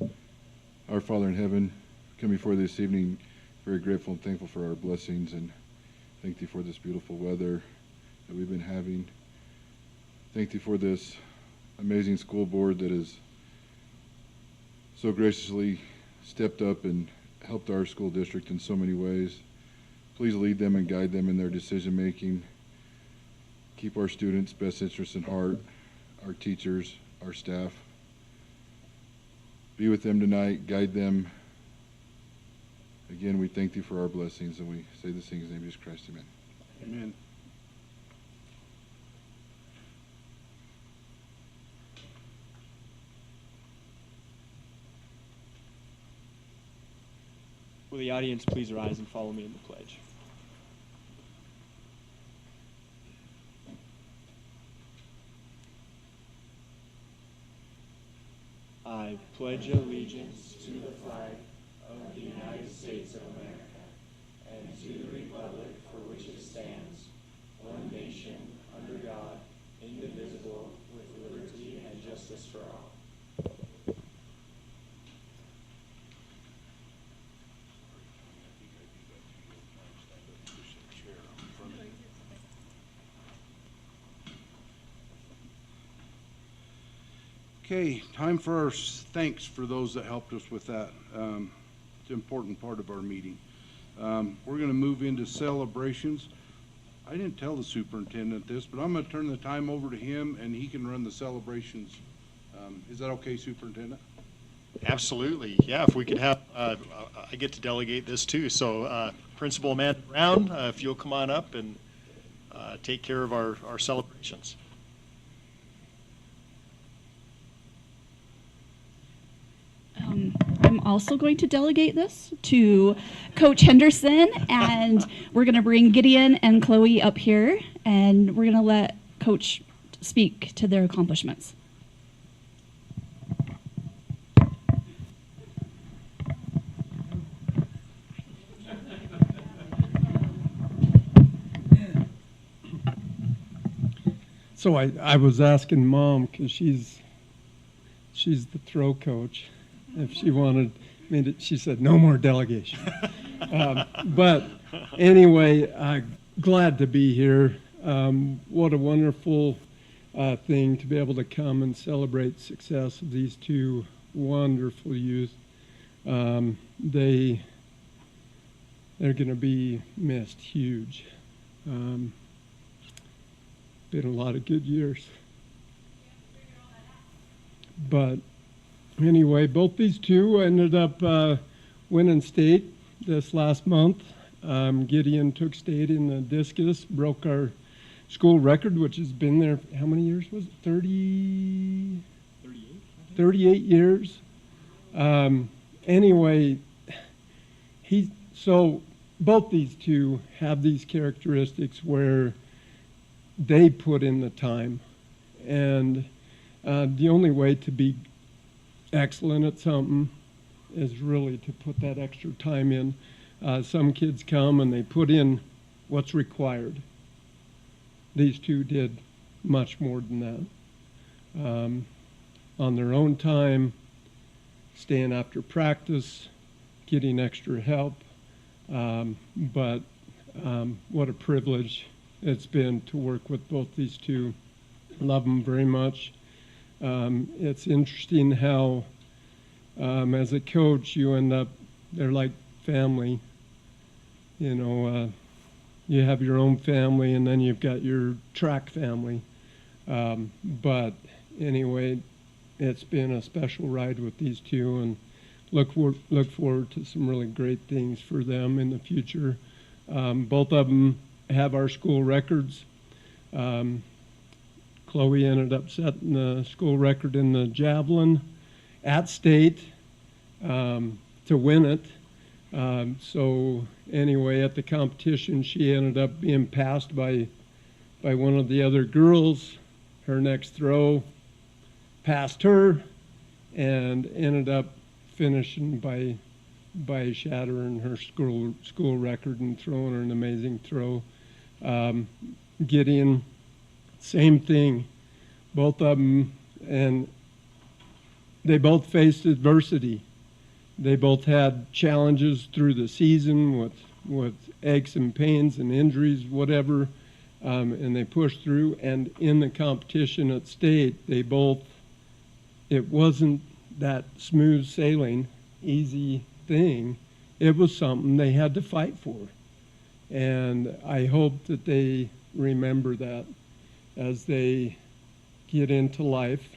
B: it.
Q: Our Father in heaven, come before this evening, very grateful and thankful for our blessings, and thank you for this beautiful weather that we've been having. Thank you for this amazing school board that has so graciously stepped up and helped our school district in so many ways. Please lead them and guide them in their decision making. Keep our students' best interests in heart, our teachers, our staff. Be with them tonight, guide them. Again, we thank you for our blessings, and we say this thing in the name of Jesus Christ. Amen.
B: Amen.
M: Will the audience please rise and follow me in the pledge? I pledge allegiance to the flag of the United States of America and to the republic for which it stands, one nation, under God, indivisible, with liberty and justice for all.
B: Okay, time for our thanks for those that helped us with that. It's an important part of our meeting. We're going to move into celebrations. I didn't tell the superintendent this, but I'm going to turn the time over to him, and he can run the celebrations. Is that okay, Superintendent?
G: Absolutely. Yeah, if we could have, I get to delegate this too. So Principal Amanda Brown, if you'll come on up and take care of our celebrations.
R: I'm also going to delegate this to Coach Henderson, and we're going to bring Gideon and Chloe up here, and we're going to let Coach speak to their accomplishments.
S: So I was asking Mom, because she's the throw coach, if she wanted me to, she said, no more delegation. But anyway, glad to be here. What a wonderful thing to be able to come and celebrate success of these two wonderful youth. They're going to be missed huge. Been a lot of good years. But anyway, both these two ended up winning state this last month. Gideon took state in the discus, broke our school record, which has been there, how many years was it? 38 years. Anyway, so both these two have these characteristics where they put in the time. And the only way to be excellent at something is really to put that extra time in. Some kids come and they put in what's required. These two did much more than that. On their own time, staying after practice, getting extra help. But what a privilege it's been to work with both these two. Love them very much. It's interesting how, as a coach, you end up, they're like family. you know, you have your own family and then you've got your track family. But anyway, it's been a special ride with these two, and look forward to some really great things for them in the future. Both of them have our school records. Chloe ended up setting the school record in the javelin at state to win it. So anyway, at the competition, she ended up being passed by one of the other girls. Her next throw passed her and ended up finishing by shattering her school record and throwing her an amazing throw. Gideon, same thing. Both of them, and they both faced adversity. They both had challenges through the season with aches and pains and injuries, whatever, and they pushed through. And in the competition at state, it wasn't that smooth sailing, easy thing. It was something they had to fight for. And I hope that they remember that as they get into life,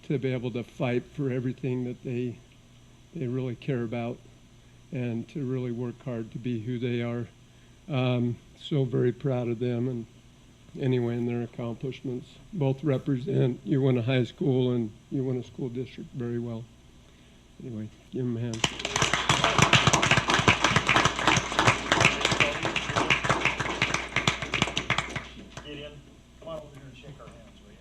S: to be able to fight for everything that they really care about and to really work hard to be who they are. So very proud of them, and anyway, in their accomplishments. Both represent Uintah High School and Uintah School District very well. Anyway, give them a hand.
G: Gideon, come on over here and shake our hands, will you?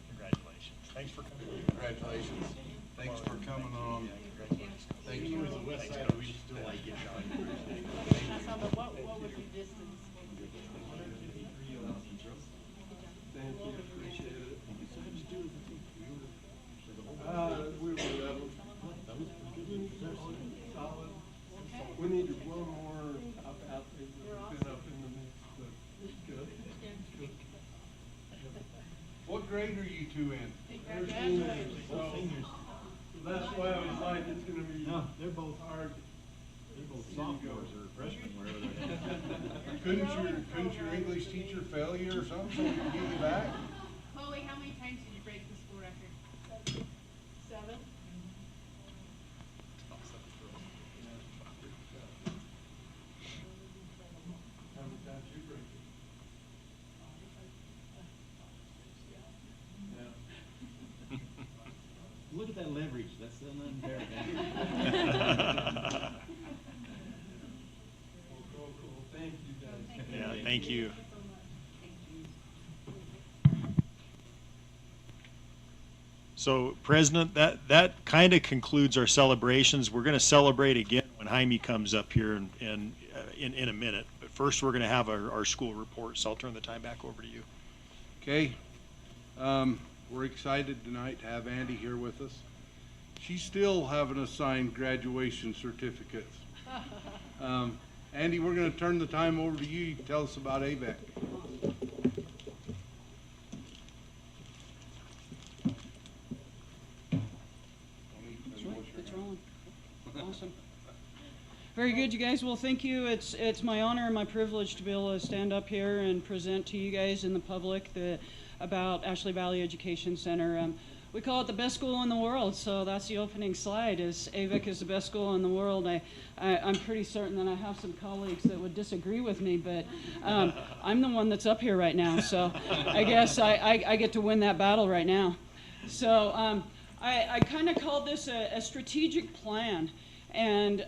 G: Congratulations. Thanks for coming.
B: Congratulations. Thanks for coming on. Thank you.
O: As a West Side, we still like it.
F: What was the distance?
S: Thank you, appreciate it. We were level. Solid. We needed one more out there that's been up in the mix, but good. Good.
B: What grade are you two in?
S: They're seniors, so that's why I was like, it's gonna be
O: They're both
S: hard.
O: They're both sophomores or freshmen, wherever they're at.
B: Couldn't your English teacher fail you or something so we could get you back?
I: Chloe, how many times did you break the school record?
F: 7?
S: How many times you break it? Yeah.
O: Look at that leverage, that's unfair.
S: Cool. Thank you, guys.
G: Yeah, thank you. So, President, that kind of concludes our celebrations. We're going to celebrate again when Jaime comes up here in a minute. But first, we're going to have our school report. So I'll turn the time back over to you.
B: Okay. We're excited tonight to have Andy here with us. She's still haven't assigned graduation certificates. Andy, we're going to turn the time over to you. You can tell us about AVEC.
T: It's rolling. Awesome. Very good, you guys. Well, thank you. It's my honor and my privilege to be able to stand up here and present to you guys in the public about Ashley Valley Education Center. We call it the best school in the world, so that's the opening slide, is AVEC is the best school in the world. I'm pretty certain that I have some colleagues that would disagree with me, but I'm the one that's up here right now, so I guess I get to win that battle right now. So I kind of called this a strategic plan, and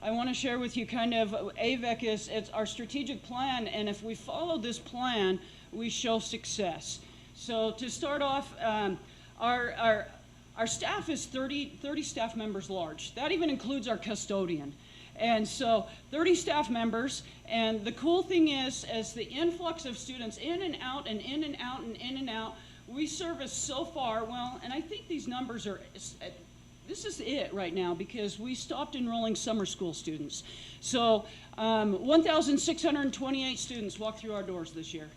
T: I want to share with you kind of AVEC it's our strategic plan, and if we follow this plan, we show success. So to start off, our staff is 30 staff members large. That even includes our custodian. And so 30 staff members, and the cool thing is, as the influx of students in and out and in and out and in and out, we service so far, well, and I think these numbers are, this is it right now, because we stopped enrolling summer school students. So 1,628 students walked through our doors this year.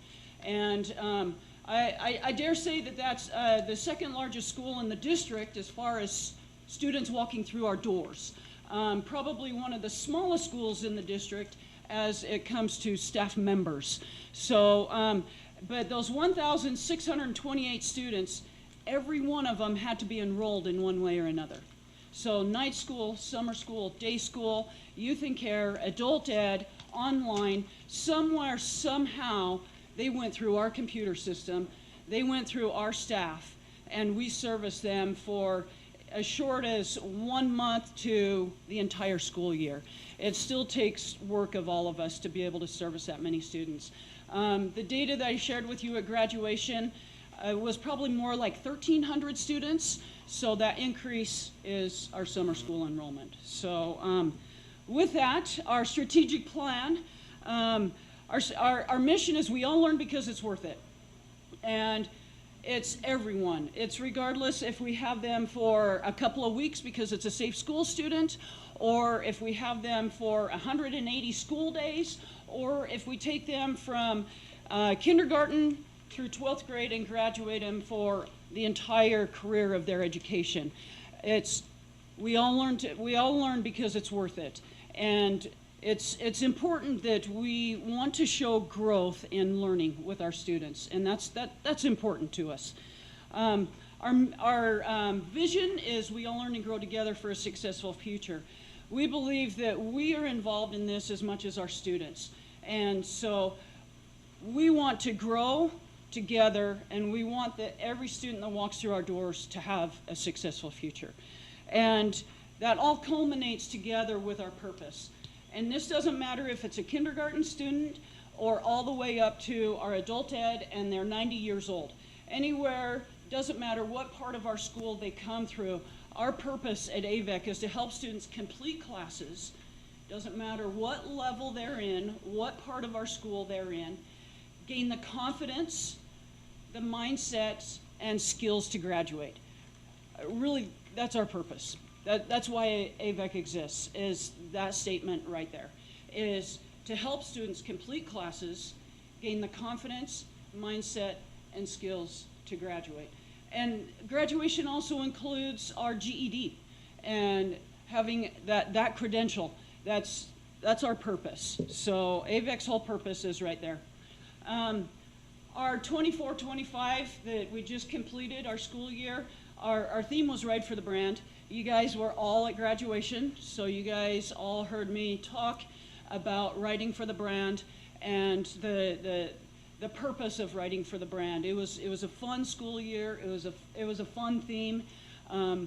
T: And I dare say that that's the second largest school in the district as far as students walking through our doors. probably one of the smallest schools in the district as it comes to staff members. So, but those 1,628 students, every one of them had to be enrolled in one way or another. So night school, summer school, day school, youth and care, adult ed, online, somewhere, somehow, they went through our computer system, they went through our staff, and we serviced them for as short as 1 month to the entire school year. It still takes work of all of us to be able to service that many students. The data that I shared with you at graduation was probably more like 1,300 students, so that increase is our summer school enrollment. So with that, our strategic plan, our mission is we all learn because it's worth it. And it's everyone. It's regardless if we have them for a couple of weeks because it's a safe school student, or if we have them for 180 school days, or if we take them from kindergarten through 12th grade and graduate them for the entire career of their education. We all learn because it's worth it. And it's important that we want to show growth in learning with our students, and that's important to us. Our vision is we all learn and grow together for a successful future. We believe that we are involved in this as much as our students, and so we want to grow together, and we want that every student that walks through our doors to have a successful future. And that all culminates together with our purpose. And this doesn't matter if it's a kindergarten student or all the way up to our adult ed and they're 90 years old. Anywhere, doesn't matter what part of our school they come through, our purpose at AVEC is to help students complete classes. Doesn't matter what level they're in, what part of our school they're in, gain the confidence, the mindset, and skills to graduate. Really, that's our purpose. That's why AVEC exists, is that statement right there, is to help students complete classes, gain the confidence, mindset, and skills to graduate. And graduation also includes our GED, and having that credential, that's our purpose. So AVEC's whole purpose is right there. Our 24-25 that we just completed, our school year, our theme was Ride for the Brand. You guys were all at graduation, so you guys all heard me talk about writing for the brand and the purpose of writing for the brand. It was a fun school year. It was a fun theme.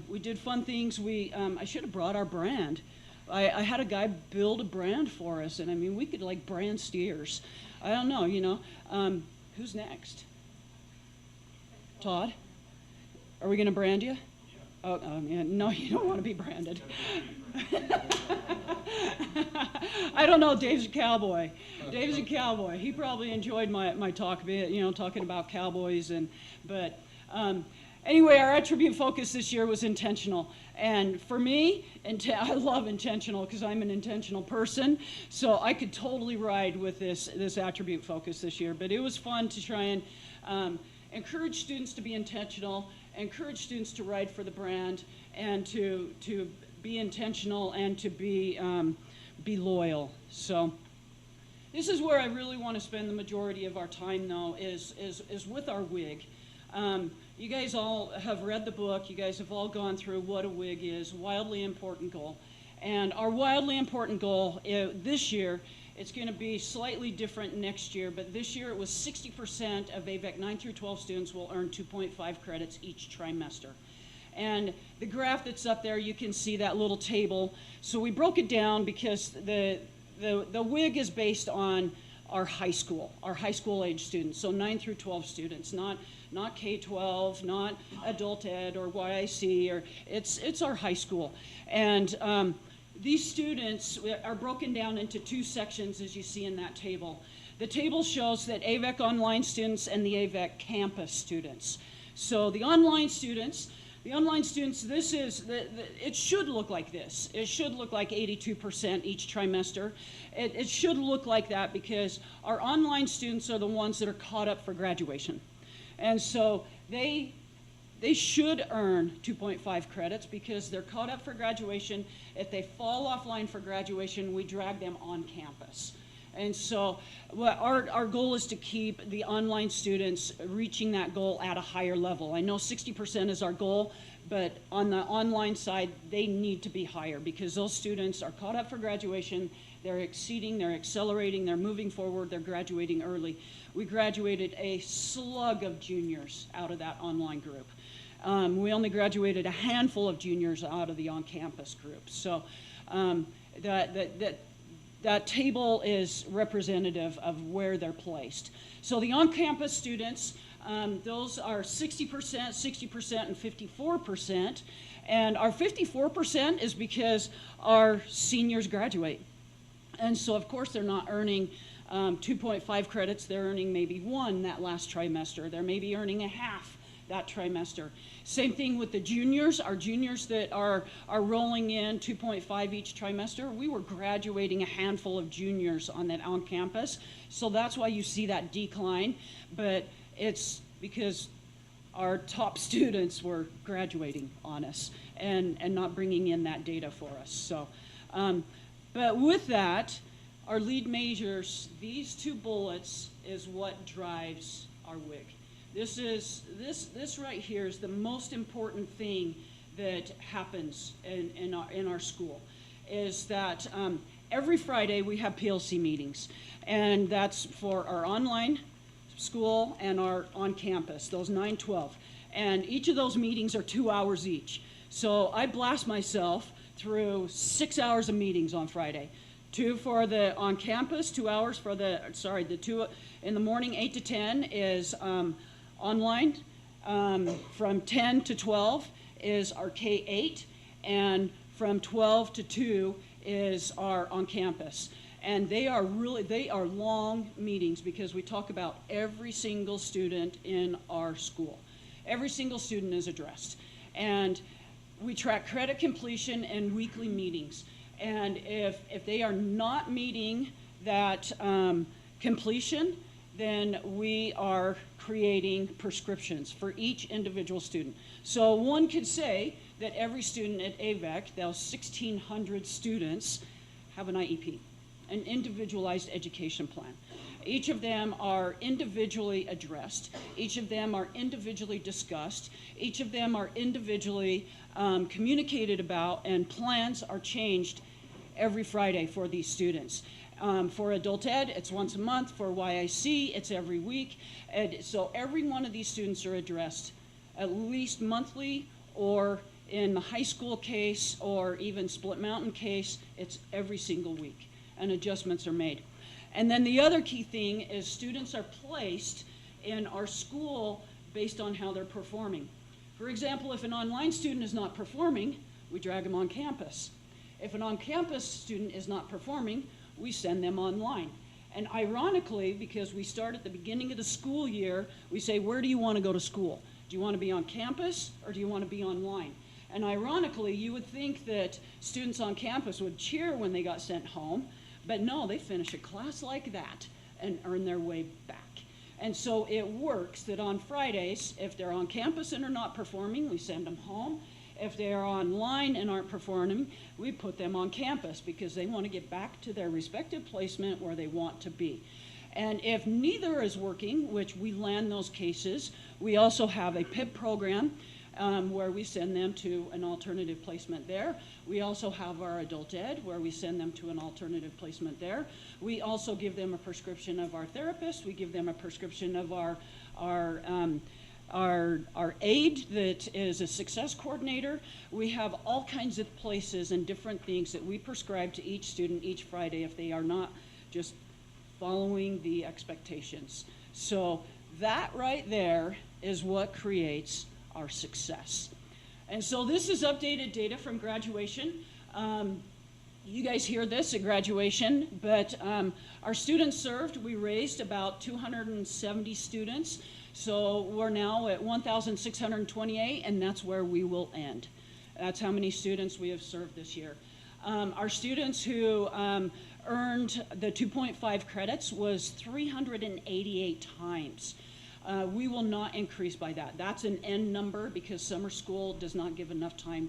T: We did fun things. I should have brought our brand. I had a guy build a brand for us, and I mean we could like brand steers. I don't know, you know. Who's next? Todd? Are we gonna brand you? Oh, man, no, you don't want to be branded. I don't know, Dave's a cowboy. Dave's a cowboy. He probably enjoyed my talk a bit, you know, talking about cowboys. But anyway, our attribute focus this year was intentional. And for me, I love intentional because I'm an intentional person. So I could totally ride with this attribute focus this year. But it was fun to try and encourage students to be intentional, encourage students to ride for the brand, and to be intentional and to be loyal. So this is where I really want to spend the majority of our time, though, is with our WIG. You guys all have read the book. You guys have all gone through what a WIG is, wildly important goal. And our wildly important goal this year, it's going to be slightly different next year, but this year it was 60% of AVEC 9 through 12 students will earn 2.5 credits each trimester. And the graph that's up there, you can see that little table. So we broke it down because the WIG is based on our high school age students, so 9 through 12 students, not K-12, not adult ed or YIC, or it's our high school. And these students are broken down into two sections, as you see in that table. The table shows that AVEC online students and the AVEC campus students. So the online students, this is, it should look like this. It should look like 82% each trimester. It should look like that because our online students are the ones that are caught up for graduation. And so they they should earn 2.5 credits because they're caught up for graduation. If they fall offline for graduation, we drag them on campus. And so our goal is to keep the online students reaching that goal at a higher level. I know 60% is our goal, but on the online side, they need to be higher because those students are caught up for graduation. They're exceeding, they're accelerating, they're moving forward, they're graduating early. We graduated a slug of juniors out of that online group. We only graduated a handful of juniors out of the on-campus group. So that table is representative of where they're placed. So the on-campus students, those are 60%, 60%, and 54%. And our 54% is because our seniors graduate. And so, of course, they're not earning 2.5 credits. They're earning maybe 1 that last trimester. They're maybe earning a half that trimester. Same thing with the juniors. Our juniors that are rolling in 2.5 each trimester, we were graduating a handful of juniors on that on-campus. So that's why you see that decline. But it's because our top students were graduating on us and not bringing in that data for us. So, but with that, our lead measures, these 2 bullets is what drives our WIC. This right here is the most important thing that happens in our school, is that every Friday we have PLC meetings, and that's for our online school and our on-campus, those 9-12. And each of those meetings are 2 hours each. So I blast myself through 6 hours of meetings on Friday. 2 for the on-campus, 2 hours for the 2 in the morning, 8 to 10 is online. From 10 to 12 is our K-8, and from 12 to 2 is our on-campus. And they are long meetings because we talk about every single student in our school. Every single student is addressed. And we track credit completion and weekly meetings. And if they are not meeting that completion, then we are creating prescriptions for each individual student. So one could say that every student at AVEC, those 1,600 students, have an IEP, an individualized education plan. Each of them are individually addressed. Each of them are individually discussed. Each of them are individually communicated about, and plans are changed every Friday for these students. For adult ed, it's once a month. For YIC, it's every week. And so every one of these students are addressed at least monthly, or in the high school case, or even Split Mountain case, it's every single week, and adjustments are made. And then the other key thing is students are placed in our school based on how they're performing. For example, if an online student is not performing, we drag them on campus. If an on-campus student is not performing, we send them online. And ironically, because we start at the beginning of the school year, we say, where do you want to go to school? Do you want to be on campus, or do you want to be online? And ironically, you would think that students on campus would cheer when they got sent home, but no, they finish a class like that and earn their way back. And so it works that on Fridays, if they're on campus and are not performing, we send them home. If they are online and aren't performing, we put them on campus because they want to get back to their respective placement where they want to be. And if neither is working, which we land those cases, we also have a PIP program where we send them to an alternative placement there. We also have our adult ed where we send them to an alternative placement there. We also give them a prescription of our therapist. We give them a prescription of our aide that is a success coordinator. We have all kinds of places and different things that we prescribe to each student each Friday if they are not just following the expectations. So that right there is what creates our success. And so this is updated data from graduation. You guys hear this at graduation, but our students served, we raised about 270 students. So we're now at 1,628, and that's where we will end. That's how many students we have served this year. Our students who earned the 2.5 credits was 388 times. We will not increase by that. That's an end number because summer school does not give enough time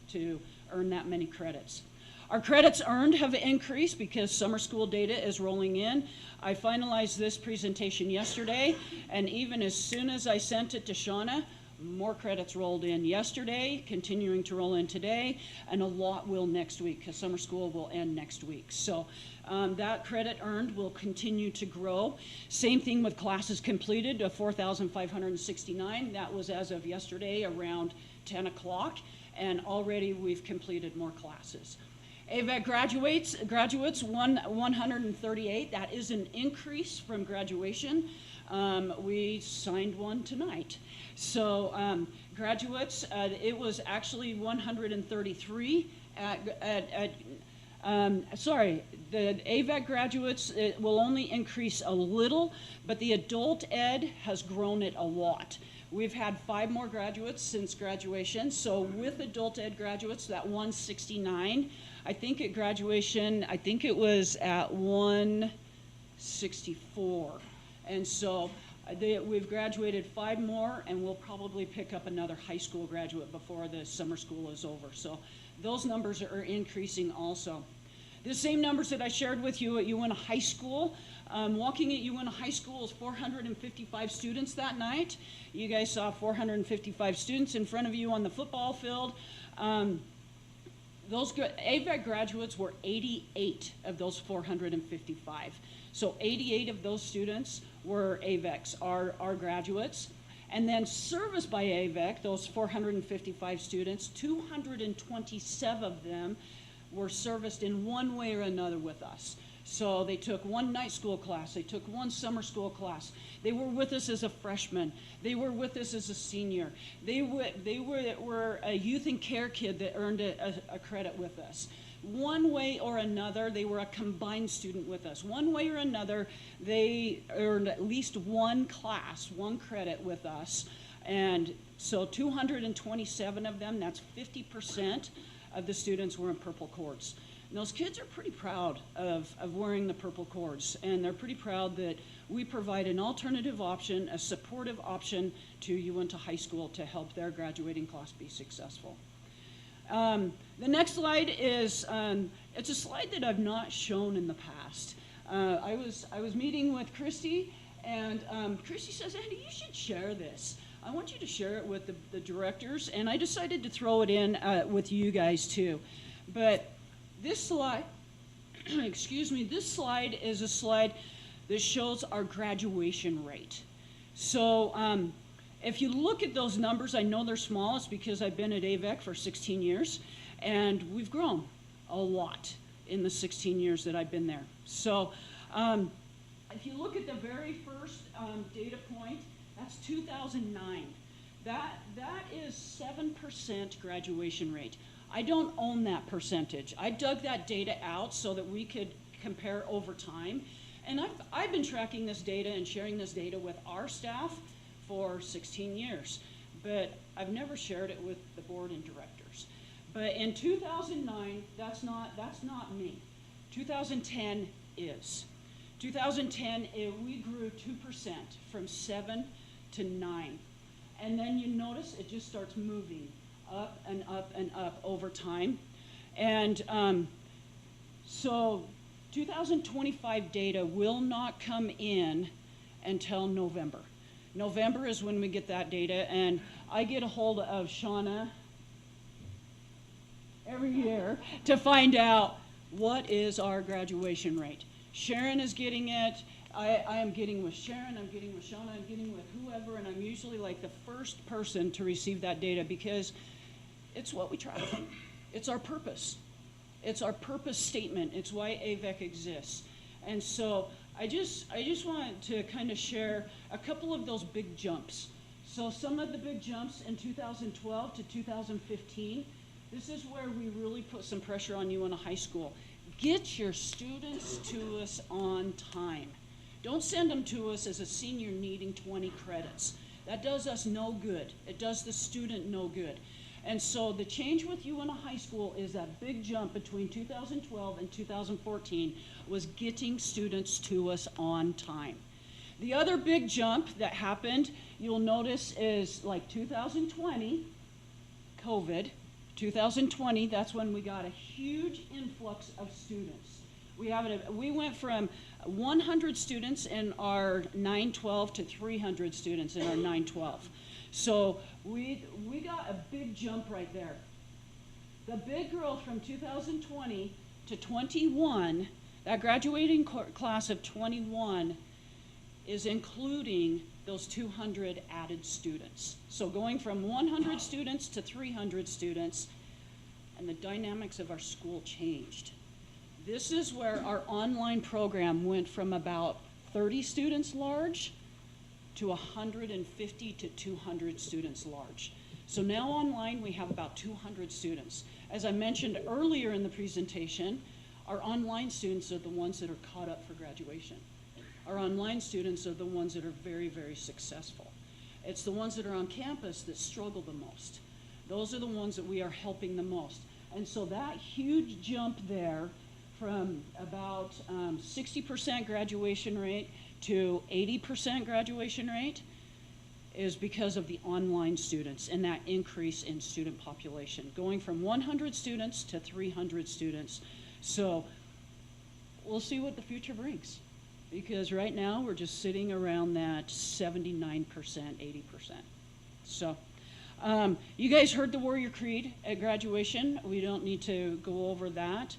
T: to earn that many credits. Our credits earned have increased because summer school data is rolling in. I finalized this presentation yesterday, and even as soon as I sent it to Shauna, more credits rolled in yesterday, continuing to roll in today, and a lot will next week because summer school will end next week. So that credit earned will continue to grow. Same thing with classes completed, 4,569. That was as of yesterday around 10 o'clock, and already we've completed more classes. AVEC graduates 138. That is an increase from graduation. We signed one tonight. So graduates, it was actually 133 sorry, the AVEC graduates, it will only increase a little, but the adult ed has grown it a lot. We've had 5 more graduates since graduation, so with adult ed graduates, that 169, I think at graduation, I think it was at 164. And so we've graduated 5 more, and we'll probably pick up another high school graduate before the summer school is over. So those numbers are increasing also. The same numbers that I shared with you at Uintah High School. Walking at Uintah High School is 455 students that night. You guys saw 455 students in front of you on the football field. Those AVEC graduates were 88 of those 455. So 88 of those students were AVECs, our graduates. And then serviced by AVEC, those 455 students, 227 of them were serviced in one way or another with us. So they took one night school class, they took one summer school class, they were with us as a freshman, they were with us as a senior, they were a youth and care kid that earned a credit with us. One way or another, they were a combined student with us. One way or another, they earned at least one class, one credit with us. And so 227 of them, that's 50% of the students were in purple cords. And those kids are pretty proud of wearing the purple cords, and they're pretty proud that we provide an alternative option, a supportive option to Uintah High School to help their graduating class be successful. The next slide is, it's a slide that I've not shown in the past. I was meeting with Christy, and Christy says, Andy, you should share this. I want you to share it with the directors, and I decided to throw it in with you guys too. But this slide, excuse me, this slide is a slide that shows our graduation rate. So if you look at those numbers, I know they're small. It's because I've been at AVEC for 16 years, and we've grown a lot in the 16 years that I've been there. So if you look at the very first data point, that's 2009. That is 7% graduation rate. I don't own that percentage. I dug that data out so that we could compare over time. And I've been tracking this data and sharing this data with our staff for 16 years, but I've never shared it with the board and directors. But in 2009, that's not me. 2010 is. 2010, we grew 2% from 7 to 9. And then you notice it just starts moving up and up and up over time. And so 2025 data will not come in until November. November is when we get that data, and I get a hold of Shauna every year to find out what is our graduation rate. Sharon is getting it. I am getting with Sharon, I'm getting with Shauna, I'm getting with whoever, and I'm usually like the first person to receive that data because it's what we track. It's our purpose. It's our purpose statement. It's why AVEC exists. And so I just want to kind of share a couple of those big jumps. So some of the big jumps in 2012 to 2015, this is where we really put some pressure on Uintah High School. Get your students to us on time. Don't send them to us as a senior needing 20 credits. That does us no good. It does the student no good. And so the change with Uintah High School is that big jump between 2012 and 2014 was getting students to us on time. The other big jump that happened, you'll notice, is like 2020, COVID. 2020, that's when we got a huge influx of students. We went from 100 students in our 912 to 300 students in our 912. So we got a big jump right there. The big growth from 2020 to 21, that graduating class of 21 is including those 200 added students. So going from 100 students to 300 students, and the dynamics of our school changed. This is where our online program went from about 30 students large to 150 to 200 students large. So now online we have about 200 students. As I mentioned earlier in the presentation, our online students are the ones that are caught up for graduation. Our online students are the ones that are very, very successful. It's the ones that are on campus that struggle the most. Those are the ones that we are helping the most. And so that huge jump there from about 60% graduation rate to 80% graduation rate is because of the online students and that increase in student population, going from 100 students to 300 students. So we'll see what the future brings, because right now we're just sitting around that 79%, 80%. So you guys heard the Warrior Creed at graduation. We don't need to go over that.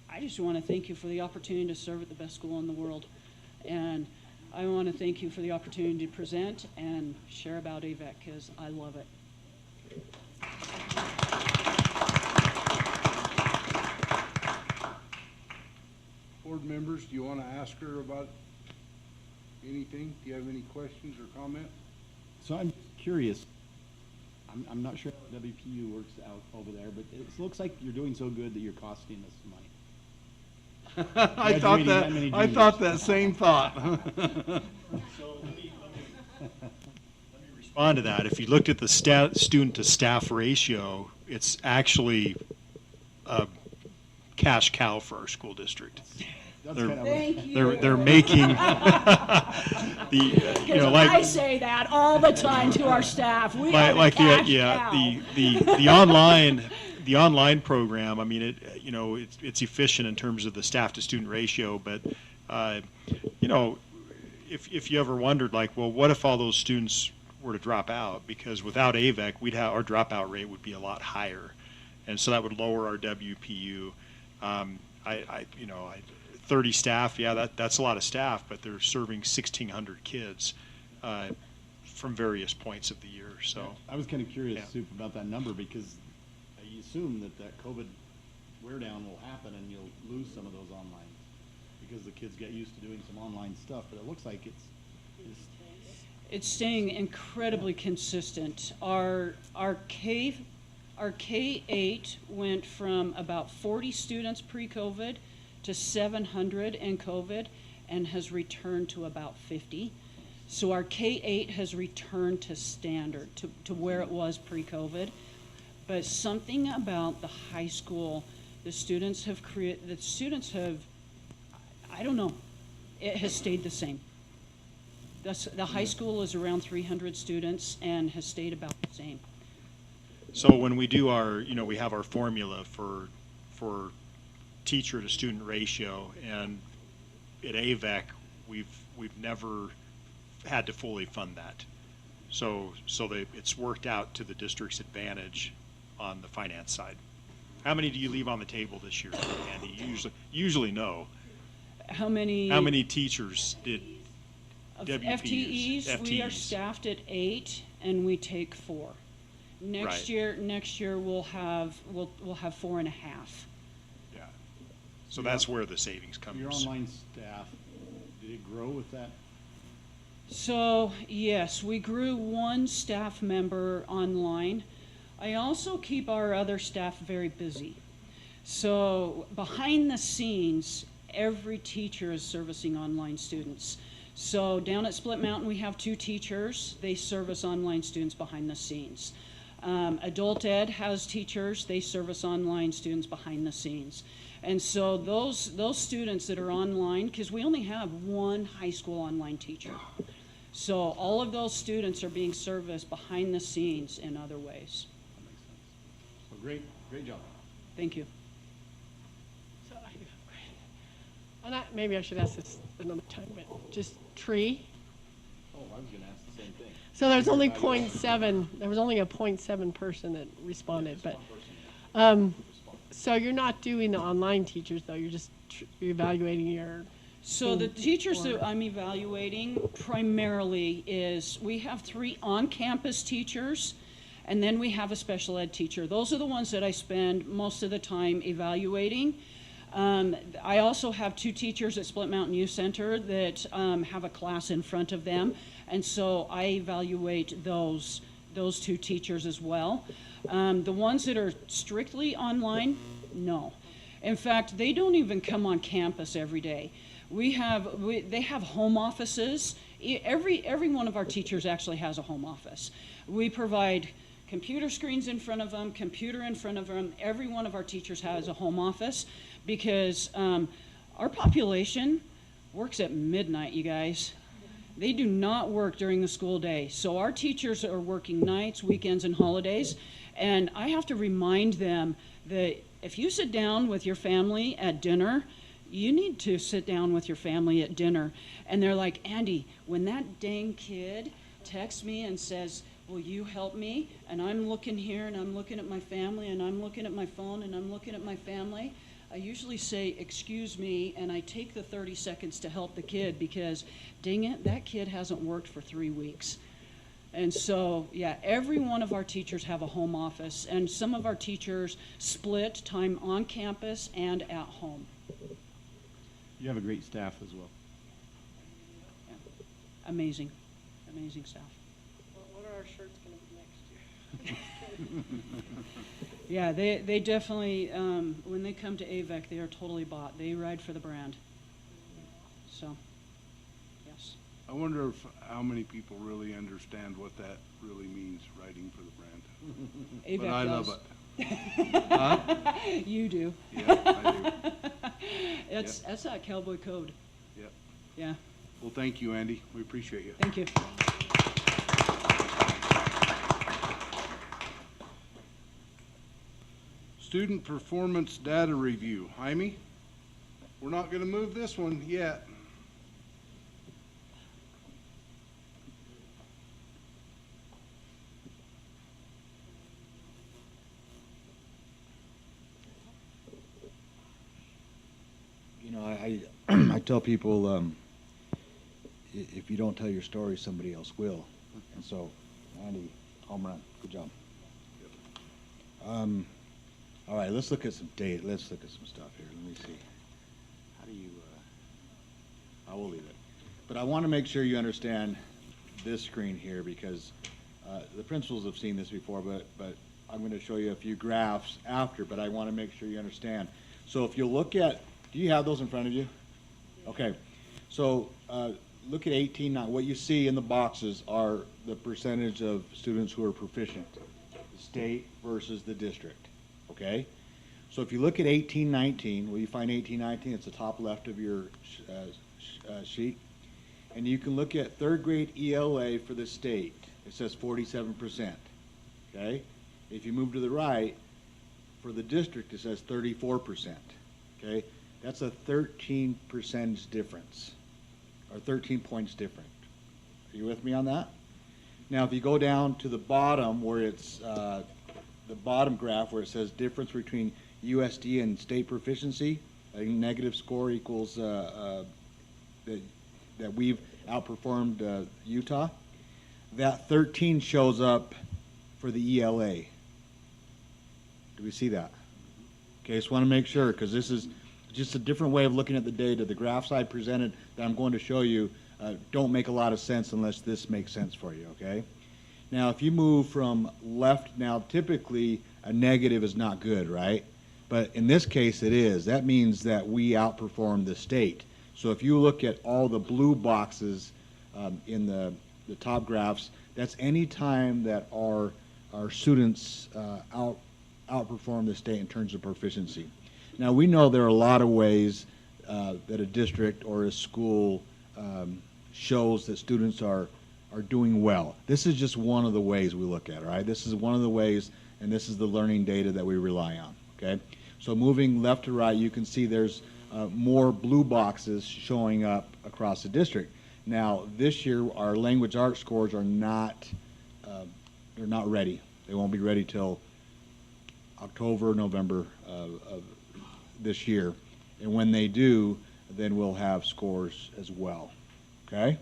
T: I just want to thank you for the opportunity to serve at the best school in the world. And I want to thank you for the opportunity to present and share about AVEC, because I love it.
B: Board members, do you want to ask her about anything? Do you have any questions or comments?
O: So I'm curious. I'm not sure how WPU works out over there, but it looks like you're doing so good that you're costing us money.
B: I thought that same thought.
G: So let me respond to that. If you looked at the student to staff ratio, it's actually a cash cow for our school district. They're making
T: I say that all the time to our staff. We are the cash cow.
G: The online program, I mean, it's efficient in terms of the staff to student ratio, but if you ever wondered, like, well, what if all those students were to drop out? Because without AVEC, our dropout rate would be a lot higher, and so that would lower our WPU. 30 staff, yeah, that's a lot of staff, but they're serving 1,600 kids from various points of the year. So
O: I was kind of curious, Soup, about that number, because you assume that COVID wear down will happen and you'll lose some of those online because the kids get used to doing some online stuff, but it looks like
T: it's staying incredibly consistent. Our K-8 went from about 40 students pre-COVID to 700 in COVID and has returned to about 50. So our K-8 has returned to standard, to where it was pre-COVID. But something about the high school, I don't know, it has stayed the same. The high school is around 300 students and has stayed about the same.
G: So when we do we have our formula for teacher to student ratio, and at AVEC, we've never had to fully fund that. So it's worked out to the district's advantage on the finance side. How many do you leave on the table this year, Andy? Usually no.
T: How many
G: teachers did
T: FTEs? We are staffed at 8 and we take 4. Next year we'll have 4.5.
G: Yeah. So that's where the savings comes.
O: Your online staff, did it grow with that?
T: So yes, we grew 1 staff member online. I also keep our other staff very busy. So behind the scenes, every teacher is servicing online students. So down at Split Mountain, we have 2 teachers. They service online students behind the scenes. Adult Ed has teachers. They service online students behind the scenes. And so those students that are online, because we only have one high school online teacher. So all of those students are being serviced behind the scenes in other ways.
O: That makes sense. So great job.
T: Thank you.
F: So maybe I should ask this another time, but just tree.
O: Oh, I was gonna ask the same thing.
F: So there's only 0.7, there was only a 0.7 person that responded, but, so you're not doing the online teachers though, you're just evaluating your.
T: So the teachers that I'm evaluating primarily is, we have 3 on-campus teachers, and then we have a special ed teacher. Those are the ones that I spend most of the time evaluating. I also have 2 teachers at Split Mountain Youth Center that have a class in front of them, and so I evaluate those 2 teachers as well. The ones that are strictly online, no. In fact, they don't even come on campus every day. They have home offices. Every one of our teachers actually has a home office. We provide computer screens in front of them, computer in front of them. Every one of our teachers has a home office because our population works at midnight, you guys. They do not work during the school day. So our teachers are working nights, weekends, and holidays. And I have to remind them that if you sit down with your family at dinner, you need to sit down with your family at dinner. And they're like, Andy, when that dang kid texts me and says, will you help me? And I'm looking here and I'm looking at my family and I'm looking at my phone and I'm looking at my family, I usually say, excuse me, and I take the 30 seconds to help the kid because, dang it, that kid hasn't worked for 3 weeks. And so, yeah, every one of our teachers have a home office, and some of our teachers split time on campus and at home.
O: You have a great staff as well.
T: Yeah. Amazing staff.
F: What are our shirts gonna be next year?
T: Yeah, they definitely, when they come to AVEC, they are totally bought. They ride for the brand. So, yes.
B: I wonder how many people really understand what that really means, writing for the brand.
T: AVEC
B: But I
T: does.
B: love it. Huh?
T: You do.
B: Yeah, I do.
T: That's that cowboy code.
B: Yep.
T: Yeah.
B: Well, thank you, Andy. We appreciate you.
T: Thank you.
B: Student performance data review. Jaime, we're not going to move this one yet.
J: You know, I tell people, if you don't tell your story, somebody else will. And so, Andy, home run, good job. All right, let's look at some data. Let's look at some stuff here. Let me see. How do you? I will leave it. But I want to make sure you understand this screen here because the principals have seen this before. But I'm going to show you a few graphs after. But I want to make sure you understand. So if you look at, do you have those in front of you? Okay. So look at 18.9. What you see in the boxes are the percentage of students who are proficient, the state versus the district. Okay? So if you look at 18.19, will you find 18.19? It's the top left of your sheet. And you can look at third grade ELA for the state. It says 47%. Okay? If you move to the right, for the district, it says 34%. Okay? That's a 13% difference, or 13 points different. Are you with me on that? Now, if you go down to the bottom where it's the bottom graph where it says difference between USD and state proficiency, a negative score equals that we've outperformed Utah. That 13 shows up for the ELA. Do we see that? Okay, just want to make sure because this is just a different way of looking at the data. The graphs I presented that I'm going to show you don't make a lot of sense unless this makes sense for you, okay? Now, if you move from left, now typically a negative is not good, right? But in this case, it is. That means that we outperform the state. So if you look at all the blue boxes in the top graphs, that's any time that our students outperform the state in terms of proficiency. Now, we know there are a lot of ways that a district or a school shows that students are doing well. This is just one of the ways we look at it, right? This is one of the ways, and this is the learning data that we rely on, okay? So moving left to right, you can see there's more blue boxes showing up across the district. Now, this year, our language arts scores are not, they're not ready. They won't be ready till October, November of this year. And when they do, then we'll have scores as well, okay?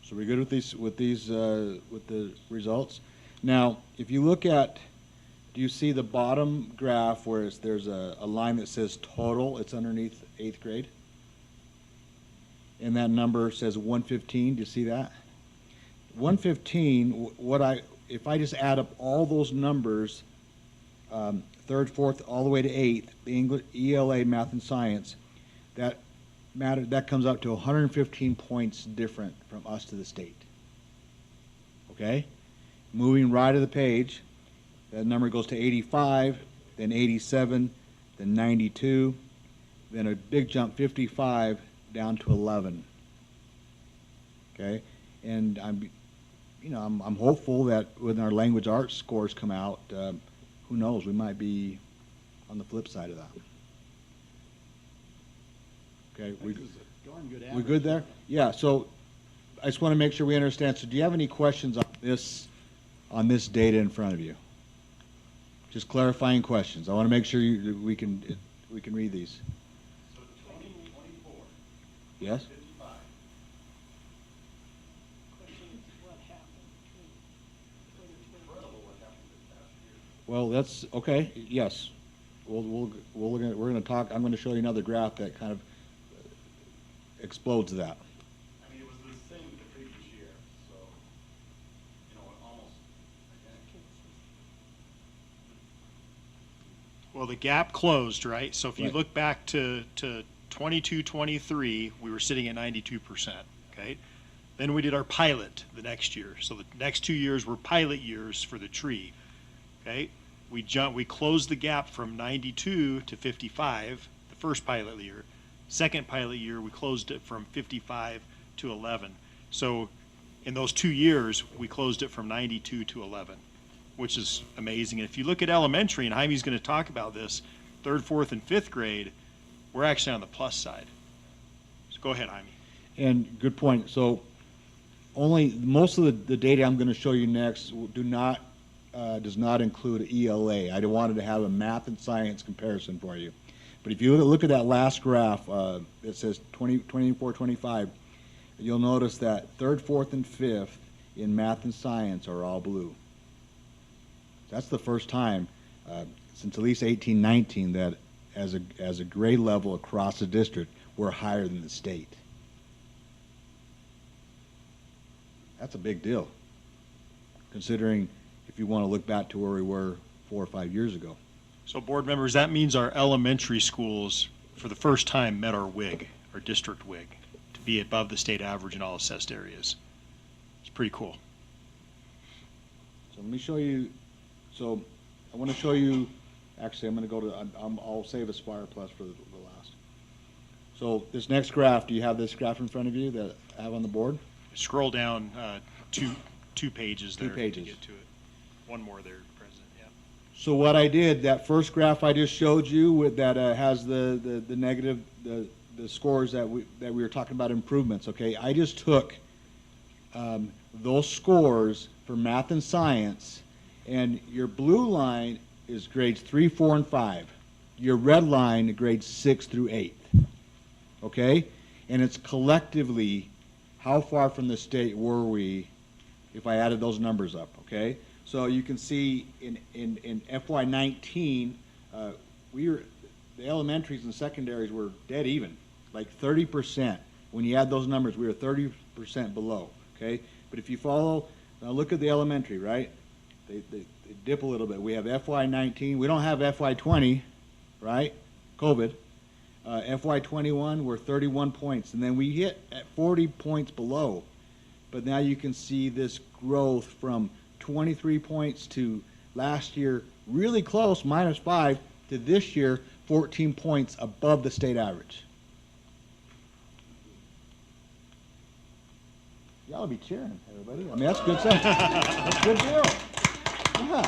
J: So we're good with with the results? Now, if you look at, do you see the bottom graph where there's a line that says total? It's underneath 8th grade. And that number says 115. Do you see that? 115, if I just add up all those numbers, 3rd, 4th, all the way to 8th, the English, ELA, math, and science, that comes up to 115 points different from us to the state. Okay? Moving right of the page, that number goes to 85, then 87, then 92, then a big jump, 55, down to 11. Okay? And I'm hopeful that when our language arts scores come out, who knows, we might be on the flip side of that. Okay, we good there? Yeah, so I just want to make sure we understand. So do you have any questions on this data in front of you? Just clarifying questions. I want to make sure we can read these.
K: So 2024.
J: Yes?
K: 55. Incredible what happened this past year.
J: Well, that's okay. Yes, we're going to talk. I'm going to show you another graph that kind of explodes that.
K: I mean, it was the same the previous year, so, almost identical.
G: Well, the gap closed, right? So if you
J: Right.
G: look back to 22, 23, we were sitting at 92%, okay? Then we did our pilot the next year. So the next 2 years were pilot years for the tree, okay? We closed the gap from 92 to 55, the first pilot year. Second pilot year, we closed it from 55 to 11. So in those 2 years, we closed it from 92 to 11, which is amazing. And if you look at elementary, and Jaime's going to talk about this, 3rd, 4th, and 5th grade, we're actually on the plus side. So go ahead, Jaime.
J: And good point. So most of the data I'm going to show you next does not include ELA. I wanted to have a math and science comparison for you. But if you look at that last graph that says 24, 25, you'll notice that 3rd, 4th, and 5th in math and science are all blue. That's the first time since at least 1819 that as a grade level across the district, we're higher than the state. That's a big deal, considering if you want to look back to where we were 4 or 5 years ago.
G: So board members, that means our elementary schools, for the first time, met our WIG, our district WIG, to be above the state average in all assessed areas. It's pretty cool.
J: So let me show you. So I want to show you. Actually, I'm going to go to. I'll save Aspire Plus for the last. So this next graph. Do you have this graph in front of you that I have on the board?
G: Scroll down two pages there.
J: 2 pages.
G: To get to it. One more there, President. Yeah.
J: So what I did, that first graph I just showed you with that has the negative the scores that we were talking about improvements. Okay, I just took those scores for math and science, and your blue line is grades 3, 4, and 5. Your red line grades 6 through 8. Okay, and it's collectively how far from the state were we if I added those numbers up. Okay. So you can see in FY19, the elementaries and secondaries were dead even, like 30%. When you add those numbers, we were 30% below, okay? But if you follow, now look at the elementary, right? They dip a little bit. We have FY19. We don't have FY20, right? COVID. FY21, we're 31 points. And then we hit at 40 points below. But now you can see this growth from 23 points to last year, really close, -5, to this year 14 points above the state average. Y'all be cheering, everybody. I mean, that's good stuff. That's a good deal. Yeah.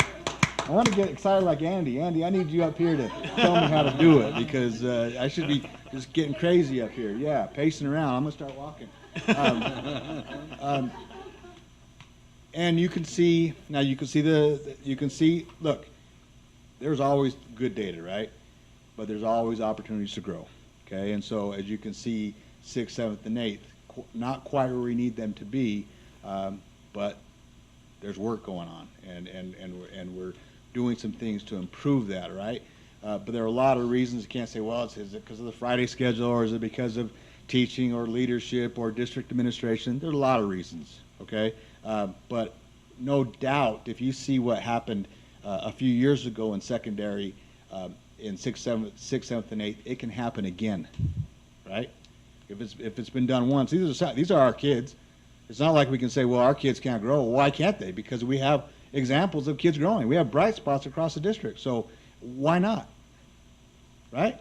J: I want to get excited like Andy. Andy, I need you up here to tell me how to do it, because I should be just getting crazy up here. Yeah, pacing around. I'm going to start walking. And you can see, now you can see, look, there's always good data, right? But there's always opportunities to grow, okay? And so as you can see, 6th, 7th, and 8th, not quite where we need them to be, but there's work going on, and we're doing some things to improve that, right? But there are a lot of reasons. You can't say, well, is it because of the Friday schedule, or is it because of teaching or leadership or district administration? There's a lot of reasons, okay? But no doubt, if you see what happened a few years ago in secondary, in 6th, 7th, and 8th, it can happen again, right? If it's been done once, these are our kids. It's not like we can say, well, our kids can't grow. Why can't they? Because we have examples of kids growing. We have bright spots across the district. So why not? Right?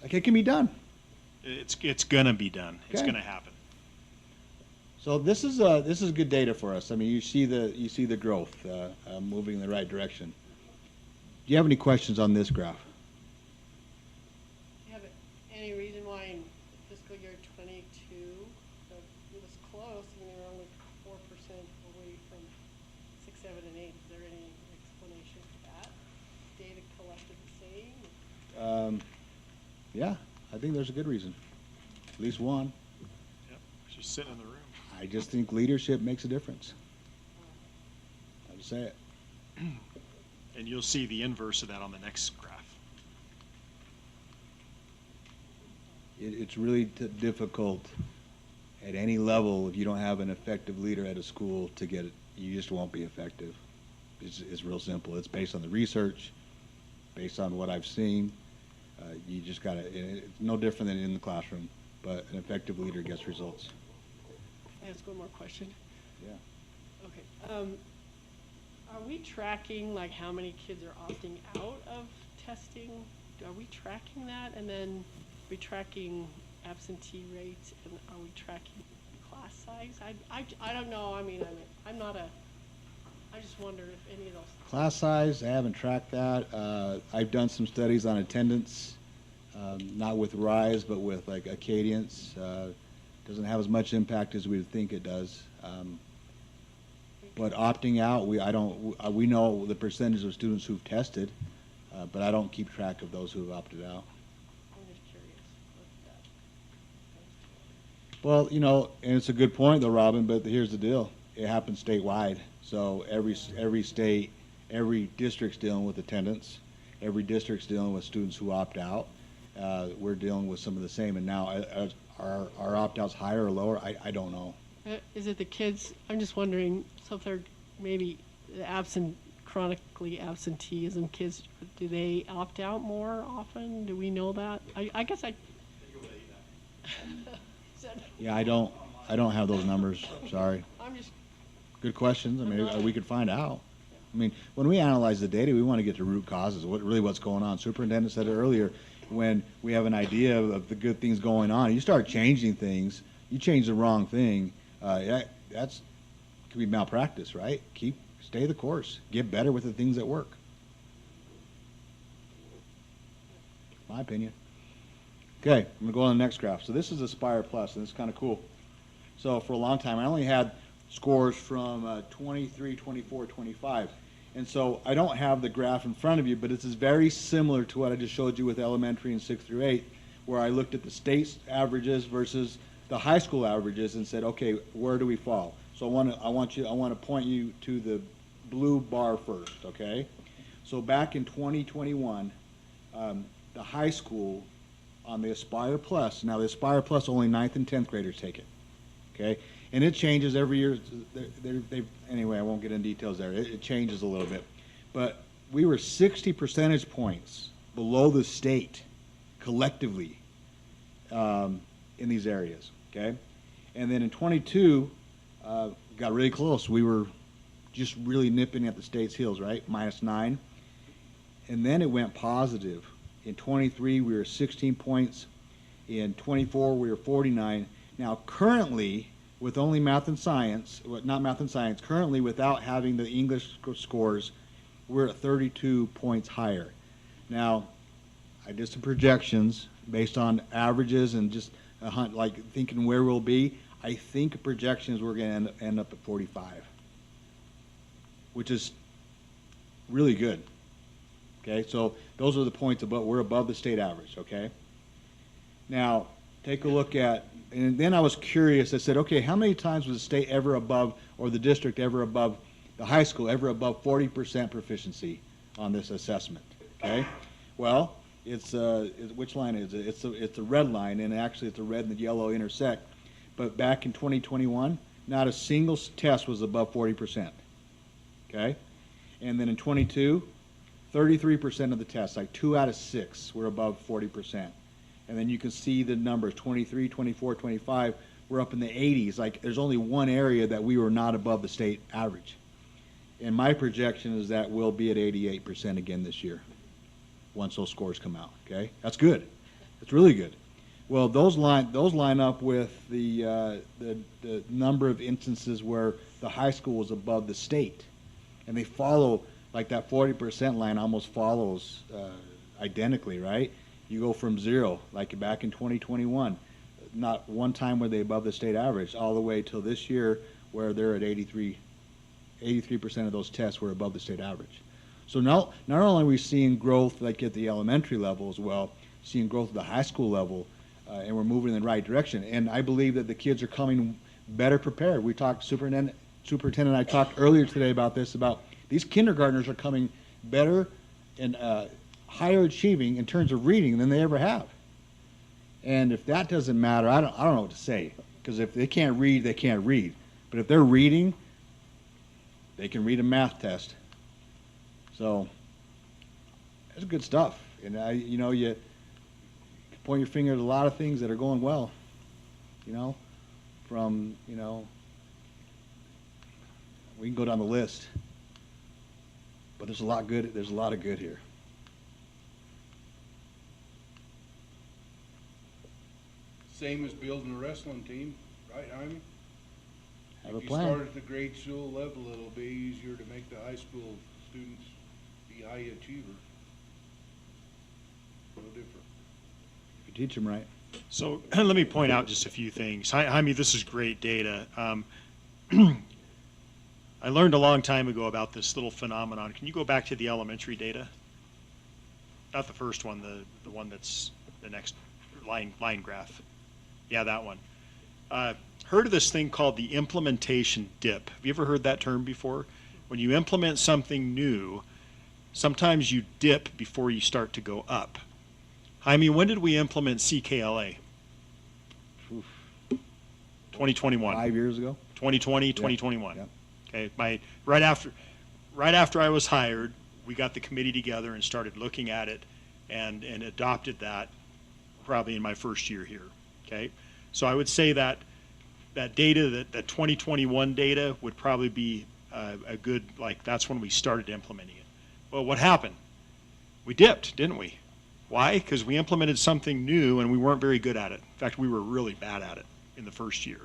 J: Like, it can be done.
G: It's gonna be done. It's
J: Okay.
G: gonna happen.
J: So this is good data for us. I mean, you see the growth moving in the right direction. Do you have any questions on this graph?
F: Do you have any reason why in fiscal year 22, so it was close, and we were only 4% away from 6, 7, and 8? Is there any explanation for that? Data collected the same?
J: Yeah, I think there's a good reason. At least one.
G: Yep. She's sitting in the room.
J: I just think leadership makes a difference. I'll just say it.
G: And you'll see the inverse of that on the next graph.
J: It's really difficult at any level if you don't have an effective leader at a school to get it. You just won't be effective. It's real simple. It's based on the research, based on what I've seen. You just got to, it's no different than in the classroom, but an effective leader gets results.
F: Can I ask one more question?
J: Yeah.
F: Okay. Are we tracking, like, how many kids are opting out of testing? Are we tracking that? And then are we tracking absentee rates? And are we tracking class size? I don't know. I mean, I'm not a, I just wonder if any of those.
J: Class size, I haven't tracked that. I've done some studies on attendance, not with Rise, but with like Acadience. Doesn't have as much impact as we would think it does. But opting out, we know the percentage of students who've tested, but I don't keep track of those who have opted out.
F: I'm just curious what that.
J: Well, you know, and it's a good point though, Robin, but here's the deal. It happens statewide. So every state, every district's dealing with attendance. Every district's dealing with students who opt out. We're dealing with some of the same. And now, are opt-outs higher or lower? I don't know.
F: Is it the kids? I'm just wondering, so if they're maybe chronically absenteeism kids, do they opt out more often? Do we know that? I guess I.
J: Yeah, I don't have those numbers. Sorry.
F: I'm just.
J: Good questions. I mean, we could find out. I mean, when we analyze the data, we want to get to root causes. What's going on? Superintendent said it earlier. When we have an idea of the good things going on, you start changing things. You change the wrong thing. That's could be malpractice, right? Stay the course. Get better with the things that work. My opinion. Okay, I'm gonna go on the next graph. So this is Aspire Plus, and it's kind of cool. So for a long time, I only had scores from 23, 24, 25. And so I don't have the graph in front of you, but it's very similar to what I just showed you with elementary and 6th through 8th, where I looked at the state averages versus the high school averages and said, okay, where do we fall? So I want to point you to the blue bar first, okay? So back in 2021, the high school on the Aspire Plus, now the Aspire Plus only 9th and 10th graders take it, okay? And it changes every year. Anyway, I won't get into details there. It changes a little bit. But we were 60 percentage points below the state collectively in these areas, okay? And then in 22, got really close. We were just really nipping at the state's heels, right? -9. and then it went positive. In 23, we were 16 points. In 24, we were 49. Now, currently, with only math and science, well, not math and science, currently without having the English scores, we're at 32 points higher. Now, I did some projections based on averages and just like thinking where we'll be. I think projections we're going to end up at 45, which is really good. Okay, so those are the points above. We're above the state average. Okay. Now take a look at, and then I was curious. I said, okay, how many times was the state ever above, or the district ever above, the high school ever above 40% proficiency on this assessment? Okay. Well, it's which line is it? It's a red line, and actually it's a red and the yellow intersect. But back in 2021, not a single test was above 40%. Okay, and then in 22, 33% of the tests, like 2 out of 6, were above 40%. And then you can see the numbers: 23, 24, 25. We're up in the 80s. Like there's only one area that we were not above the state average. And my projection is that we'll be at 88% again this year, once those scores come out. Okay, that's good. That's really good. Well, those line up with the number of instances where the high school was above the state, and they follow, like that 40% line almost follows identically, right? You go from 0, like back in 2021, not one time were they above the state average, all the way till this year where they're at 83% of those tests were above the state average. So now, not only are we seeing growth like at the elementary level as well, seeing growth at the high school level, and we're moving in the right direction. And I believe that the kids are coming better prepared. We talked, Superintendent and I talked earlier today about this, about these kindergartners are coming better and higher achieving in terms of reading than they ever have. And if that doesn't matter, I don't know what to say. Because if they can't read, they can't read. But if they're reading, they can read a math test. So that's good stuff. And you point your finger at a lot of things that are going well. From we can go down the list. But there's a lot good. There's a lot of good here.
B: Same as building a wrestling team, right, Jaime?
J: Have a
B: If you
J: plan.
B: start at the grade school level, it'll be easier to make the high school students be high achievers. No different.
J: If you teach them right.
G: So let me point out just a few things. Jaime, this is great data. I learned a long time ago about this little phenomenon. Can you go back to the elementary data? Not the first one, the one that's the next line graph. Yeah, that one. Heard of this thing called the implementation dip? Have you ever heard that term before? When you implement something new, sometimes you dip before you start to go up. Jaime, when did we implement CKLA? 2021.
J: 5 years ago.
G: 2020,
J: Yeah.
G: 2021.
J: Yeah.
G: Okay, right after I was hired, we got the committee together and started looking at it and adopted that probably in my first year here. Okay, so I would say that data, that 2021 data would probably be a good, like that's when we started implementing it. Well, what happened? We dipped, didn't we? Why? Because we implemented something new and we weren't very good at it. In fact, we were really bad at it in the first year.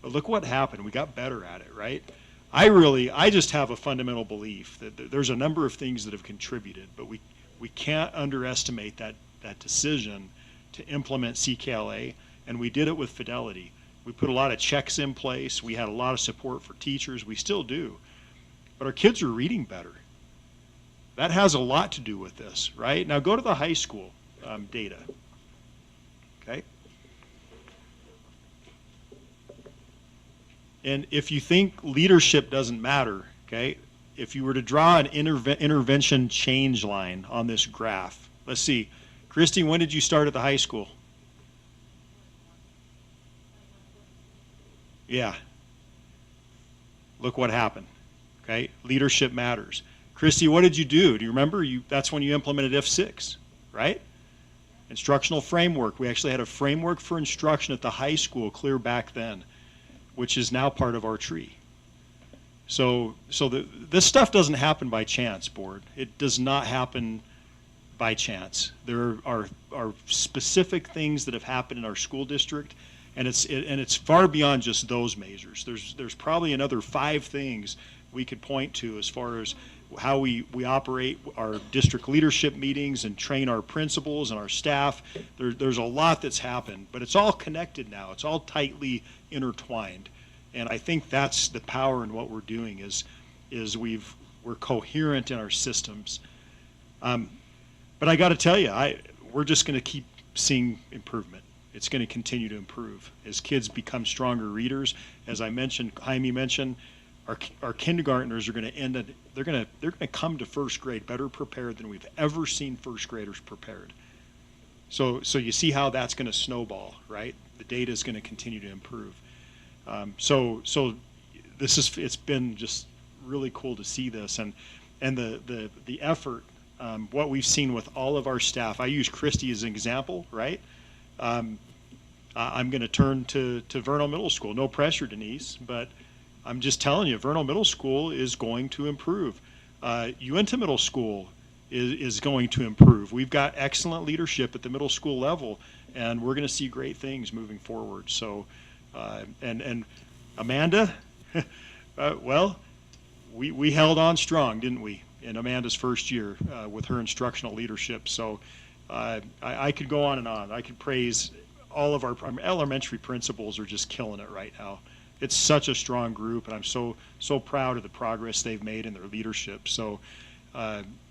G: But look what happened. We got better at it, right? I just have a fundamental belief that there's a number of things that have contributed, but we can't underestimate that decision to implement CKLA, and we did it with fidelity. We put a lot of checks in place. We had a lot of support for teachers. We still do. But our kids are reading better. That has a lot to do with this, right? Now go to the high school data, okay? And if you think leadership doesn't matter, okay, if you were to draw an intervention change line on this graph, let's see. Christy, when did you start at the high school? Yeah. Look what happened, okay? Leadership matters. Christy, what did you do? Do you remember? That's when you implemented F6, right? Instructional framework. We actually had a framework for instruction at the high school clear back then, which is now part of our tree. So this stuff doesn't happen by chance, board. It does not happen by chance. There are specific things that have happened in our school district, and it's far beyond just those measures. There's probably another 5 things we could point to as far as how we operate our district leadership meetings and train our principals and our staff. There's a lot that's happened, but it's all connected now. It's all tightly intertwined. And I think that's the power in what we're doing is we're coherent in our systems. But I got to tell you, we're just going to keep seeing improvement. It's going to continue to improve as kids become stronger readers. As I mentioned, Jaime mentioned, our kindergartners are going to they're going to come to first grade better prepared than we've ever seen first graders prepared. So you see how that's going to snowball, right? The data is going to continue to improve. So it's been just really cool to see this and the effort, what we've seen with all of our staff. I use Christie as an example, right? I'm going to turn to Vernal Middle School. No pressure, Denise, but I'm just telling you, Vernal Middle School is going to improve. Uintah Middle School is going to improve. We've got excellent leadership at the middle school level, and we're going to see great things moving forward. So, and Amanda, well, we held on strong, didn't we, in Amanda's first year with her instructional leadership. So I could go on and on. I could praise all of our elementary principals are just killing it right now. It's such a strong group, and I'm so proud of the progress they've made in their leadership. So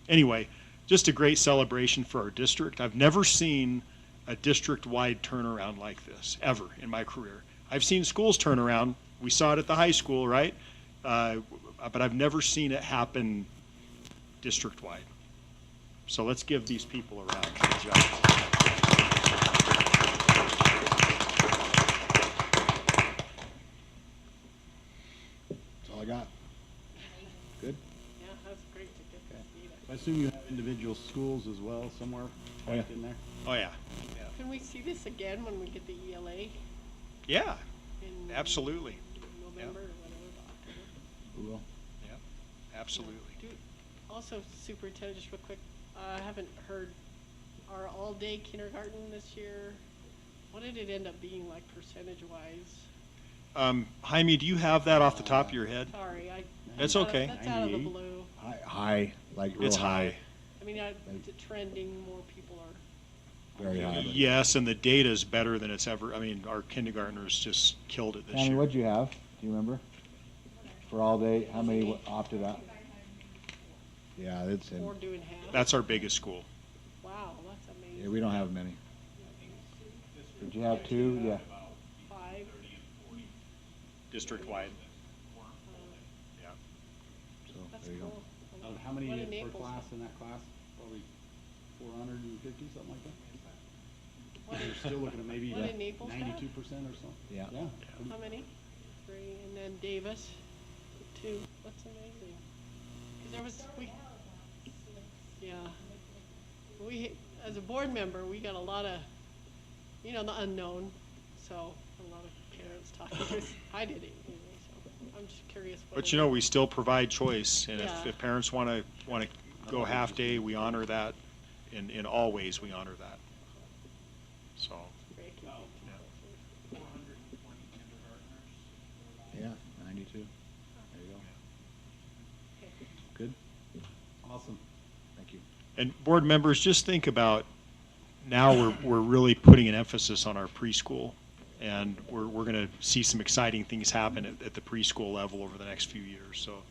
G: anyway, just a great celebration for our district. I've never seen a district-wide turnaround like this, ever, in my career. I've seen schools turn around. We saw it at the high school, right? But I've never seen it happen district-wide. So let's give these people a round. Good job.
O: That's all I got. Good?
F: Yeah, that's great to get to see that.
O: I assume you have individual schools as well somewhere in there?
G: Oh, yeah.
F: Can we see this again when we get the ELA
G: Yeah,
F: in
G: absolutely.
F: November or whatever, October?
O: We will.
G: Yeah, absolutely.
F: Also, Superintendent, just real quick, I haven't heard, our all-day kindergarten this year, what did it end up being like percentage-wise?
G: Jaime, do you have that off the top of your head?
F: Sorry,
G: It's okay.
F: That's out of the blue.
J: High, like real
G: It's
J: high.
G: high.
F: I mean, trending, more people are.
J: Very high.
G: Yes, and the data is better than it's ever. I mean, our kindergartners just killed it this
J: Tammy,
G: year.
J: what'd you have? Do you remember? For all day, how many opted out? Yeah, it's in.
F: Or doing half?
G: That's our biggest school.
F: Wow, that's amazing.
J: Yeah, we don't have many. Did you have 2? Yeah.
F: 5.
G: District-wide. Yeah.
J: So
F: That's
J: there you
F: cool.
O: How many
F: What
O: per
F: in Naples?
O: class in that class? Probably 450, something like that?
F: What in-
O: You're still looking at maybe
F: what in Naples have?
O: 92% or something?
J: Yeah.
F: How many? 3, and then Davis, 2. That's amazing. 'Cause there was, we, as a board member, we got a lot of, the unknown, so a lot of parents talking to us. I did it anyway, so I'm just curious.
G: But we still provide choice, and
F: Yeah.
G: if parents want to go half day, we honor that. In all ways, we honor that. So.
J: Yeah, 92. There you go. Good.
O: Awesome.
J: Thank you.
G: And board members, just think about now we're really putting an emphasis on our preschool, and we're going to see some exciting things happen at the preschool level over the next few years. So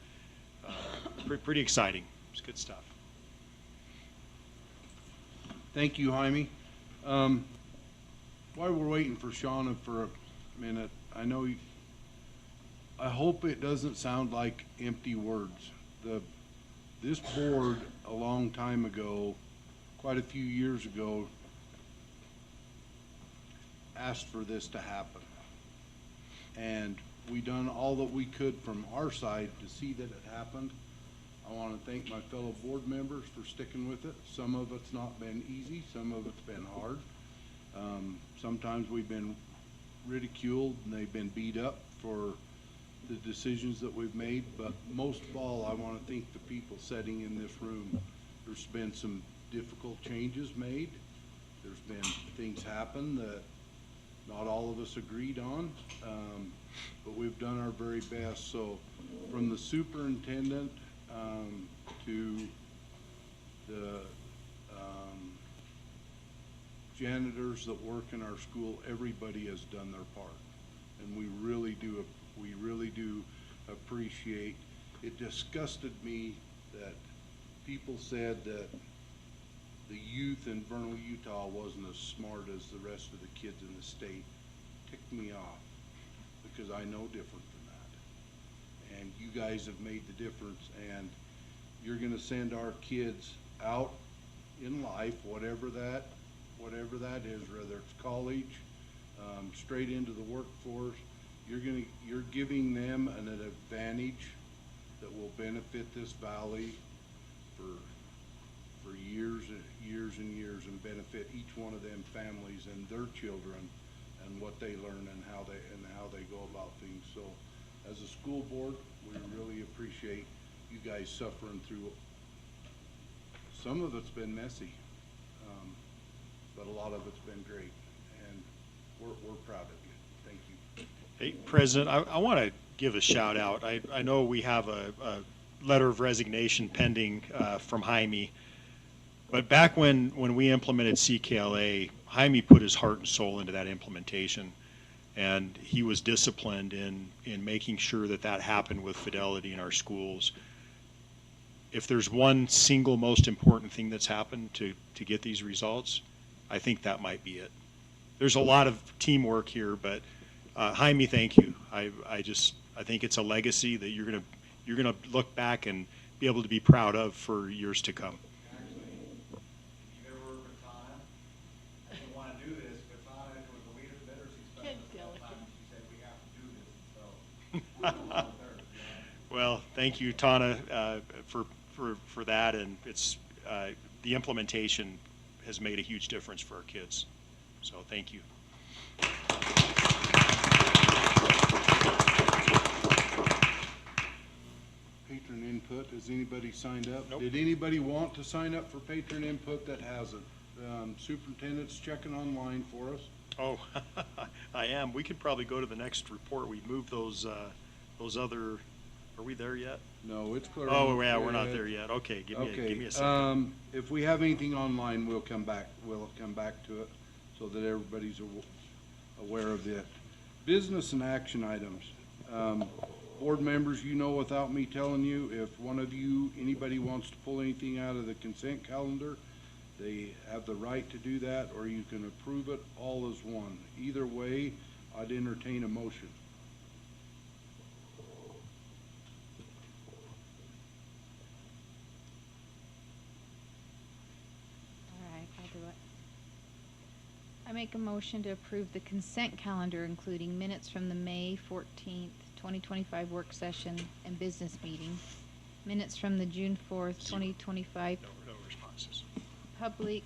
G: pretty exciting. It's good stuff.
B: Thank you, Jaime. While we're waiting for Shauna for a minute, I hope it doesn't sound like empty words. This board, a long time ago, quite a few years ago, asked for this to happen. And we done all that we could from our side to see that it happened. I want to thank my fellow board members for sticking with it. Some of it's not been easy, some of it's been hard. Sometimes we've been ridiculed and they've been beat up for the decisions that we've made, but most of all, I want to thank the people sitting in this room. There's been some difficult changes made. There's been things happen that not all of us agreed on, but we've done our very best. So from the superintendent to the janitors that work in our school, everybody has done their part. And we really do appreciate. It disgusted me that people said that the youth in Vernal, Utah wasn't as smart as the rest of the kids in the state. Ticked me off, because I know different than that. And you guys have made the difference, and you're gonna send our kids out in life, whatever that is, whether it's college, straight into the workforce. You're giving them an advantage that will benefit this valley for years and years, and benefit each one of them families and their children and what they learn and how they go about things. So as a school board, we really appreciate you guys suffering through. Some of it's been messy, but a lot of it's been great, and we're proud of you. Thank you.
G: Hey, President, I want to give a shout out. I know we have a letter of resignation pending from Jaime, but back when we implemented CKLA, Jaime put his heart and soul into that implementation, and he was disciplined in making sure that happened with fidelity in our schools. If there's one single most important thing that's happened to get these results, I think that might be it. There's a lot of teamwork here, but Jaime, thank you. I think it's a legacy that you're gonna look back and be able to be proud of for years to come.
K: Actually, if you've ever worked with Tana, I didn't want to do this, but Tana was the leader of the bidders expressed at that time, and she said, we have to do this, so.
G: Well, thank you, Tana, for that, and it's the implementation has made a huge difference for our kids. So thank you.
B: Patron input, has anybody signed up?
G: Nope.
B: Did anybody want to sign up for patron input that hasn't? Superintendent's checking online for us.
G: Oh, I am. We could probably go to the next report. We moved those other, are we there yet?
B: No, it's clear.
G: Oh, yeah, we're not there yet. Okay, give me a second.
B: If we have anything online, we'll come back to it so that everybody's aware of it. Business and action items. Board members, you know without me telling you, if anybody wants to pull anything out of the consent calendar, they have the right to do that, or you can approve it all as one. Either way, I'd entertain a motion.
I: I make a motion to approve the consent calendar, including minutes from the May 14th, 2025 work session and business meeting, minutes from the June 4th, 2025
G: No responses.
I: public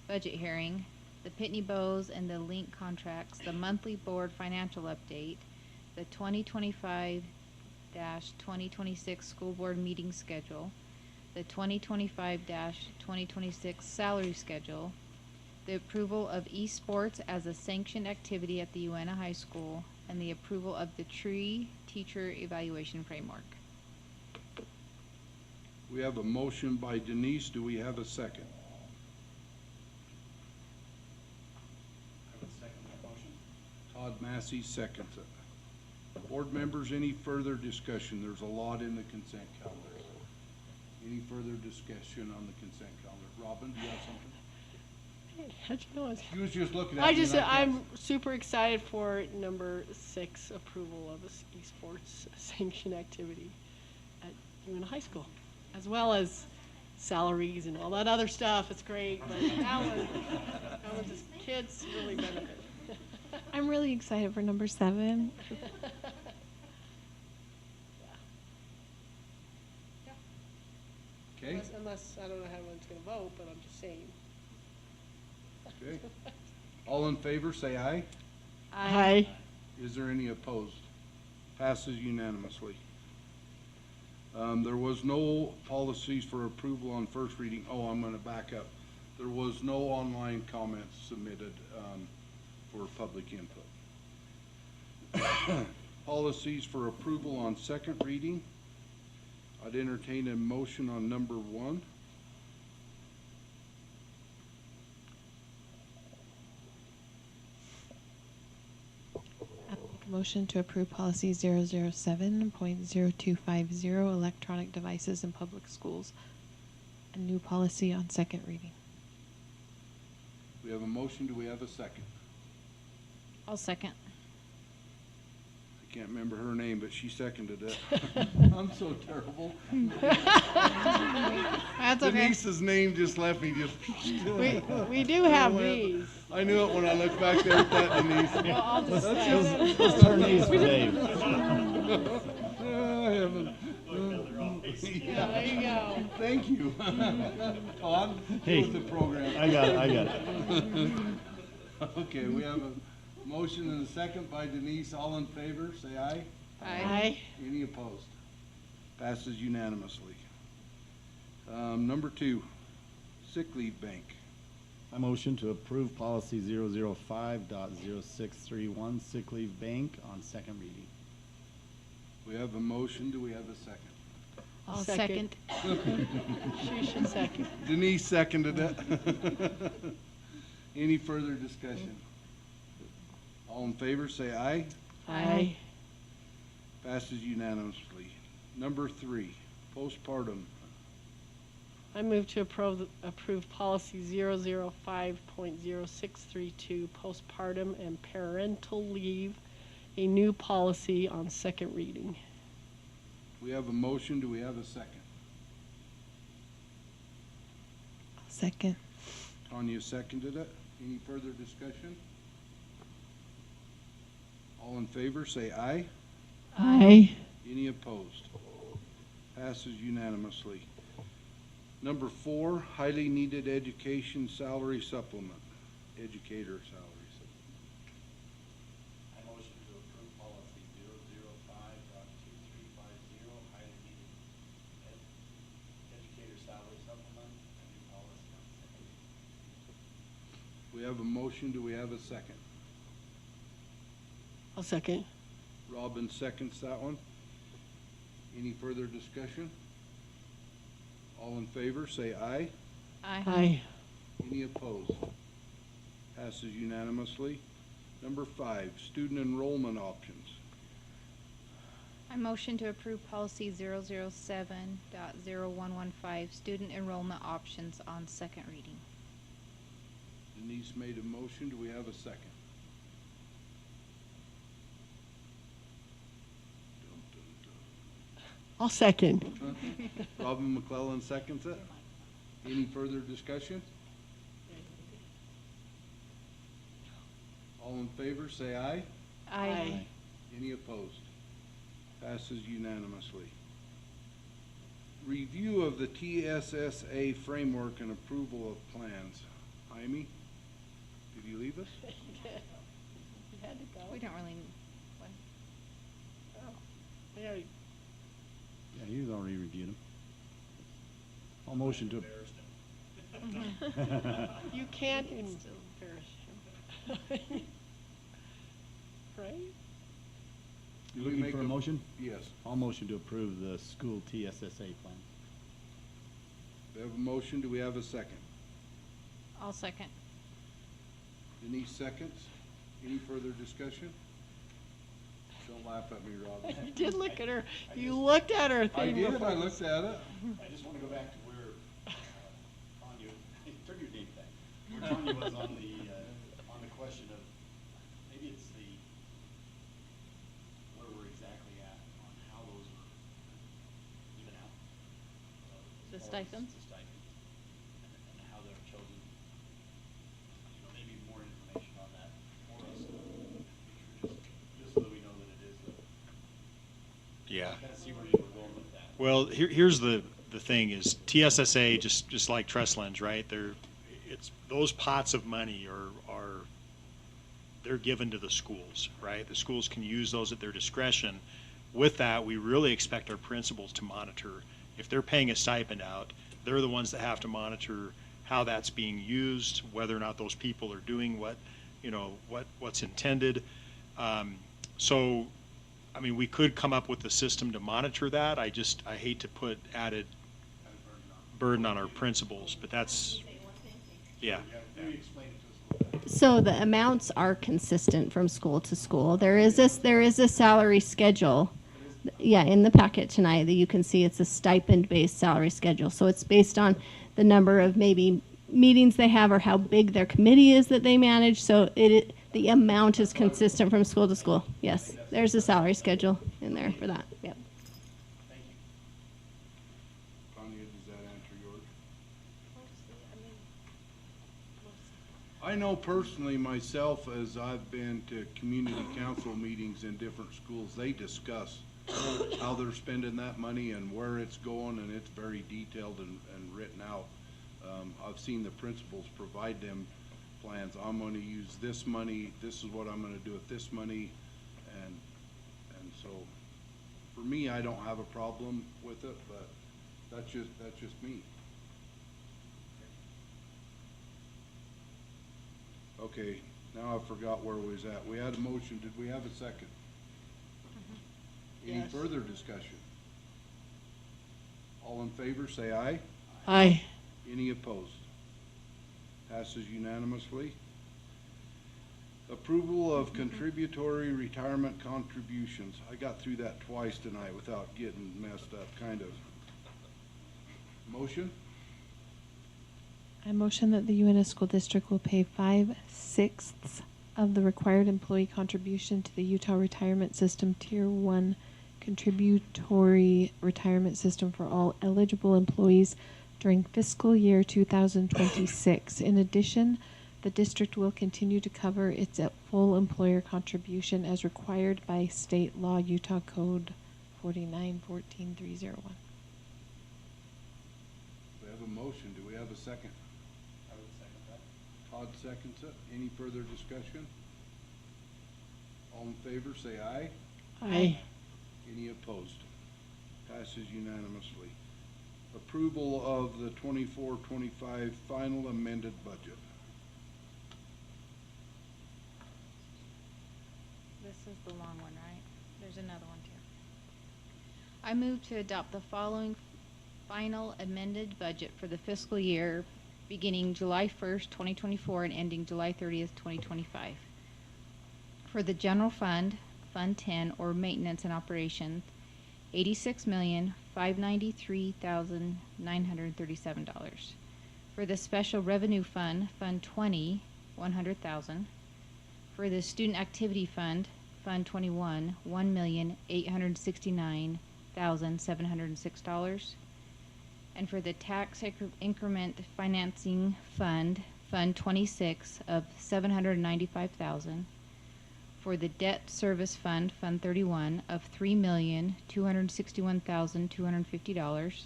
I: budget hearing, the Pitney Bowes and the Link contracts, the monthly board financial update, the 2025-2026 school board meeting schedule, the 2025-2026 salary schedule, the approval of esports as a sanctioned activity at the Uintah High School, and the approval of the tree teacher evaluation framework.
B: We have a motion by Denise. Do we have a second?
O: I would second that motion.
B: Todd Massey seconds it. Board members, any further discussion? There's a lot in the consent calendar. Any further discussion on the consent calendar? Robin, do you have something?
F: How'd you know?
B: He was just looking at
F: I
B: me
F: just,
B: like that.
F: I'm super excited for number 6, approval of a esports sanction activity at Uintah High School, as well as salaries and all that other stuff. It's great, but that one just, kids really benefit.
C: I'm really excited for number 7.
B: Okay.
F: Unless, I don't know how everyone's gonna vote, but I'm just saying.
B: Okay. All in favor, say aye.
F: Aye.
B: Is there any opposed? Passes unanimously. There was no policies for approval on first reading. Oh, I'm gonna back up. There was no online comments submitted, for public input. Policies for approval on second reading. I'd entertain a motion on number 1.
C: Motion to approve policy 007.0250 electronic devices in public schools. A new policy on second reading.
B: We have a motion. Do we have a second?
I: I'll second.
B: I can't remember her name, but she seconded it. I'm so terrible.
F: That's okay.
B: Denise's name just left me just.
F: We do have these.
B: I knew it when I looked back there at that, Denise.
F: Well, I'll just
O: Let's turn these for Dave.
F: Yeah, there you go.
B: Thank you. Todd,
O: Hey,
B: with the program.
O: I got it.
B: Okay, we have a motion and a second by Denise. All in favor, say aye.
F: Aye.
B: Any opposed? Passes unanimously. Number 2, sick leave bank.
O: I motion to approve policy 005.0631 sick leave bank on second reading.
B: We have a motion. Do we have a second?
I: I'll second.
F: She should second.
B: Denise seconded it. Any further discussion? All in favor, say aye.
F: Aye.
B: Passes unanimously. Number 3, postpartum.
F: I move to approve policy 005.0632 postpartum and parental leave, a new policy on second reading.
B: We have a motion. Do we have a second?
C: Second.
B: Tanya seconded it. Any further discussion? All in favor, say aye.
F: Aye.
B: Any opposed? Passes unanimously. Number 4, highly needed education salary supplement, educator salary supplement.
K: I motion to approve policy 005.2350, highly needed educator salary supplement, a new policy on second reading.
B: We have a motion. Do we have a second?
F: I'll second.
B: Robin seconds that one. Any further discussion? All in favor, say aye.
F: Aye.
B: Any opposed? Passes unanimously. Number 5, student enrollment options.
I: I motion to approve policy 007.0115 student enrollment options on second reading.
B: Denise made a motion. Do we have a second?
F: I'll second.
B: Robin McClellan seconds it. Any further discussion? All in favor, say aye.
F: Aye.
B: Any opposed? Passes unanimously. Review of the TSSA framework and approval of plans. Jaime, did you leave us?
F: You had to go.
I: We don't really, what?
F: Oh. Yeah,
O: Yeah, he's already reviewed them. I'll motion to.
F: you can't embarrass him. Right?
B: Do we
O: Looking
B: make
O: for a motion?
B: Yes.
O: I'll motion to approve the school TSSA plan.
B: We have a motion. Do we have a second?
I: I'll second.
B: Denise seconds. Any further discussion? Don't laugh at me, Robin.
F: You did look at her. You looked at her
B: I
F: thing
B: did.
F: before.
B: I looked at it.
K: I just want to go back to where Tanya, turn your name back, where Tanya was on the question of, maybe it's where we're exactly at on how those are given out.
I: The
K: As far as
I: stipends?
K: The stipends, and how they're chosen. Maybe more information on that for us, just so that we know that it is
G: Yeah.
K: kind of see where you were going with that.
G: Well, here's the thing is TSSA, just like Trustlands, right? It's those pots of money they're given to the schools, right? The schools can use those at their discretion, with that, we really expect our principals to monitor. If they're paying a stipend out, they're the ones that have to monitor how that's being used, whether or not those people are doing what's intended. So, I mean, we could come up with a system to monitor that. I hate to put added burden on our principals, but that's, yeah.
E: So the amounts are consistent from school to school. There is a salary schedule. Yeah, in the packet tonight that you can see, it's a stipend-based salary schedule. So it's based on the number of maybe meetings they have or how big their committee is that they manage. So the amount is consistent from school to school. Yes, there's a salary schedule in there for that. Yep.
B: Tanya, does that answer yours? I know personally myself, as I've been to community council meetings in different schools, they discuss how they're spending that money and where it's going, and it's very detailed and written out. I've seen the principals provide them plans. I'm going to use this money. This is what I'm going to do with this money, and so for me, I don't have a problem with it, but that's just me. Okay, now I forgot where we was at. We had a motion. Did we have a second? Any
F: Yes.
B: further discussion? All in favor, say aye.
F: Aye.
B: Any opposed? Passes unanimously. Approval of contributory retirement contributions. I got through that twice tonight without getting messed up, kind of. Motion?
C: I motion that the Uintah School District will pay 5/6 of the required employee contribution to the Utah Retirement System Tier 1 contributory retirement system for all eligible employees during fiscal year 2026. In addition, the district will continue to cover its full employer contribution as required by state law, Utah Code 49-14301.
B: We have a motion. Do we have a second?
K: I would second that.
B: Todd seconds it. Any further discussion? All in favor, say aye.
F: Aye.
B: Any opposed? Passes unanimously. Approval of the 24-25 final amended budget.
I: This is the long one, right? There's another one too. I move to adopt the following final amended budget for the fiscal year beginning July 1st, 2024 and ending July 30th, 2025. For the general fund, Fund 10, or maintenance and operations, $86,593,937. For the special revenue fund, Fund 20, $100,000. For the student activity fund, Fund 21, $1,869,706. And for the tax increment financing fund, Fund 26 of $795,000. For the debt service fund, Fund 31 of $3,261,250.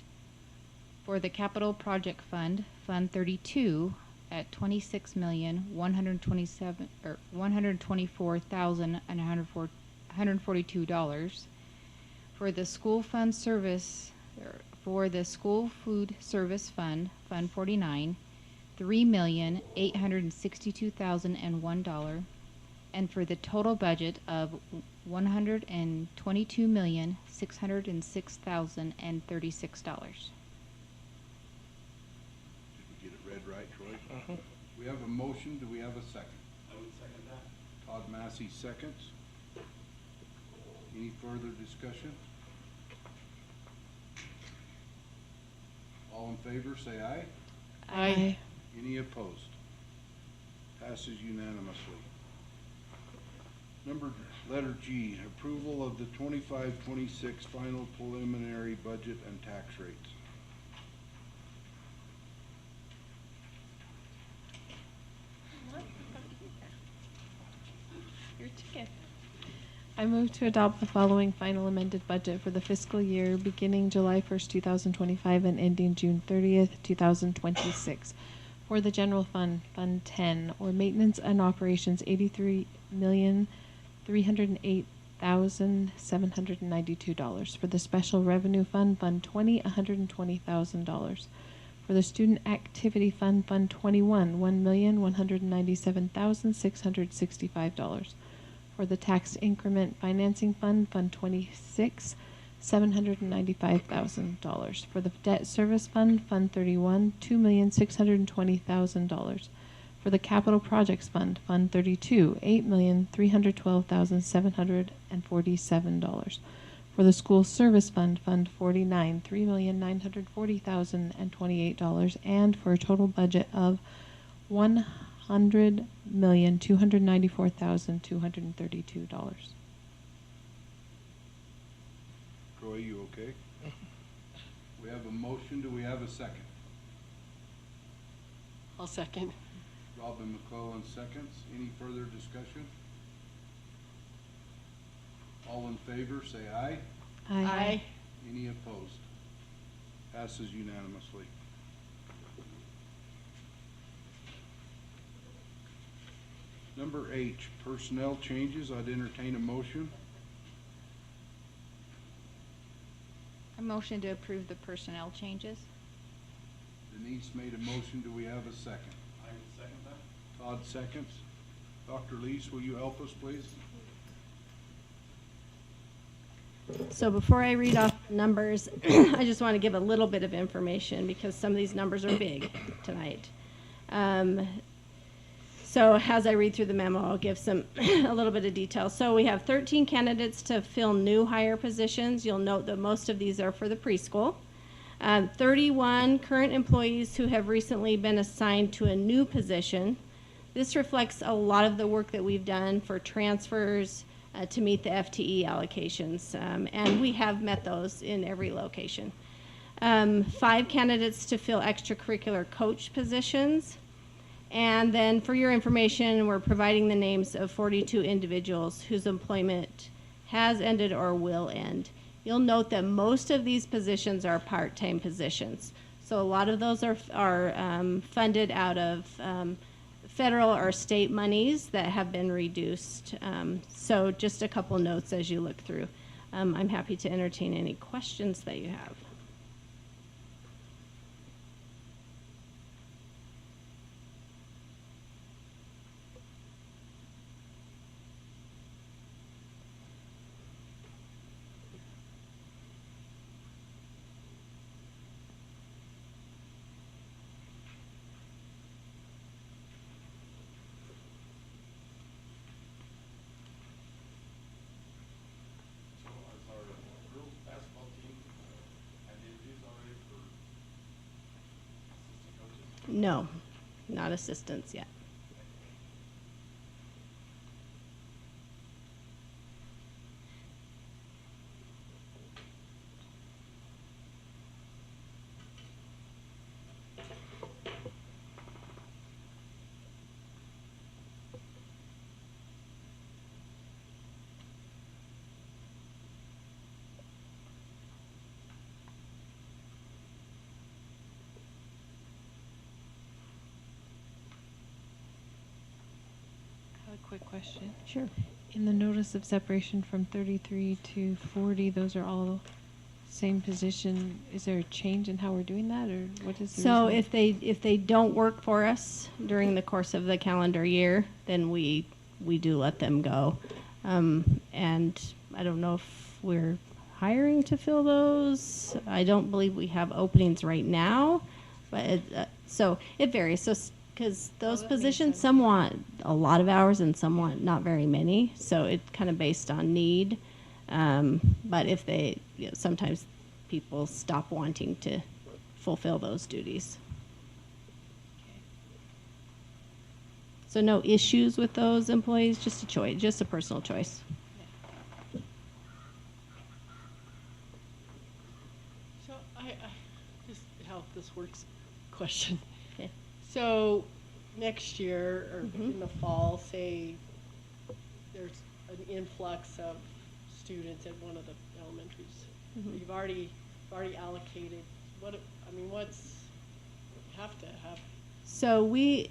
I: For the capital project fund, Fund 32 at $26,124,142. For the school fund service, for the school food service fund, Fund 49, $3,862,001. And for the total budget of $122,606,036.
B: Did we get it read right, Troy? We have a motion. Do we have a second?
K: I would second that.
B: Todd Massey seconds. Any further discussion? All in favor, say aye.
F: Aye.
B: Any opposed? Passes unanimously. Letter G, approval of the 25-26 final preliminary budget and tax rates.
C: Your ticket. I move to adopt the following final amended budget for the fiscal year beginning July 1st, 2025 and ending June 30th, 2026. For the general fund, Fund 10, or maintenance and operations, $83,308,000. $1,792. For the Special Revenue Fund, Fund 20, $120,000. For the Student Activity Fund, Fund 21, $1,197,665. For the Tax Increment Financing Fund, Fund 26, $795,000. For the Debt Service Fund, Fund 31, $2,620,000. For the Capital Projects Fund, Fund 32, $8,312,747. For the School Service Fund, Fund 49, $3,940,028, and for a total budget of $100,294,232.
B: Troy, you okay? We have a motion. Do we have a second?
F: I'll second.
B: Robin McClellan seconds. Any further discussion? All in favor, say aye.
C: Aye.
F: Aye.
B: Any opposed? Passes unanimously. Number H, personnel changes. I'd entertain a motion.
I: A motion to approve the personnel changes.
B: Denise made a motion. Do we have a second?
K: I would second that.
B: Todd seconds. Dr. Lees, will you help us, please?
E: So before I read off the numbers, I just want to give a little bit of information because some of these numbers are big tonight. So as I read through the memo, I'll give some a little bit of detail. So we have 13 candidates to fill new hire positions. You'll note that most of these are for the preschool. 31 current employees who have recently been assigned to a new position. This reflects a lot of the work that we've done for transfers to meet the FTE allocations, and we have met those in every location. 5 candidates to fill extracurricular coach positions. And then for your information, we're providing the names of 42 individuals whose employment has ended or will end. You'll note that most of these positions are part-time positions. So a lot of those are funded out of federal or state monies that have been reduced. So just a couple notes as you look through. I'm happy to entertain any questions that you have. No, not assistants yet.
C: A quick question.
E: Sure.
C: In the notice of separation from 33 to 40, those are all same position. Is there a change in how we're doing that, or what is the
E: So
C: reason?
E: if they don't work for us during the course of the calendar year, then we do let them go. And I don't know if we're hiring to fill those. I don't believe we have openings right now, but so it varies. So because those positions, some want a lot of hours and some want not very many. So it's kind of based on need. But if they, sometimes people stop wanting to fulfill those duties. So no issues with those employees, just a choice, just a personal choice.
F: So just how this works question.
E: Okay.
F: So next year or in the fall, say there's an influx of students at one of the elementaries. You've already allocated. What's have to have?
E: So we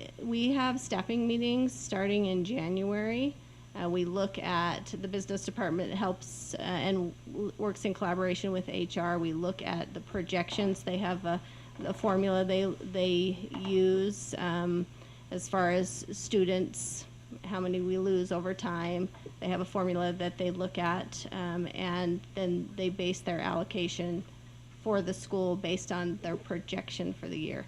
E: have staffing meetings starting in January. We look at, the business department helps and works in collaboration with HR. We look at the projections. They have a formula they use as far as students, how many we lose over time. They have a formula that they look at, and then they base their allocation for the school based on their projection for the year.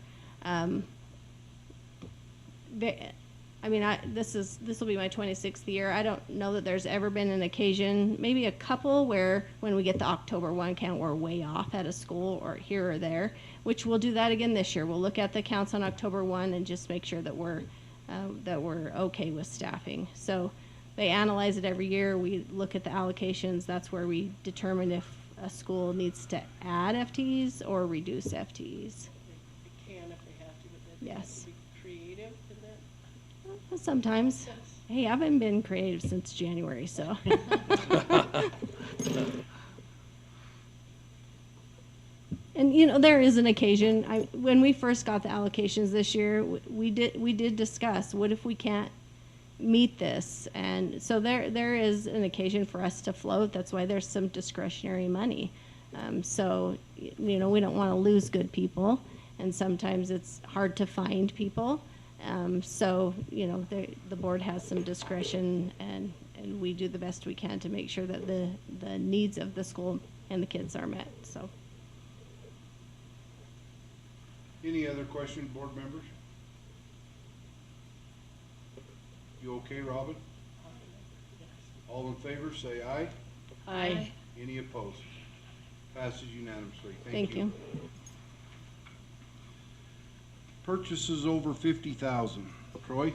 E: This will be my 26th year. I don't know that there's ever been an occasion, maybe a couple, where when we get the October 1 count, we're way off at a school or here or there, which we'll do that again this year. We'll look at the counts on October 1 and just make sure that we're okay with staffing. So they analyze it every year. We look at the allocations. That's where we determine if a school needs to add FTEs or reduce FTEs.
F: They can if they have to, but they
E: Yes.
F: have to be creative in that.
E: Sometimes. Hey, I haven't been creative since January, so. And there is an occasion. When we first got the allocations this year, we did discuss, what if we can't meet this? And so there is an occasion for us to float. That's why there's some discretionary money. So we don't want to lose good people, and sometimes it's hard to find people. So the board has some discretion, and we do the best we can to make sure that the needs of the school and the kids are met. So.
B: Any other questions, board members? You okay, Robin? All in favor, say aye.
E: Aye.
B: Any opposed? Passes unanimously.
E: Thank you.
B: Purchases over 50,000. Troy,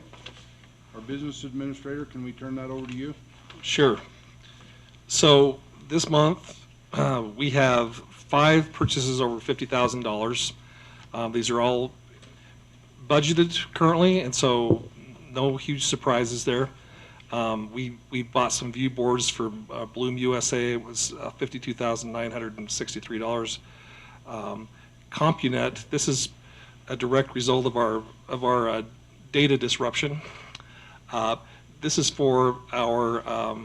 B: our business administrator, can we turn that over to you?
A: Sure. So this month, we have 5 purchases over $50,000. These are all budgeted currently, and so no huge surprises there. We bought some view boards for Bloom USA. It was $52,963. CompuNet, this is a direct result of our data disruption. This is for our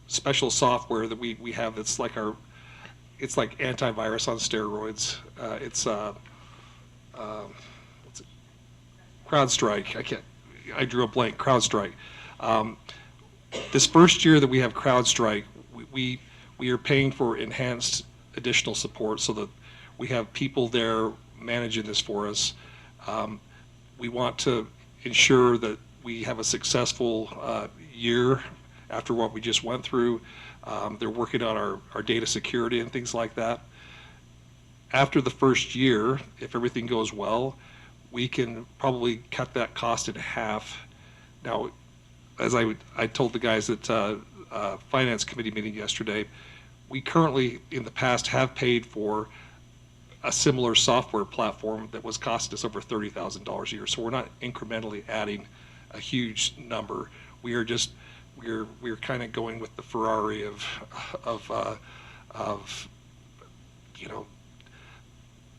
A: special software that we have that's like it's like antivirus on steroids. It's what's it? CrowdStrike. I drew a blank. CrowdStrike. This first year that we have CrowdStrike, we are paying for enhanced additional support so that we have people there managing this for us. We want to ensure that we have a successful year after what we just went through. They're working on our data security and things like that. After the first year, if everything goes well, we can probably cut that cost in half. Now, as I told the guys at Finance Committee meeting yesterday, we currently, in the past, have paid for a similar software platform that was costing us over $30,000 a year. So we're not incrementally adding a huge number. We're kind of going with the Ferrari of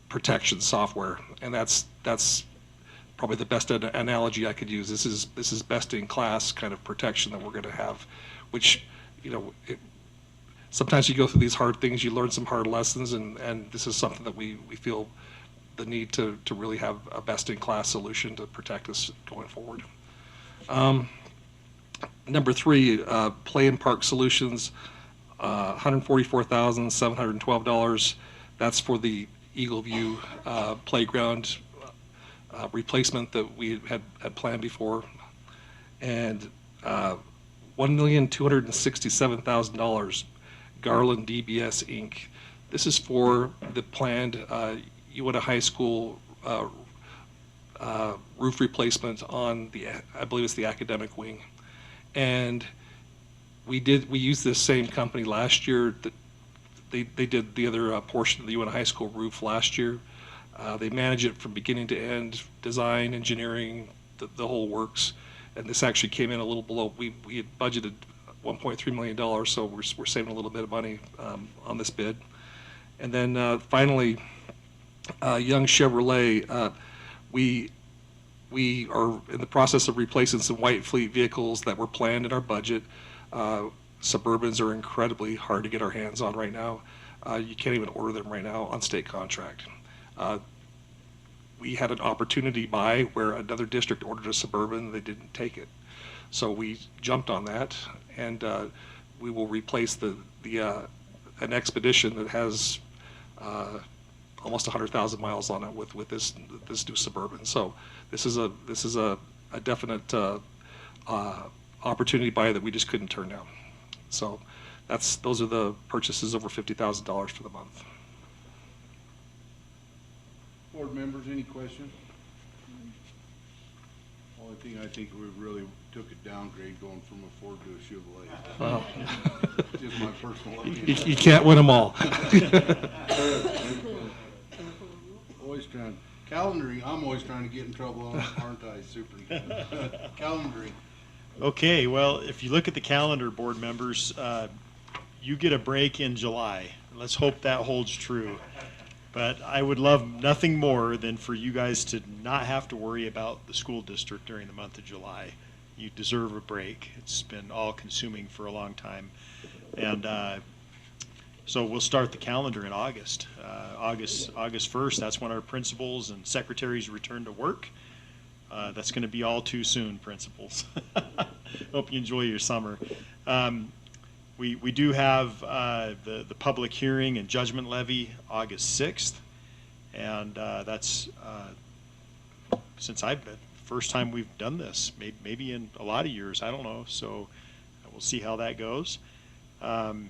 A: protection software, and that's probably the best analogy I could use. This is best in class kind of protection that we're going to have, which sometimes you go through these hard things, you learn some hard lessons, and this is something that we feel the need to really have a best in class solution to protect us going forward. Number 3, Play and Park Solutions, $144,712. That's for the Eagle View playground replacement that we had planned before, and $1,267,000. Garland DBS Inc. This is for the planned Uintah High School roof replacement on I believe it's the academic wing. And we used this same company last year. They did the other portion of the Uintah High School roof last year. They manage it from beginning to end, design, engineering, the whole works. And this actually came in a little below. We had budgeted $1.3 million, so we're saving a little bit of money on this bid. And then finally, Young Chevrolet, we We are in the process of replacing some white fleet vehicles that were planned in our budget. Suburbans are incredibly hard to get our hands on right now. You can't even order them right now on state contract. We had an opportunity buy where another district ordered a Suburban, they didn't take it. So we jumped on that, and we will replace an Expedition that has almost 100,000 miles on it with this new Suburban. So this is a definite opportunity buy that we just couldn't turn down. So those are the purchases over $50,000 for the month.
B: Board members, any questions? Only thing I think we really took a downgrade going from a Ford to a Chevrolet.
A: Wow.
B: Just my personal opinion.
A: You can't win them all.
B: Always trying, calendaring, I'm always trying to get in trouble, aren't I, Superintendent? Calendaring.
G: Okay, well, if you look at the calendar, board members, you get a break in July. Let's hope that holds true. But I would love nothing more than for you guys to not have to worry about the school district during the month of July. You deserve a break. It's been all-consuming for a long time. And so we'll start the calendar in August. August 1st, that's when our principals and secretaries return to work. That's going to be all too soon, principals. Hope you enjoy your summer. We do have the public hearing and judgment levy August 6th, and that's since I've been, first time we've done this, maybe in a lot of years, I don't know, so we'll see how that goes. I'm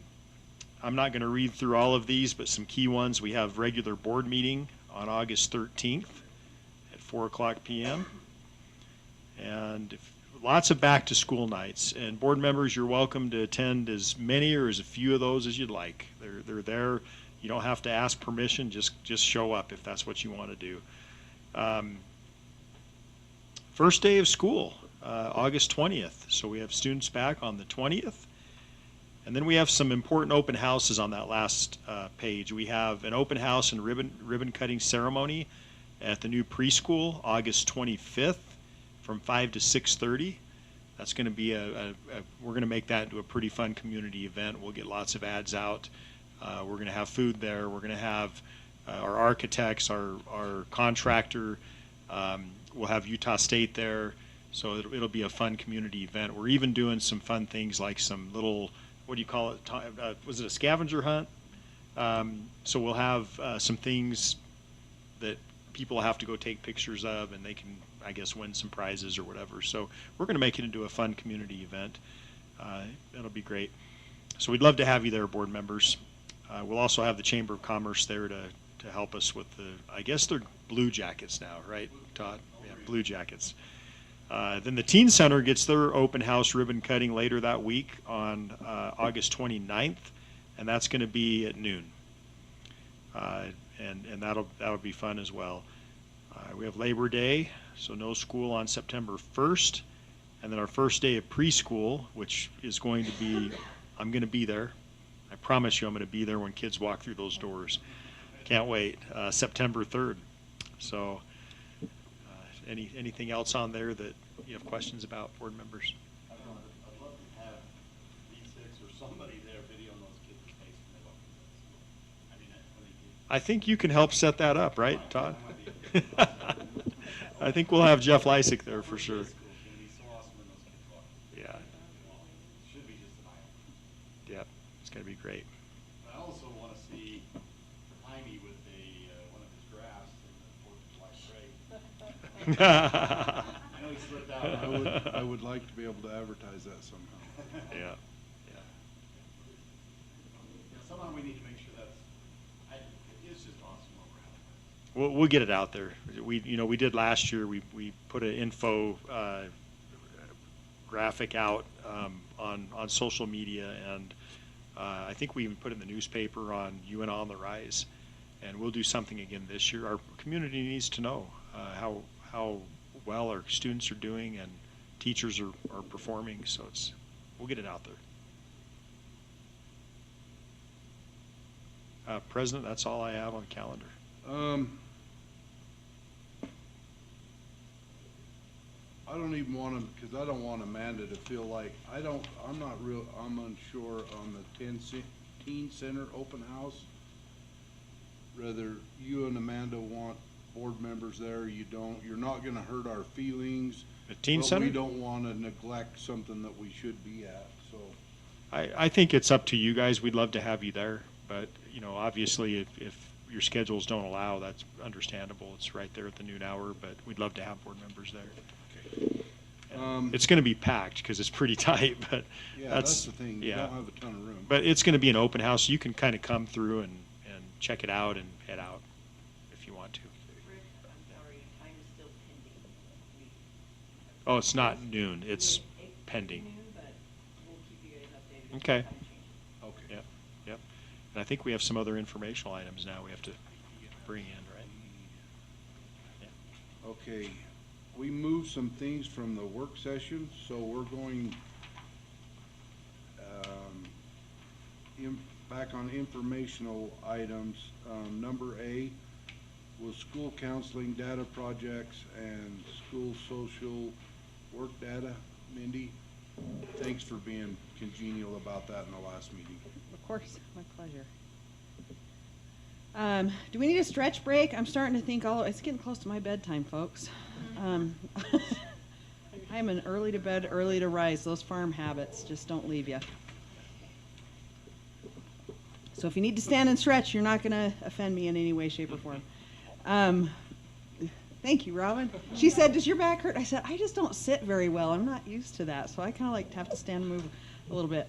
G: not going to read through all of these, but some key ones. We have regular board meeting on August 13th at 4:00 p.m. and lots of back to school nights, and board members, you're welcome to attend as many or as a few of those as you'd like. They're there. You don't have to ask permission. Just show up if that's what you want to do. First day of school, August 20th. So we have students back on the 20th. And then we have some important open houses on that last page. We have an open house and ribbon cutting ceremony at the new preschool, August 25th. From 5 to 6:30. That's going to be we're going to make that into a pretty fun community event. We'll get lots of ads out. We're going to have food there. We're going to have our architects, our contractor. We'll have Utah State there. So it'll be a fun community event. We're even doing some fun things like some little, what do you call it? Was it a scavenger hunt? So we'll have some things that people have to go take pictures of, and they can, I guess, win some prizes or whatever. So we're going to make it into a fun community event. That'll be great. So we'd love to have you there, board members. We'll also have the Chamber of Commerce there to help us with I guess they're Blue Jackets now, right, Todd? Yeah, Blue Jackets. Then the Teen Center gets their open house ribbon cutting later that week on August 29th, and that's going to be at noon. And that'll be fun as well. We have Labor Day, so no school on September 1st, and then our first day of preschool, which is going to be, I'm going to be there. I promise you I'm going to be there when kids walk through those doors. Can't wait. September 3rd. So anything else on there that you have questions about, board members?
K: I'd love to have V6 or somebody there videoing those kids' faces when they walk through that school. I mean,
G: I think you can help set that up, right, Todd? I think we'll have Jeff Lysick there for sure. Yeah. Yeah, it's going to be great.
K: I also want to see Jaime with one of his graphs in the 4th of July parade. I know he slipped out.
B: I would like to be able to advertise that somehow.
G: Yeah.
K: Somehow we need to make sure it's just awesome what we're having.
G: We'll get it out there. We did last year. We put an info graphic out on social media, and I think we even put it in the newspaper on Uintah on the Rise. And we'll do something again this year. Our community needs to know how well our students are doing and teachers are performing. So we'll get it out there. President, that's all I have on calendar.
B: I don't even want to, because I don't want Amanda to feel like, I'm unsure on the teen center open house. Whether you and Amanda want board members there, you don't, you're not gonna hurt our feelings.
G: The teen
B: but
G: center?
B: we don't want to neglect something that we should be at, so.
G: I think it's up to you guys. We'd love to have you there, but, you know, obviously if your schedules don't allow, that's understandable. It's right there at the noon hour, but we'd love to have board members there. It's going to be packed because it's pretty tight, but
B: Yeah, that's the thing. You don't have a ton of room.
G: But it's going to be an open house. You can kind of come through and check it out and head out if you want to. Oh, it's not noon. It's pending. Okay.
B: Okay.
G: Yep. Yep. And I think we have some other informational items now we have to bring in, right? Yeah.
B: Okay, we moved some things from the work session, so we're going back on informational items. Number A was school counseling data projects and school social work data. Mindy, thanks for being congenial about that in the last meeting.
P: Of course, my pleasure. Do we need a stretch break? I'm starting to think it's getting close to my bedtime, folks. I'm an early to bed, early to rise. Those farm habits just don't leave you. So if you need to stand and stretch, you're not going to offend me in any way, shape, or form. Thank you, Robin. She said, "Does your back hurt?" I said, "I just don't sit very well. I'm not used to that, so I kind of like to have to stand and move a little bit."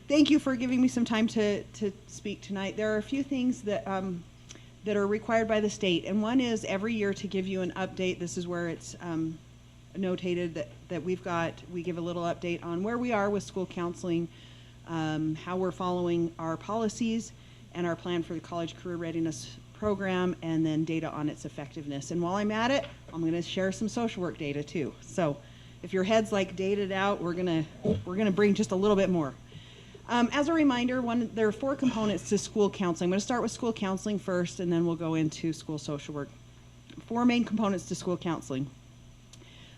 P: Thank you for giving me some time to speak tonight. There are a few things that are required by the state, and one is every year to give you an update. This is where it's notated that we give a little update on where we are with school counseling, how we're following our policies, and our plan for the college career readiness program, and then data on its effectiveness. And while I'm at it, I'm going to share some social work data too. So if your head's like dated out, we're gonna bring just a little bit more. As a reminder, there are 4 components to school counseling. I'm going to start with school counseling first, and then we'll go into school social work. 4 main components to school counseling.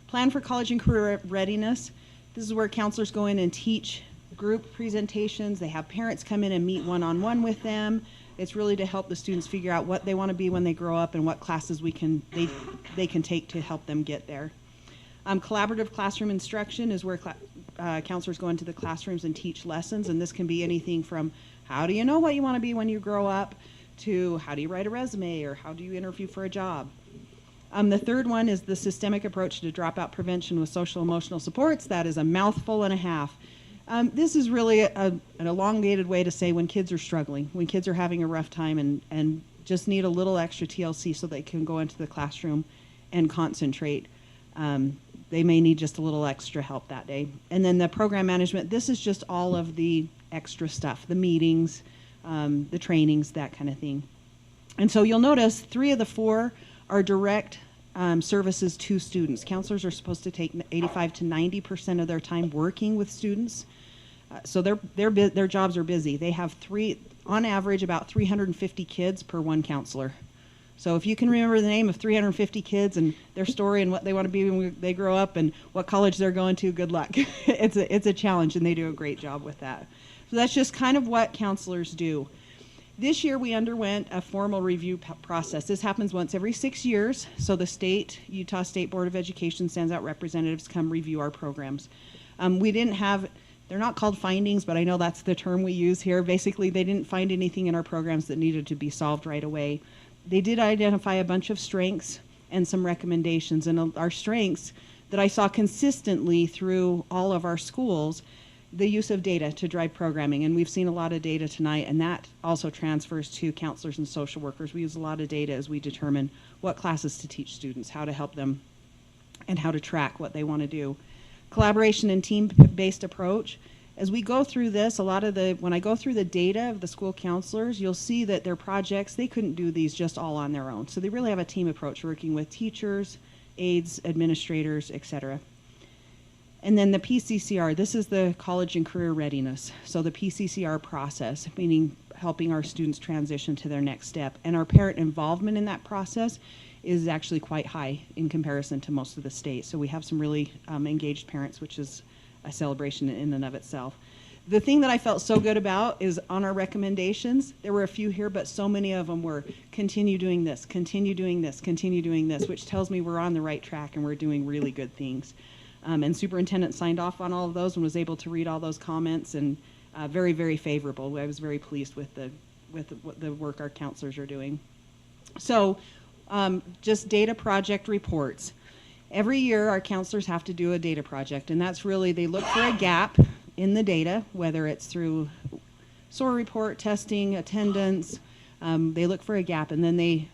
P: Plan for college and career readiness. This is where counselors go in and teach group presentations. They have parents come in and meet one-on-one with them. It's really to help the students figure out what they want to be when they grow up and what classes they can take to help them get there. Collaborative classroom instruction is where counselors go into the classrooms and teach lessons, and this can be anything from how do you know what you want to be when you grow up to how do you write a resume or how do you interview for a job. The third one is the systemic approach to dropout prevention with social emotional supports. That is a mouthful and a half. This is really an elongated way to say when kids are struggling, when kids are having a rough time and just need a little extra TLC so they can go into the classroom and concentrate. They may need just a little extra help that day. And then the program management, this is just all of the extra stuff, the meetings, the trainings, that kind of thing. And so you'll notice 3 of the 4 are direct services to students. Counselors are supposed to take 85 to 90% of their time working with students. So their jobs are busy. They have on average, about 350 kids per one counselor. So if you can remember the name of 350 kids and their story and what they want to be when they grow up and what college they're going to, good luck. It's a challenge, and they do a great job with that. So that's just kind of what counselors do. This year we underwent a formal review process. This happens once every 6 years. So the Utah State Board of Education sends out representatives to come review our programs. They're not called findings, but I know that's the term we use here. Basically, they didn't find anything in our programs that needed to be solved right away. They did identify a bunch of strengths and some recommendations. And our strengths that I saw consistently through all of our schools, the use of data to drive programming. And we've seen a lot of data tonight, and that also transfers to counselors and social workers. We use a lot of data as we determine what classes to teach students, how to help them, and how to track what they want to do. Collaboration and team-based approach. As we go through this, when I go through the data of the school counselors, you'll see that their projects, they couldn't do these just all on their own. So they really have a team approach, working with teachers, aides, administrators, etc. And then the PCCR, this is the college and career readiness. So the PCCR process, meaning helping our students transition to their next step. And our parent involvement in that process is actually quite high in comparison to most of the state. So we have some really engaged parents, which is a celebration in and of itself. The thing that I felt so good about is on our recommendations, there were a few here, but so many of them were continue doing this, continue doing this, continue doing this, which tells me we're on the right track and we're doing really good things. And superintendent signed off on all of those and was able to read all those comments, and very, very favorable. I was very pleased with the work our counselors are doing. So just data project reports. Every year our counselors have to do a data project, and that's really, they look for a gap in the data, whether it's through SOAR report, testing, attendance. They look for a gap, and then they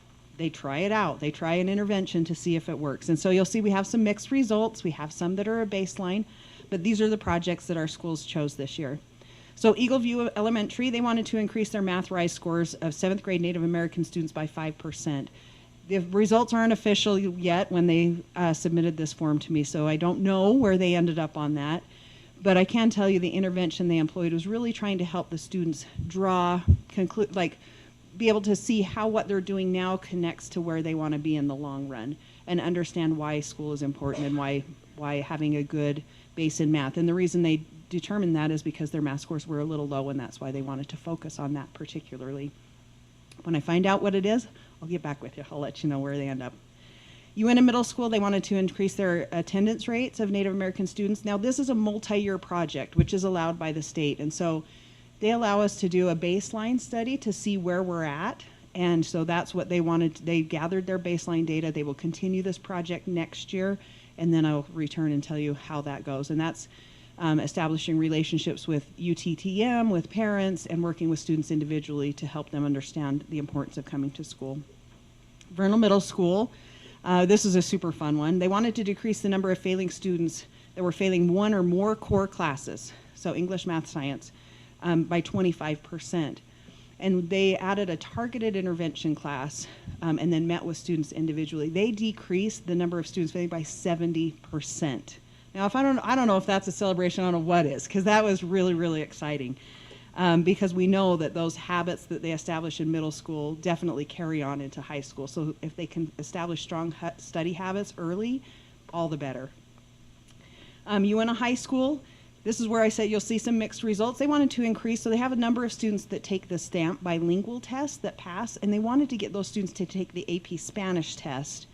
P: try it out. They try an intervention to see if it works. And so you'll see we have some mixed results. We have some that are a baseline, but these are the projects that our schools chose this year. So Eagle View Elementary, they wanted to increase their math rise scores of 7th grade Native American students by 5%. The results aren't official yet when they submitted this form to me, so I don't know where they ended up on that. But I can tell you the intervention they employed was really trying to help the students be able to see how what they're doing now connects to where they want to be in the long run, and understand why school is important and why having a good base in math. And the reason they determined that is because their math scores were a little low, and that's why they wanted to focus on that particularly. When I find out what it is, I'll get back with you. I'll let you know where they end up. Uintah Middle School, they wanted to increase their attendance rates of Native American students. Now, this is a multi-year project, which is allowed by the state. And so they allow us to do a baseline study to see where we're at. And so that's what they wanted. They gathered their baseline data. They will continue this project next year, and then I'll return and tell you how that goes. And that's establishing relationships with UTTM, with parents, and working with students individually to help them understand the importance of coming to school. Vernal Middle School, this is a super fun one. They wanted to decrease the number of failing students that were failing one or more core classes, so English, math, science, by 25%. And they added a targeted intervention class and then met with students individually. They decreased the number of students failing by 70%. Now, I don't know if that's a celebration, I don't know what is, because that was really, really exciting. Because we know that those habits that they establish in middle school definitely carry on into high school. So if they can establish strong study habits early, all the better. Uintah High School, this is where I said you'll see some mixed results. They wanted to increase, so they have a number of students that take the STAMP bilingual test that pass, and they wanted to get those students to take the AP Spanish test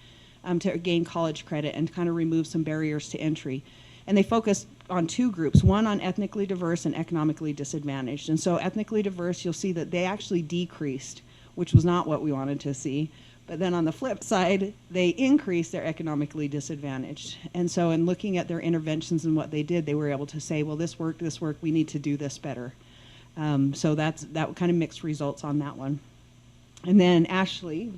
P: to gain college credit and kind of remove some barriers to entry. And they focused on two groups, one on ethnically diverse and economically disadvantaged. And so ethnically diverse, you'll see that they actually decreased, which was not what we wanted to see. But then on the flip side, they increased their economically disadvantaged. And so in looking at their interventions and what they did, they were able to say, well, this worked, we need to do this better. So that kind of mixed results on that one. And then Ashley,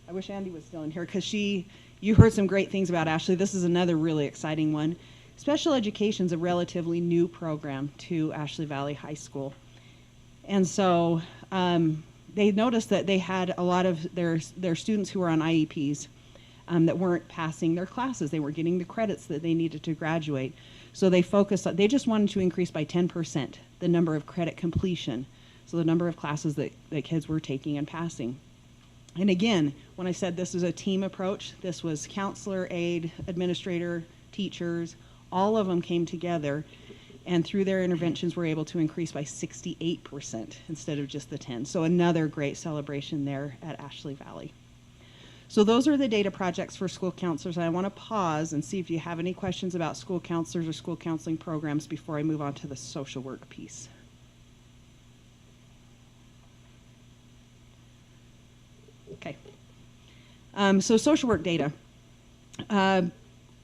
P: I wish Andy was still in here, because you heard some great things about Ashley. This is another really exciting one. Special education is a relatively new program to Ashley Valley High School. And so they noticed that they had a lot of their students who were on IEPs that weren't passing their classes. They weren't getting the credits that they needed to graduate. So they just wanted to increase by 10% the number of credit completion, so the number of classes that kids were taking and passing. And again, when I said this is a team approach, this was counselor, aide, administrator, teachers, all of them came together, and through their interventions were able to increase by 68% instead of just the 10. So another great celebration there at Ashley Valley. So those are the data projects for school counselors. And I want to pause and see if you have any questions about school counselors or school counseling programs before I move on to the social work piece. Okay. So social work data.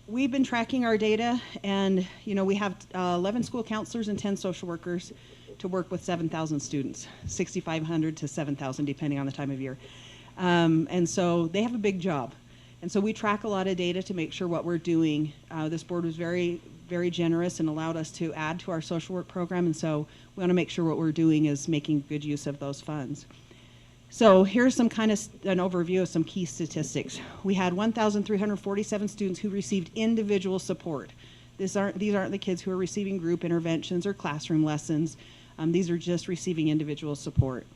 P: We've been tracking our data, and we have 11 school counselors and 10 social workers to work with 7,000 students, 6,500 to 7,000 depending on the time of year. And so they have a big job. And so we track a lot of data to make sure what we're doing. This board was very, very generous and allowed us to add to our social work program, and so we want to make sure what we're doing is making good use of those funds. So here's some kind of an overview of some key statistics. We had 1,347 students who received individual support. These aren't the kids who are receiving group interventions or classroom lessons. These are just receiving individual support.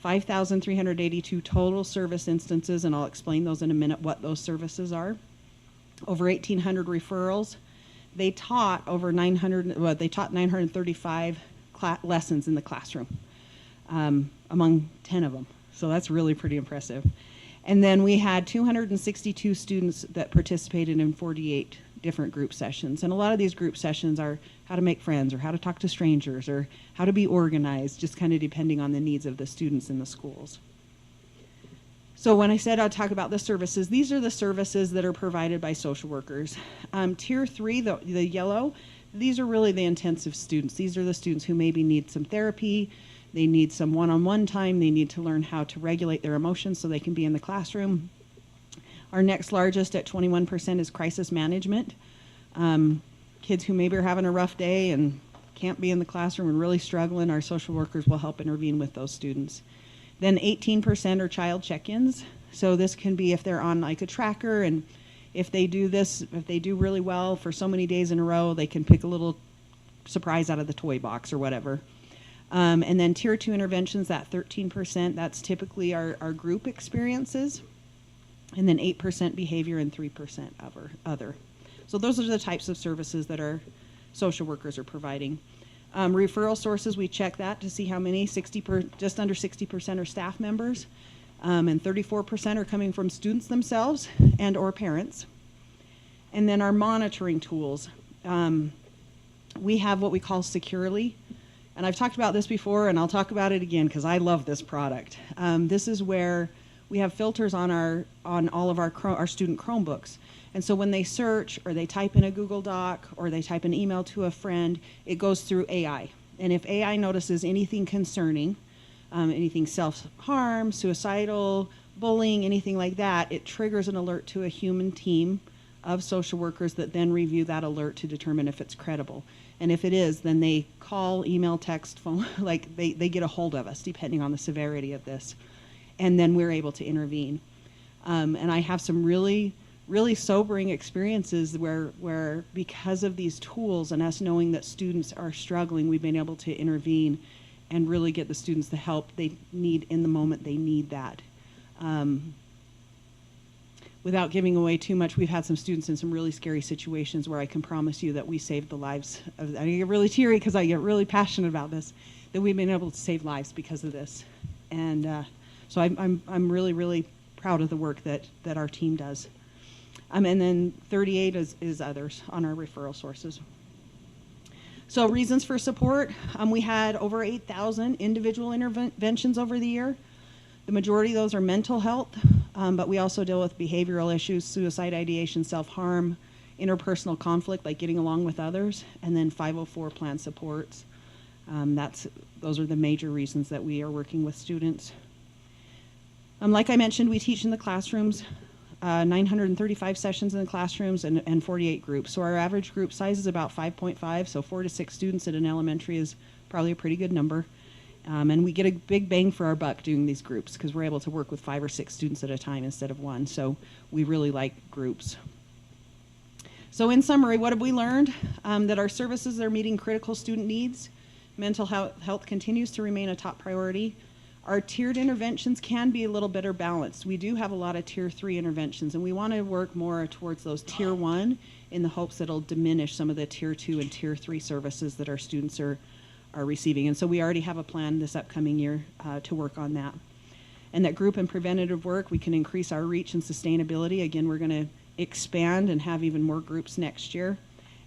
P: 5,382 total service instances, and I'll explain those in a minute what those services are. Over 1,800 referrals. They taught over 935 lessons in the classroom, among 10 of them. So that's really pretty impressive. And then we had 262 students that participated in 48 different group sessions. And a lot of these group sessions are how to make friends, or how to talk to strangers, or how to be organized, just kind of depending on the needs of the students in the schools. So when I said I'd talk about the services, these are the services that are provided by social workers. Tier 3, the yellow, these are really the intensive students. These are the students who maybe need some therapy, they need some one-on-one time, they need to learn how to regulate their emotions so they can be in the classroom. Our next largest at 21% is crisis management. Kids who maybe are having a rough day and can't be in the classroom and really struggling, our social workers will help intervene with those students. Then 18% are child check-ins. So this can be if they're on like a tracker, and if they do this, if they do really well for so many days in a row, they can pick a little surprise out of the toy box or whatever. And then tier 2 interventions, that 13%, that's typically our group experiences. And then 8% behavior and 3% other. So those are the types of services that our social workers are providing. Referral sources, we check that to see how many, just under 60% are staff members, and 34% are coming from students themselves and or parents. And then our monitoring tools. We have what we call Securely, and I've talked about this before, and I'll talk about it again because I love this product. This is where we have filters on all of our student Chromebooks. And so when they search, or they type in a Google Doc, or they type an email to a friend, it goes through AI. And if AI notices anything concerning, anything self-harm, suicidal, bullying, anything like that, it triggers an alert to a human team of social workers that then review that alert to determine if it's credible. And if it is, then they call, email, text, phone, like they get a hold of us depending on the severity of this. And then we're able to intervene. And I have some really sobering experiences where because of these tools and us knowing that students are struggling, we've been able to intervene and really get the students the help they need in the moment they need that. Without giving away too much, we've had some students in some really scary situations where I can promise you that we saved the lives of, I get really teary because I get really passionate about this, that we've been able to save lives because of this. And so I'm really proud of the work that our team does. And then 38 is others on our referral sources. So reasons for support, we had over 8,000 individual interventions over the year. The majority of those are mental health, but we also deal with behavioral issues, suicide ideation, self-harm, interpersonal conflict, like getting along with others, and then 504 plan supports. Those are the major reasons that we are working with students. Like I mentioned, we teach in the classrooms, 935 sessions in the classrooms and 48 groups. So our average group size is about 5.5, so 4 to 6 students at an elementary is probably a pretty good number. And we get a big bang for our buck doing these groups because we're able to work with 5 or 6 students at a time instead of 1. So we really like groups. So in summary, what have we learned? That our services are meeting critical student needs. Mental health continues to remain a top priority. Our tiered interventions can be a little better balanced. We do have a lot of tier 3 interventions, and we want to work more towards those tier 1 in the hopes that it'll diminish some of the tier 2 and tier 3 services that our students are receiving. And so we already have a plan this upcoming year to work on that. And that group and preventative work, we can increase our reach and sustainability. Again, we're going to expand and have even more groups next year.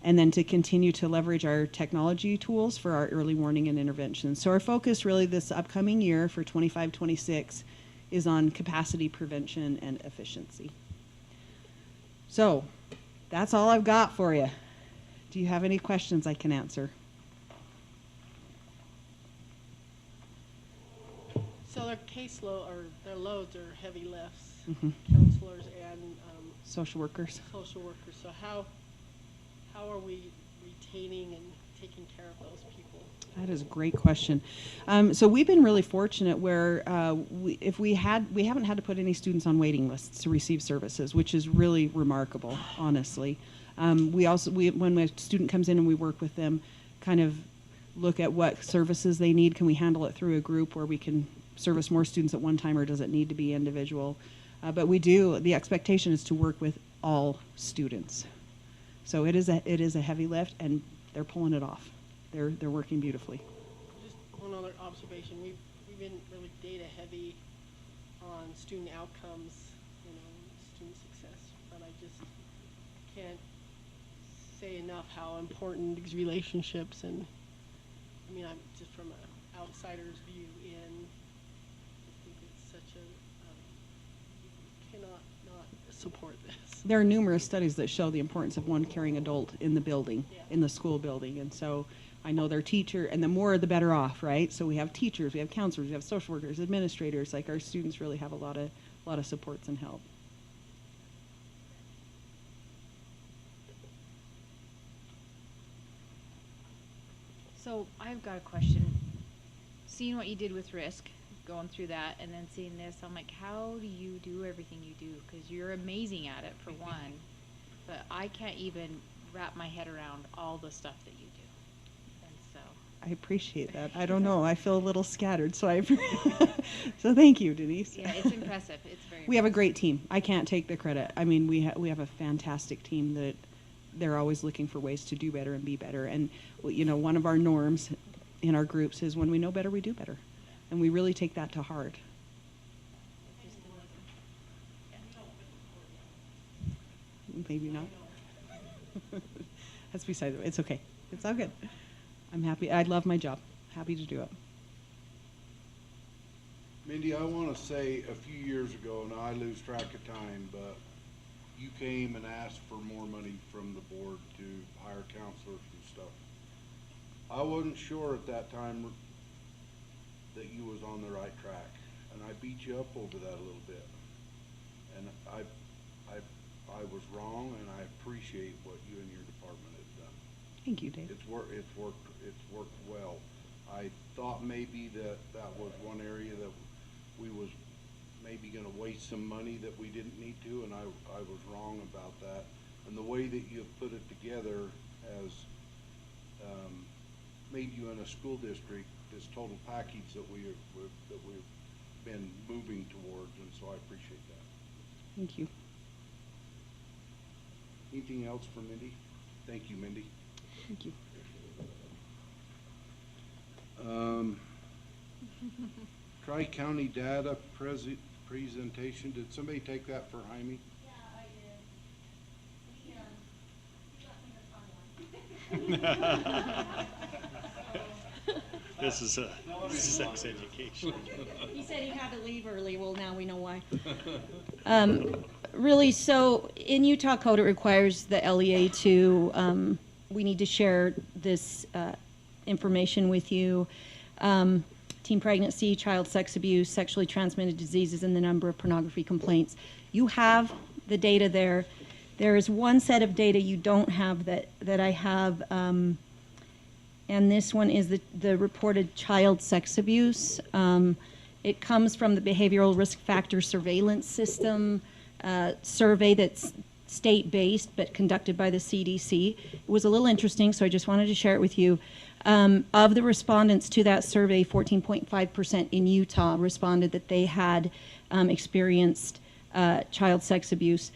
P: And then to continue to leverage our technology tools for our early warning and intervention. So our focus really this upcoming year for 25-26 is on capacity prevention and efficiency. So that's all I've got for you. Do you have any questions I can answer?
F: So their caseload, or their loads are heavy lifts,
P: Mm-hmm.
F: counselors and
P: Social workers.
F: Social workers. So how are we retaining and taking care of those people?
P: That is a great question. So we've been really fortunate where we haven't had to put any students on waiting lists to receive services, which is really remarkable, honestly. When a student comes in and we work with them, kind of look at what services they need. Can we handle it through a group where we can service more students at one time, or does it need to be individual? But the expectation is to work with all students. So it is a heavy lift, and they're pulling it off. They're working beautifully.
F: Just one other observation. We've been really data heavy on student outcomes, student success, but I just can't say enough how important these relationships, and I'm just from an outsider's view in, I think it's such a, cannot not support this.
P: There are numerous studies that show the importance of one caring adult in the building, in the school building, and so I know their teacher, and the more the better off, right? So we have teachers, we have counselors, we have social workers, administrators. Like, our students really have a lot of supports and help.
I: So I've got a question. Seeing what you did with Risk, going through that, and then seeing this, I'm like, how do you do everything you do? Because you're amazing at it, for one, but I can't even wrap my head around all the stuff that you do. And so
P: I appreciate that. I don't know. I feel a little scattered, so so thank you, Denise.
I: yeah, it's impressive. It's very
P: We have a great team. I can't take the credit. I mean, we have a fantastic team that they're always looking for ways to do better and be better. And one of our norms in our groups is when we know better, we do better, and we really take that to heart. Maybe not. That's beside the way. It's okay. It's all good. I'm happy. I love my job. Happy to do it.
B: Mindy, I want to say a few years ago, now I lose track of time, but you came and asked for more money from the board to hire counselors and stuff. I wasn't sure at that time that you was on the right track, and I beat you up over that a little bit. And I was wrong, and I appreciate what you and your department have done.
P: Thank you, Dave.
B: It's worked well. I thought maybe that was one area that we was maybe going to waste some money that we didn't need to, and I was wrong about that. And the way that you have put it together has made you in a school district this total package that we've been moving towards, and so I appreciate that.
P: Thank you.
B: Anything else for Mindy? Thank you, Mindy.
P: Thank you.
B: Tri-county data presentation. Did somebody take that for Jaime?
K: Yeah, I did.
G: This is a sex education.
D: He said he had to leave early. Well, now we know why. Really, so in Utah code, it requires the LEA to, we need to share this information with you. Teen pregnancy, child sex abuse, sexually transmitted diseases, and the number of pornography complaints. You have the data there. There is one set of data you don't have that I have, and this one is the reported child sex abuse. It comes from the Behavioral Risk Factor Surveillance System survey that's state-based but conducted by the CDC. It was a little interesting, so I just wanted to share it with you. Of the respondents to that survey, 14.5% in Utah responded that they had experienced child sex abuse.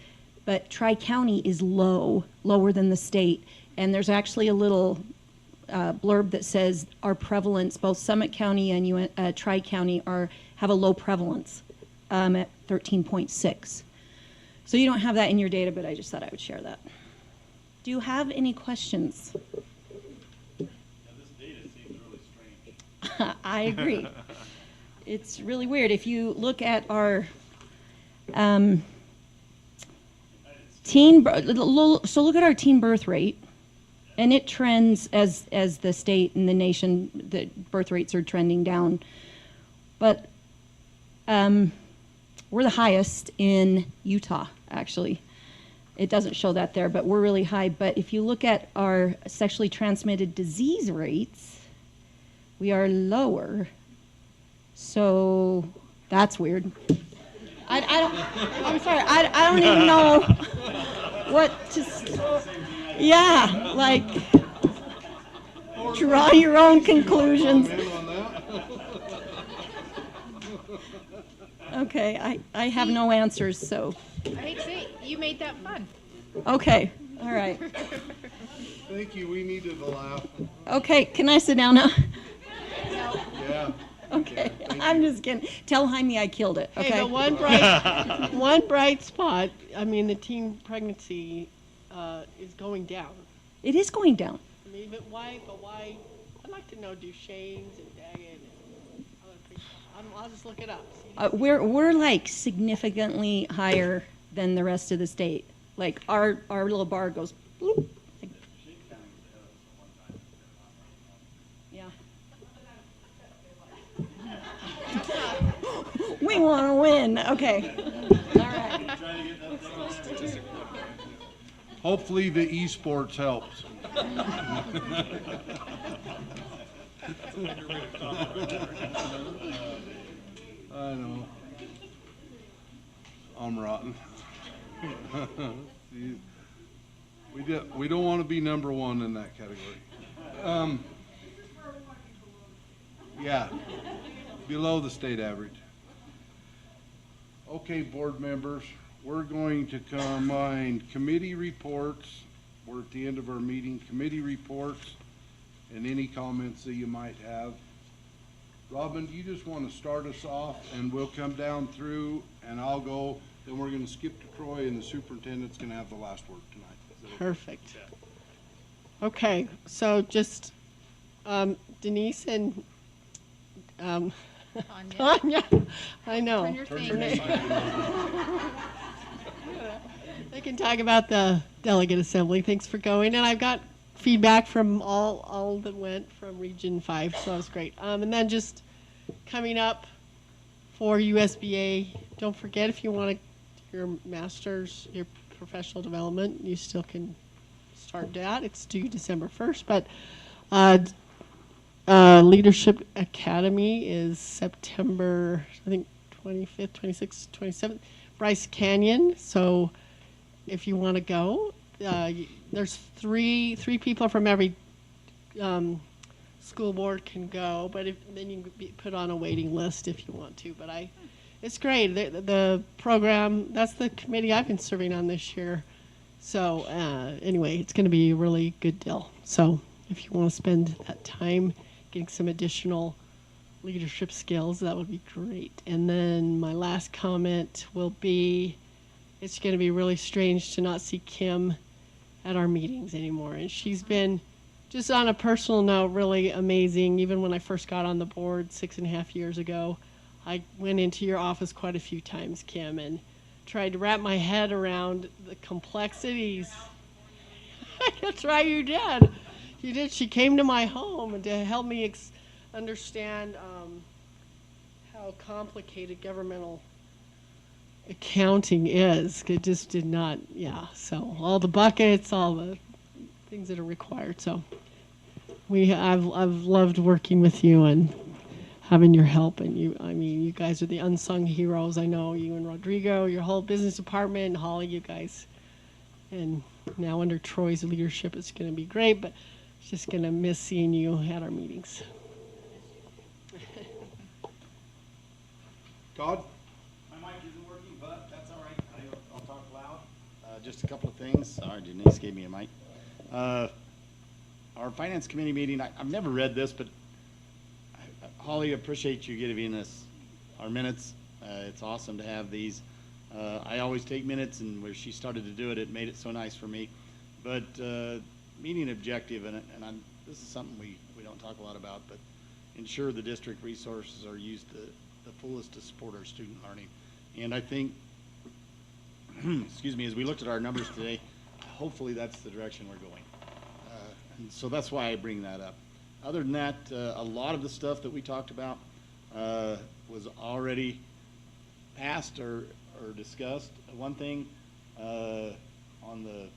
D: But Tri-County is lower than the state. And there's actually a little blurb that says our prevalence, both Summit County and Tri-County have a low prevalence at 13.6. So you don't have that in your data, but I just thought I would share that. Do you have any questions? I agree. It's really weird. If you look at our teen birth rate, and it trends as the state and the nation, the birth rates are trending down. But we're the highest in Utah, actually. It doesn't show that there, but we're really high. But if you look at our sexually transmitted disease rates, we are lower. So that's weird. I'm sorry, I don't even know what to, yeah, like, draw your own conclusions. Okay, I have no answers, so,
I: I hate to say it, you made that fun.
D: okay, all right.
B: Thank you, we needed a laugh.
D: Okay, can I sit down now?
B: Yeah.
D: Okay, I'm just kidding. Tell Jaime I killed it, okay?
F: Hey, but one bright spot, I mean, the teen pregnancy is going down.
D: It is going down.
F: I mean, but why, I'd like to know Duchesne's and Daggett and other people. I'll just look it up.
D: We're like significantly higher than the rest of the state. Like our little bar goes bloop. Yeah. We want to win. Okay. All right.
B: Hopefully the esports helps. I know. I'm rotten. We don't want to be number one in that category. Yeah, below the state average. Okay, board members, we're going to combine committee reports. We're at the end of our meeting. Committee reports and any comments that you might have. Robin, do you just want to start us off and we'll come down through and I'll go, then we're going to skip to Troy and the superintendent's going to have the last word tonight. Is that okay?
F: Perfect. Okay, so just Denise and Tanya. I know.
I: Turn your thing.
F: They can talk about the delegate assembly. Thanks for going. And I've got feedback from all that went from Region 5, so that was great. And then just coming up for USBA, don't forget if you want to your master's, your professional development, you still can start that. It's due December 1st, but Leadership Academy is September, I think, 25th, 26th, 27th. Bryce Canyon. So if you want to go, there's three people from every school board can go, but then you can be put on a waiting list if you want to. But it's great. The program, that's the committee I've been serving on this year. So anyway, it's going to be a really good deal. So if you want to spend that time getting some additional leadership skills, that would be great. And then my last comment will be, it's going to be really strange to not see Kim at our meetings anymore. And she's been, just on a personal note, really amazing. Even when I first got on the board 6.5 years ago, I went into your office quite a few times, Kim, and tried to wrap my head around the complexities. That's right, you did. You did. She came to my home to help me understand how complicated governmental accounting is. It just did not, so all the buckets, all the things that are required. So I've loved working with you and having your help. And you guys are the unsung heroes. I know you and Rodrigo, your whole business department, and Holly, you guys. And now under Troy's leadership, it's going to be great, but it's just going to miss seeing you at our meetings.
B: Todd?
K: My mic isn't working, but that's all right. I'll talk loud. Just a couple of things. Sorry, Denise gave me a mic. Our finance committee meeting, I've never read this, but Holly, appreciate you giving us our minutes. It's awesome to have these. I always take minutes, and where she started to do it, it made it so nice for me. But meeting objective, and this is something we don't talk a lot about, but ensure the district resources are used the fullest to support our student learning. And I think, excuse me, as we looked at our numbers today, hopefully that's the direction we're going. And so that's why I bring that up. Other than that, a lot of the stuff that we talked about was already passed or discussed. One thing on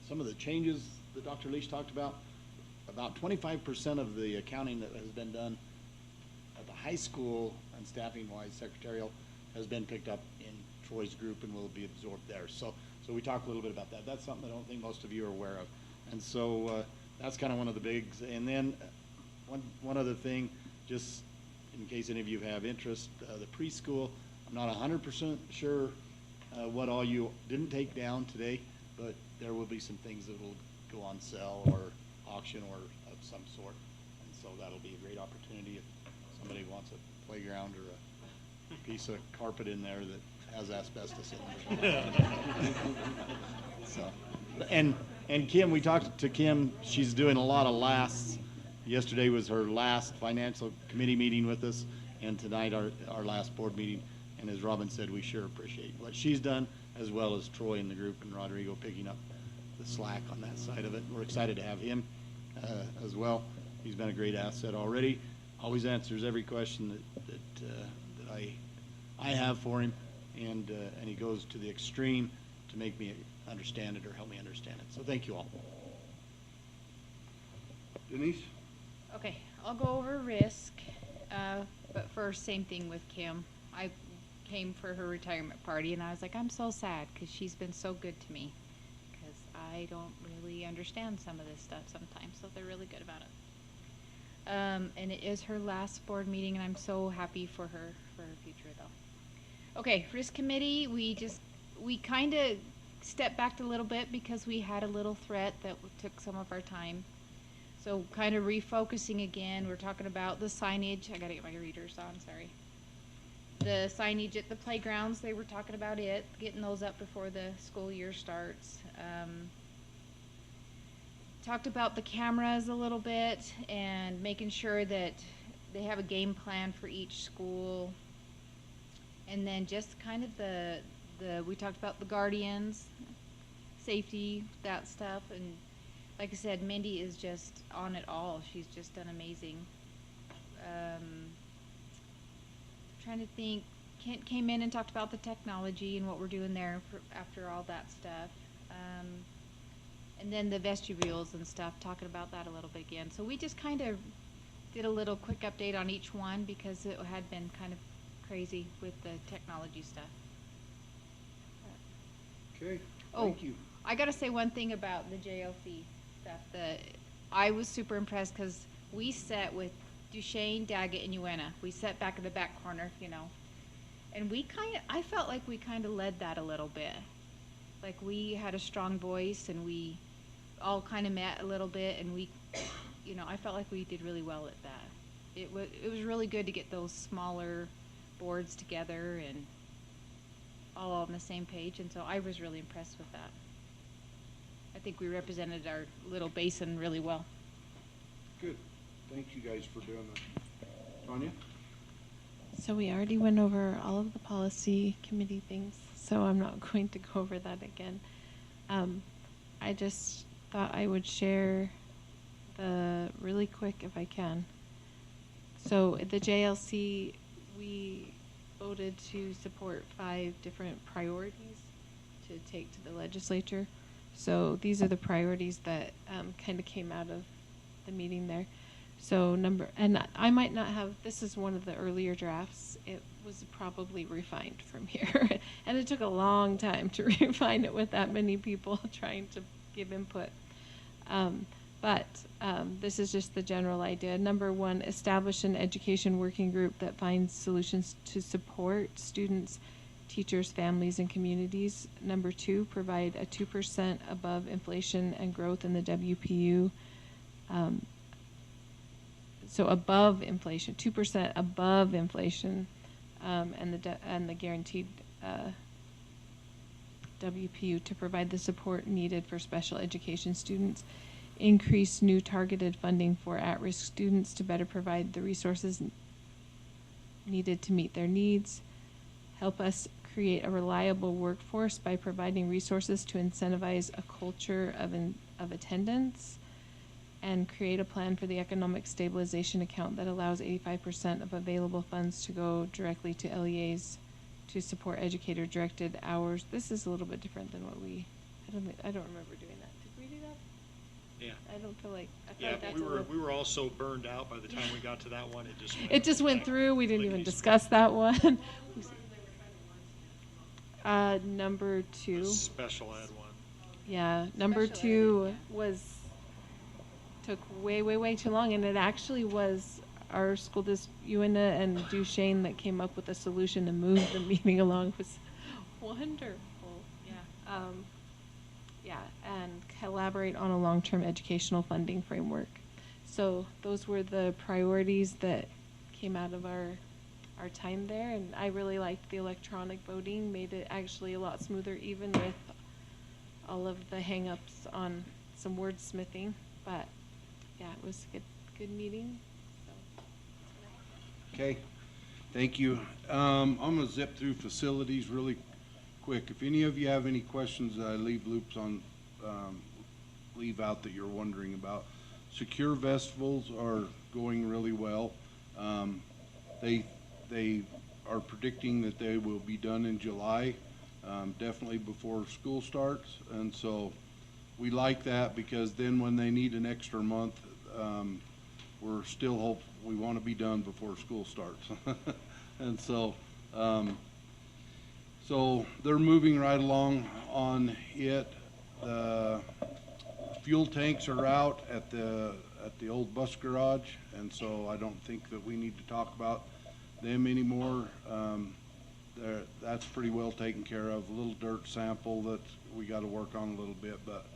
K: some of the changes that Dr. Leach talked about 25% of the accounting that has been done at the high school and staffing-wise, secretarial, has been picked up in Troy's group and will be absorbed there. So we talked a little bit about that. That's something I don't think most of you are aware of. And so that's kind of one of the bigs. And then one other thing, just in case any of you have interest, the preschool, I'm not 100% sure what all you didn't take down today, but there will be some things that will go on sale or auction or of some sort. And so that'll be a great opportunity if somebody wants a playground or a piece of carpet in there that has asbestos in it. So, and Kim, we talked to Kim. She's doing a lot of lasts. Yesterday was her last financial committee meeting with us, and tonight our last board meeting. And as Robin said, we sure appreciate what she's done, as well as Troy and the group and Rodrigo picking up the slack on that side of it. We're excited to have him as well. He's been a great asset already. Always answers every question that I have for him, and he goes to the extreme to make me understand it or help me understand it. So thank you all.
B: Denise?
I: Okay, I'll go over risk, but first, same thing with Kim. I came for her retirement party, and I was like, I'm so sad because she's been so good to me, because I don't really understand some of this stuff sometimes, so they're really good about it. And it is her last board meeting, and I'm so happy for her future, though. Okay, risk committee, we kind of stepped back a little bit because we had a little threat that took some of our time. So kind of refocusing again, we're talking about the signage. I gotta get my readers on, sorry. The signage at the playgrounds, they were talking about it, getting those up before the school year starts. Talked about the cameras a little bit and making sure that they have a game plan for each school. And then just kind of we talked about the guardians, safety, that stuff. And like I said, Mindy is just on it all. She's just done amazing. Trying to think, Kent came in and talked about the technology and what we're doing there after all that stuff. And then the vestibules and stuff, talking about that a little bit again. So we just kind of did a little quick update on each one because it had been kind of crazy with the technology stuff.
B: Okay,
I: Oh,
B: thank you.
I: I got to say one thing about the JLC stuff. I was super impressed because we sat with Duchesne, Daggett, and Uintah. We sat back in the back corner, and I felt like we kind of led that a little bit. Like we had a strong voice, and we all kind of met a little bit, and I felt like we did really well at that. It was really good to get those smaller boards together and all on the same page, and so I was really impressed with that. I think we represented our little basin really well.
B: Good. Thank you guys for doing that. Tanya?
C: So we already went over all of the policy committee things, so I'm not going to go over that again. I just thought I would share really quick if I can. So at the JLC, we voted to support 5 different priorities to take to the legislature. So these are the priorities that kind of came out of the meeting there. So and I might not have, this is one of the earlier drafts. It was probably refined from here. And it took a long time to refine it with that many people trying to give input. But this is just the general idea. Number 1, establish an education working group that finds solutions to support students, teachers, families, and communities. Number 2, provide a 2% above inflation and growth in the WPU. So above inflation, 2% above inflation, and the guaranteed WPU to provide the support needed for special education students. Increase new targeted funding for at-risk students to better provide the resources needed to meet their needs. Help us create a reliable workforce by providing resources to incentivize a culture of attendance. And create a plan for the economic stabilization account that allows 85% of available funds to go directly to LEAs to support educator-directed hours. This is a little bit different than what I don't remember doing that. Did we do that?
G: Yeah.
C: I don't feel like, I
G: Yeah,
C: thought
G: but
C: that's
G: we were all so burned out by the time we got to that one,
C: it just went through. We didn't even discuss that one. Number 2.
G: The special ed one.
C: Yeah, number 2 took way too long, and it actually was our school district, Uintah and Duchesne, that came up with a solution to move the meeting along was wonderful. Yeah, and collaborate on a long-term educational funding framework. So those were the priorities that came out of our time there, and I really liked the electronic voting, made it actually a lot smoother, even with all of the hang-ups on some wordsmithing. But yeah, it was a good meeting.
B: Okay, thank you. I'm gonna zip through facilities really quick. If any of you have any questions that I leave loops on, leave out that you're wondering about. Secure festivals are going really well. They are predicting that they will be done in July, definitely before school starts. And so we like that, because then when they need an extra month, we're still we want to be done before school starts. And so, so they're moving right along on it. The fuel tanks are out at the old bus garage, and so I don't think that we need to talk about them anymore. That's pretty well taken care of. A little dirt sample that we got to work on a little bit, but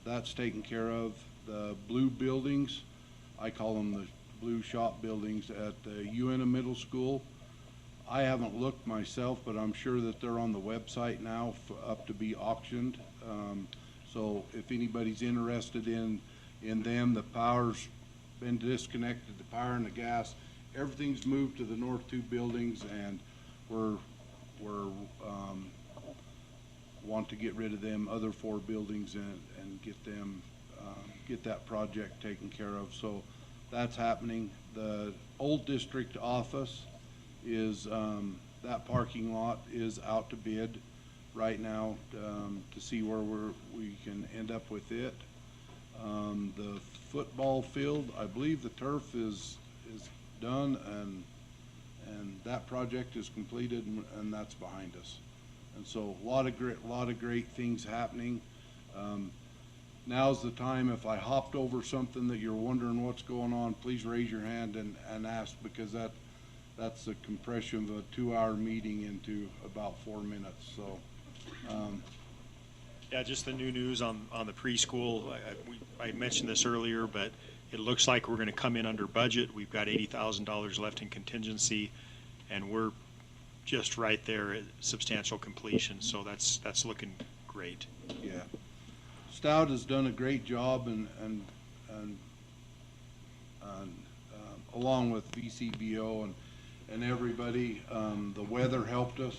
B: that's taken care of. The blue buildings, I call them the blue shop buildings at the Uintah Middle School. I haven't looked myself, but I'm sure that they're on the website now up to be auctioned. So if anybody's interested in them, the power's been disconnected, the power and the gas, everything's moved to the north two buildings, and we're want to get rid of them other four buildings and get them get that project taken care of. So that's happening. The old district office is that parking lot is out to bid right now to see where we can end up with it. The football field, I believe the turf is done, and that project is completed, and that's behind us. And so a lot of great things happening. Now's the time. If I hopped over something that you're wondering what's going on, please raise your hand and ask, because that's the compression of a 2-hour meeting into about 4 minutes. So.
G: Yeah, just the new news on the preschool. I mentioned this earlier, but it looks like we're going to come in under budget. We've got $80,000 left in contingency, and we're just right there at substantial completion. So that's looking great.
B: Yeah, Stout has done a great job, and along with VCBO and everybody. The weather helped us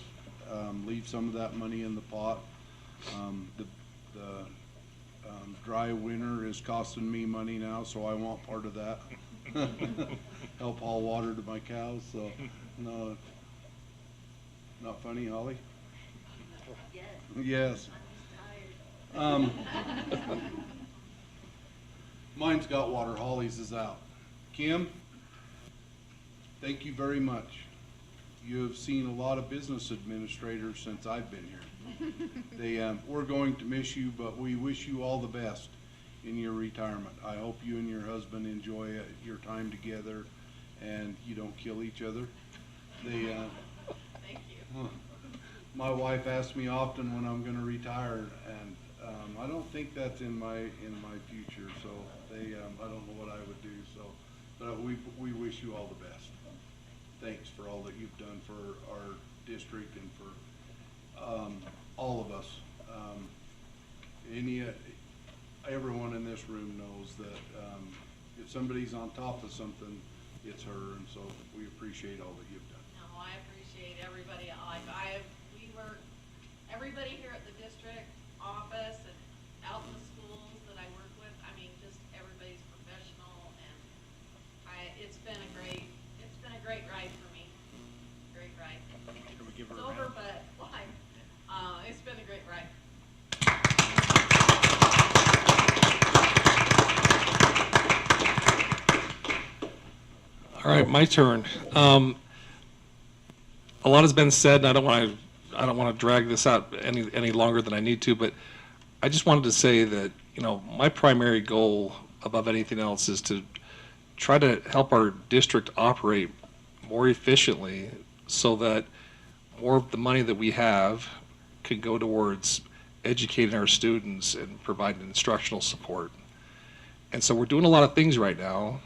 B: leave some of that money in the pot. The dry winter is costing me money now, so I want part of that. Help haul water to my cows. So, no, not funny, Holly? Yes. Mine's got water. Holly's is out. Kim, thank you very much. You have seen a lot of business administrators since I've been here. We're going to miss you, but we wish you all the best in your retirement. I hope you and your husband enjoy your time together and you don't kill each other. Thank you. My wife asks me often when I'm going to retire, and I don't think that's in my future. So I don't know what I would do. So, but we wish you all the best. Thanks for all that you've done for our district and for all of us. Everyone in this room knows that if somebody's on top of something, it's her, and so we appreciate all that you've done.
U: No, I appreciate everybody. Everybody here at the district office and out in the schools that I work with. I mean, just everybody's professional, and it's been a great ride for me. Great ride.
G: Can we give her
U: It's
G: a
U: over,
G: round?
U: but live. It's been a great ride.
A: All right, my turn. A lot has been said, and I don't want to drag this out any longer than I need to, but I just wanted to say that, my primary goal above anything else is to try to help our district operate more efficiently so that more of the money that we have could go towards educating our students and providing instructional support. And so we're doing a lot of things right now,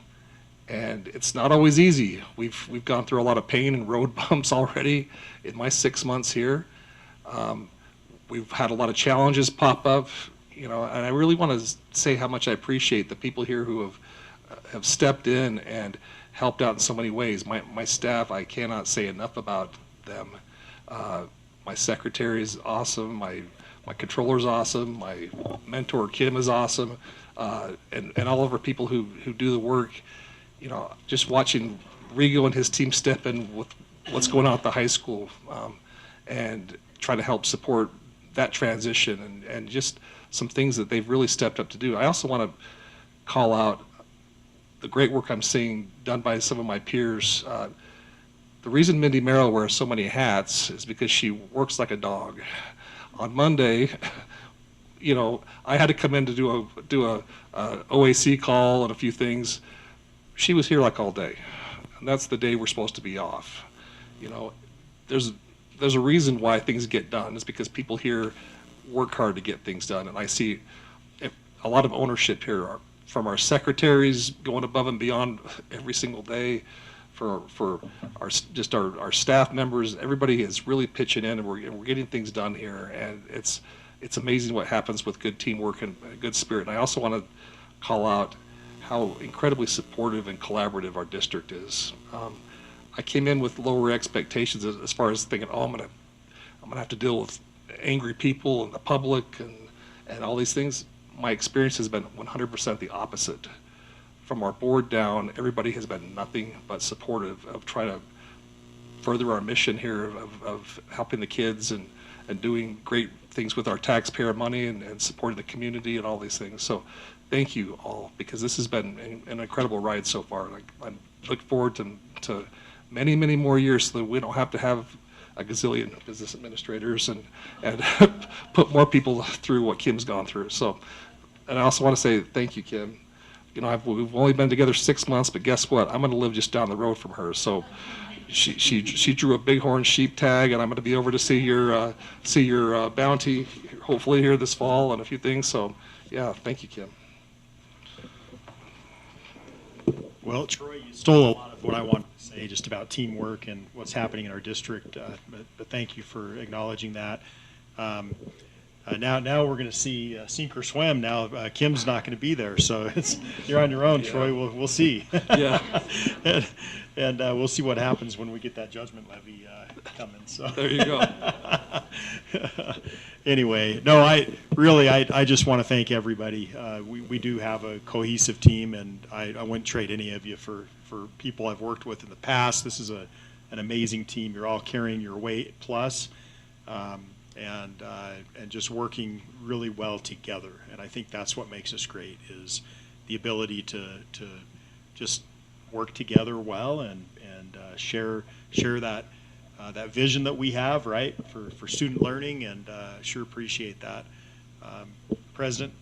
A: and it's not always easy. We've gone through a lot of pain and road bumps already in my 6 months here. We've had a lot of challenges pop up, and I really want to say how much I appreciate the people here who have stepped in and helped out in so many ways. My staff, I cannot say enough about them. My secretary is awesome. My controller's awesome. My mentor Kim is awesome, and all of our people who do the work. Just watching Rigo and his team step in with what's going on at the high school, and try to help support that transition and just some things that they've really stepped up to do. I also want to call out the great work I'm seeing done by some of my peers. The reason Mindy Merrill wears so many hats is because she works like a dog. On Monday, I had to come in to do a OAC call and a few things. She was here like all day, and that's the day we're supposed to be off. There's a reason why things get done. It's because people here work hard to get things done, and I see a lot of ownership here from our secretaries going above and beyond every single day, for our staff members. Everybody is really pitching in, and we're getting things done here, and it's amazing what happens with good teamwork and good spirit. And I also want to call out how incredibly supportive and collaborative our district is. I came in with lower expectations as far as thinking, I'm gonna have to deal with angry people and the public and all these things. My experience has been 100% the opposite. From our board down, everybody has been nothing but supportive of trying to further our mission here of helping the kids and doing great things with our taxpayer money and supporting the community and all these things. So thank you all, because this has been an incredible ride so far. I look forward to many, many more years so that we don't have to have a gazillion business administrators and put more people through what Kim's gone through. So, and I also want to say thank you, Kim. We've only been together 6 months, but guess what? I'm going to live just down the road from her. So she drew a bighorn sheep tag, and I'm going to be over to see your bounty, hopefully here this fall, and a few things. So, yeah, thank you, Kim.
G: Well, Troy, you stole a lot of what I wanted to say just about teamwork and what's happening in our district, but thank you for acknowledging that. Now we're going to see sink or swim. Now Kim's not going to be there, so you're on your own, yeah. Troy. We'll see. Yeah. and we'll see what happens when we get that judgment levy coming. So
A: there you go.
G: Anyway, no, I just want to thank everybody. We do have a cohesive team, and I wouldn't trade any of you for people I've worked with in the past. This is an amazing team. You're all carrying your weight plus. And just working really well together. And I think that's what makes us great, is the ability to just work together well and share that that vision that we have, right, for student learning, and sure appreciate that. President,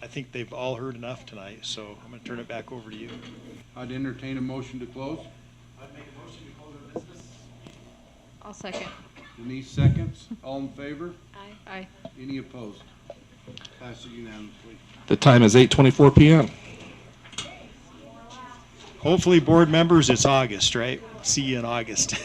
G: I think they've all heard enough tonight, so I'm going to turn it back over to you.
B: I'd entertain a motion to close.
N: I'd make a motion to close our business.
U: I'll second.
B: Denise seconds. All in favor?
U: Aye. Aye.
B: Any opposed? Passes unanimously.
A: The time is 8:24 p.m.
G: Hopefully, board members, it's August, right? See you in August.